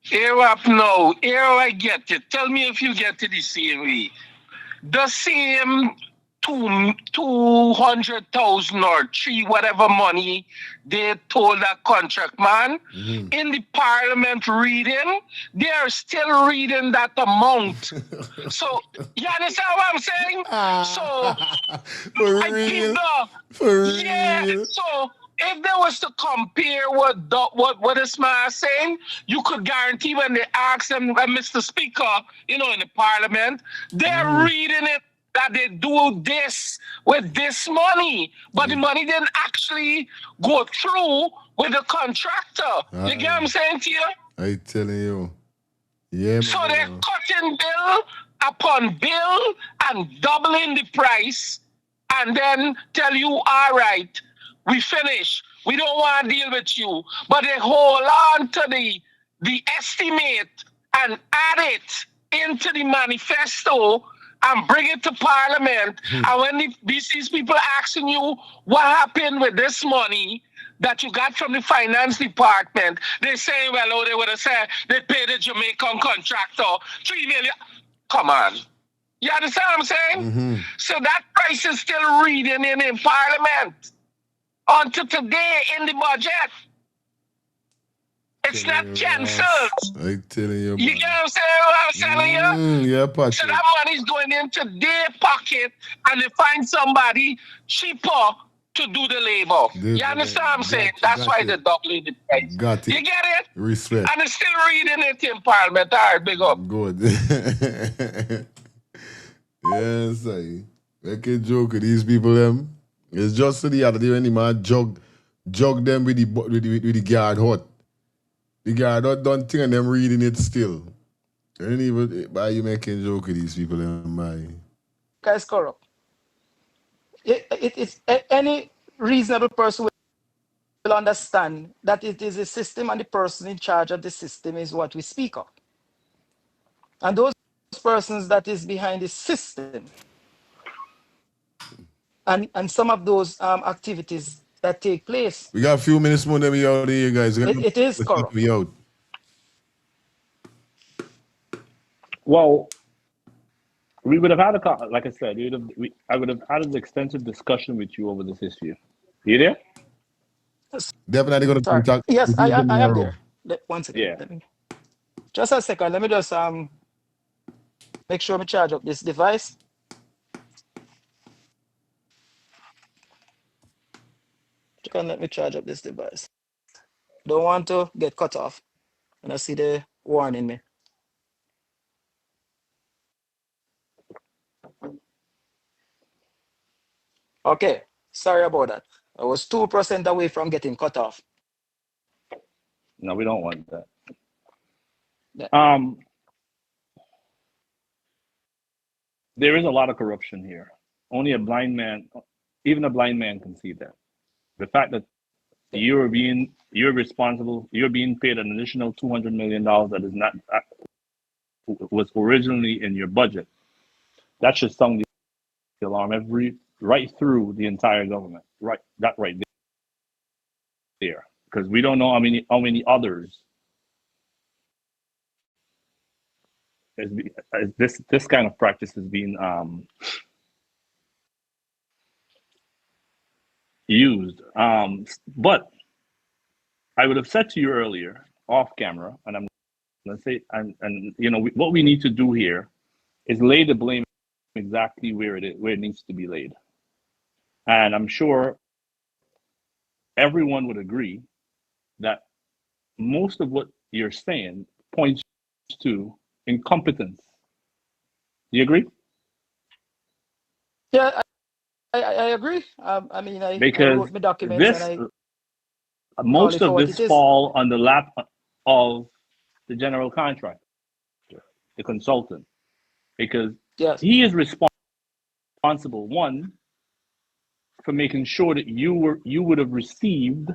Here up now. Here I get it. Tell me if you get it the same way. The same 200,000 or 3 whatever money they told that contract man in the parliament reading, they are still reading that amount. So you understand what I'm saying? So For I real? For real. So if they was to compare what this man is saying, you could guarantee when they ask them, Mr. Speaker, in the parliament, they're reading it that they do this with this money, but the money didn't actually go through with the contractor. You get what I'm saying to you? I telling you. Yeah, So they're cutting bill upon bill and doubling the price, and then tell you, all right, we finish. We don't want to deal with you. But they hold on to the estimate and add it into the manifesto and bring it to Parliament. And when these people asking you what happened with this money that you got from the finance department, they say, well, oh, they would have said they paid the Jamaican contractor $3 million. Come on. You understand what I'm saying? So that price is still reading in Parliament until today in the budget. It's not cancelled. I telling you. You get what I'm saying? What I'm telling you? Yeah, Patrick. So that money's going into their pocket and they find somebody cheaper to do the labor. You understand what I'm saying? That's why they're doubling the price. Got it. You get it? Respect. And they're still reading it in Parliament. All right, big up. Good. Yes, I make a joke with these people them. It's just the other day when the man jog them with the guard hot. The guard hot don't think and them reading it still. I don't even why you making joke with these people them, man. Guys, corrupt. It's any reasonable person will understand that it is a system and the person in charge of the system is what we speak of. And those persons that is behind the system and some of those activities that take place. We got a few minutes more than we out here, guys. It is corrupt. We out. Well, we would have had like I said, I would have had an extensive discussion with you over this issue. You there? Definitely going to contact. Yes, I am there. One second. Yeah. Just a second. Let me just make sure I charge up this device. Let me charge up this device. Don't want to get cut off. And I see the warning me. Okay, sorry about that. I was 2% away from getting cut off. No, we don't want that. Yeah. There is a lot of corruption here. Only a blind man, even a blind man can see that. The fact that you're being paid an additional $200 million that is not was originally in your budget. That should sound the alarm right through the entire government. Right there, because we don't know how many others this kind of practice is being used. But I would have said to you earlier off camera, and I'm going to say, and what we need to do here is lay the blame exactly where it needs to be laid. And I'm sure everyone would agree that most of what you're saying points to incompetence. Do you agree? Yeah, I agree. I wrote my documents most of this fall on the lap of the general contractor, the consultant, because he is responsible, one, for making sure that you would have received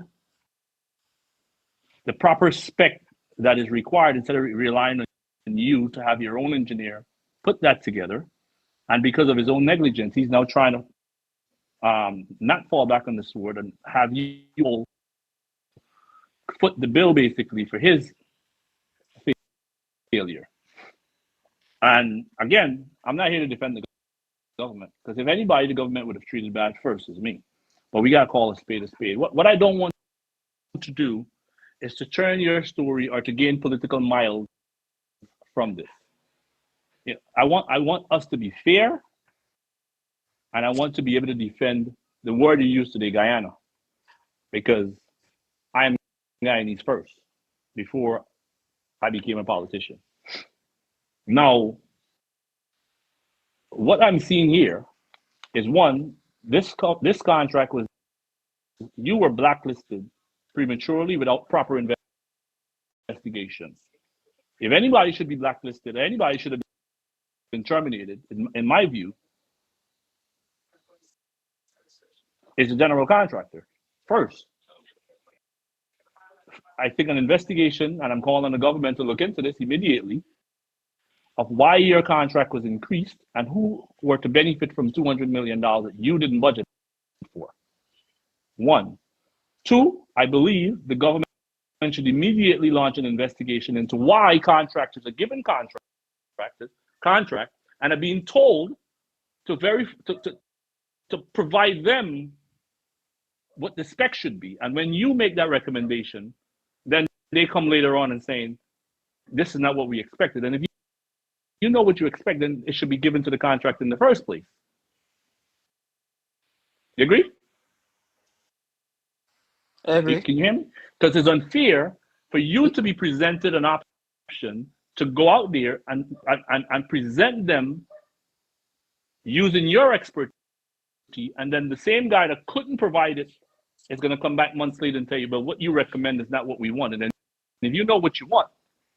the proper spec that is required instead of relying on you to have your own engineer put that together. And because of his own negligence, he's now trying to not fall back on the sword and have you all foot the bill basically for his failure. And again, I'm not here to defend the government, because if anybody the government would have treated bad first is me. But we got to call a spade a spade. What I don't want to do is to turn your story or to gain political miles from this. Yeah, I want us to be fair, and I want to be able to defend the word you used today, Guyana, because I'm Guyanese first before I became a politician. Now, what I'm seeing here is one, this contract was, you were blacklisted prematurely without proper investigation. If anybody should be blacklisted, anybody should have been terminated, in my view, is the general contractor first. I think an investigation, and I'm calling on the government to look into this immediately, of why your contract was increased and who were to benefit from $200 million that you didn't budget for. One. Two, I believe the government should immediately launch an investigation into why contractors are given contract and are being told to provide them what the spec should be. And when you make that recommendation, then they come later on and saying, this is not what we expected. And if you know what you expect, then it should be given to the contract in the first place. You agree? I agree. Can you hear me? Because it's unfair for you to be presented an option to go out there and present them using your expertise, and then the same guy that couldn't provide it is going to come back months later and tell you, but what you recommend is not what we want. And then if you know what you want,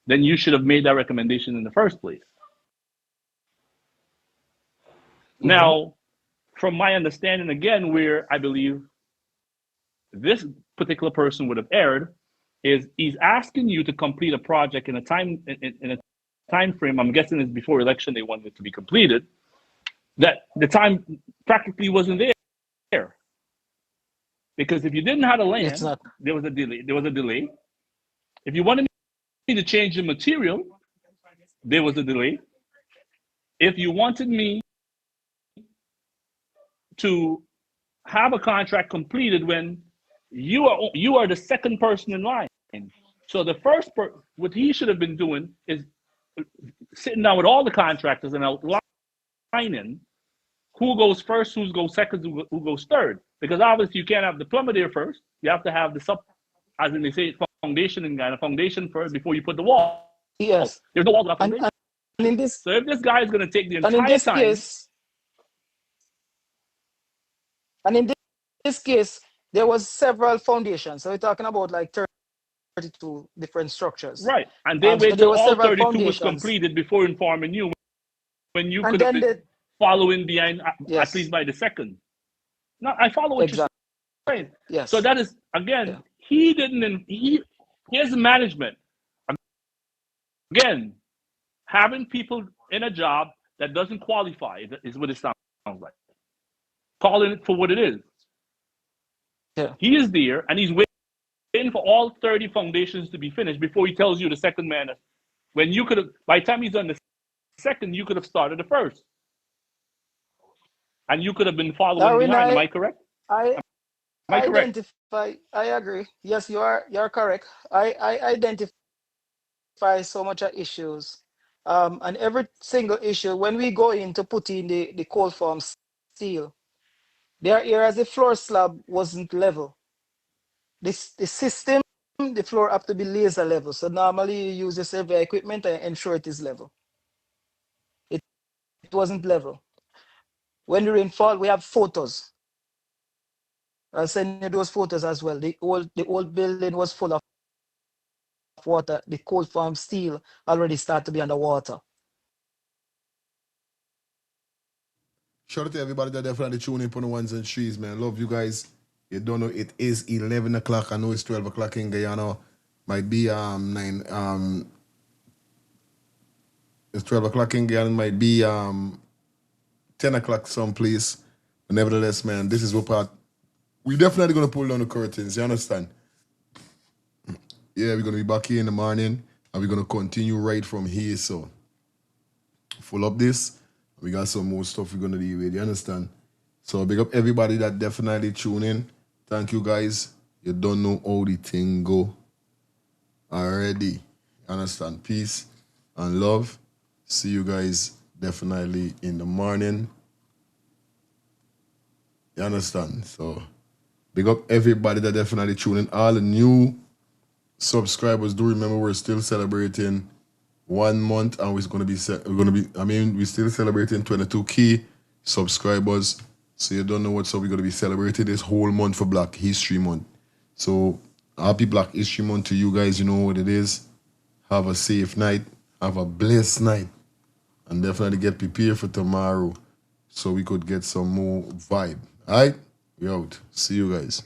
then you should have made that recommendation in the first place. Mm-hmm. Now, from my understanding, again, where I believe this particular person would have erred is he's asking you to complete a project in a time frame. I'm guessing it's before election they wanted it to be completed. That the time practically wasn't there, because if you didn't have the land, there was a delay. If you wanted me to change the material, there was a delay. If you wanted me to have a contract completed when you are the second person in line. So the first what he should have been doing is sitting down with all the contractors and outlining who goes first, who goes second, who goes third. Because obviously you can't have the plumber there first. You have to have the as in they say, foundation in Guyana, foundation first before you put the wall. Yes. There's no wall without foundation. So if this guy is going to take the entire time. And in this case, there was several foundations. So we're talking about like 32 different structures. Right. And they waited till all 32 was completed before informing you, when you could have been following behind at least by the second. No, I follow what you're saying. Yes. So that is, again, here's management. Again, having people in a job that doesn't qualify is what it sounds like. Calling it for what it is. Yeah. He is there and he's waiting for all 30 foundations to be finished before he tells you the second man. When you could have, by the time he's done the second, you could have started the first. And you could have been following behind. Am I correct? I agree. Yes, you're correct. I identify so much of issues. And every single issue, when we go in to put in the cold form steel, there are areas the floor slab wasn't level. The system, the floor have to be laser level. So normally you use the survey equipment and ensure it is level. It wasn't level. When the rainfall, we have photos. I'll send you those photos as well. The old building was full of water. The cold form steel already started to be underwater. Shout out to everybody that definitely tune in on the ones and threes, man. Love you guys. You don't know it is 11 o'clock. I know it's 12 o'clock in Guyana. Might be it's 12 o'clock in Guyana. Might be 10 o'clock someplace. But nevertheless, man, this is what part. We're definitely gonna pull down the curtains. You understand? Yeah, we're gonna be back here in the morning, and we're gonna continue right from here. So full up this. We got some more stuff we're gonna deal with. You understand? So big up everybody that definitely tune in. Thank you guys. You don't know how the thing go already. Understand? Peace and love. See you guys definitely in the morning. You understand? So big up everybody that definitely tune in. All the new subscribers, do remember we're still celebrating 1 month, and we're gonna be. I mean, we're still celebrating 22K subscribers. So you don't know what's up. We're gonna be celebrating this whole month for Black History Month. So happy Black History Month to you guys. You know what it is. Have a safe night. Have a blessed night. And definitely get prepared for tomorrow so we could get some more vibe. All right? We out. See you guys.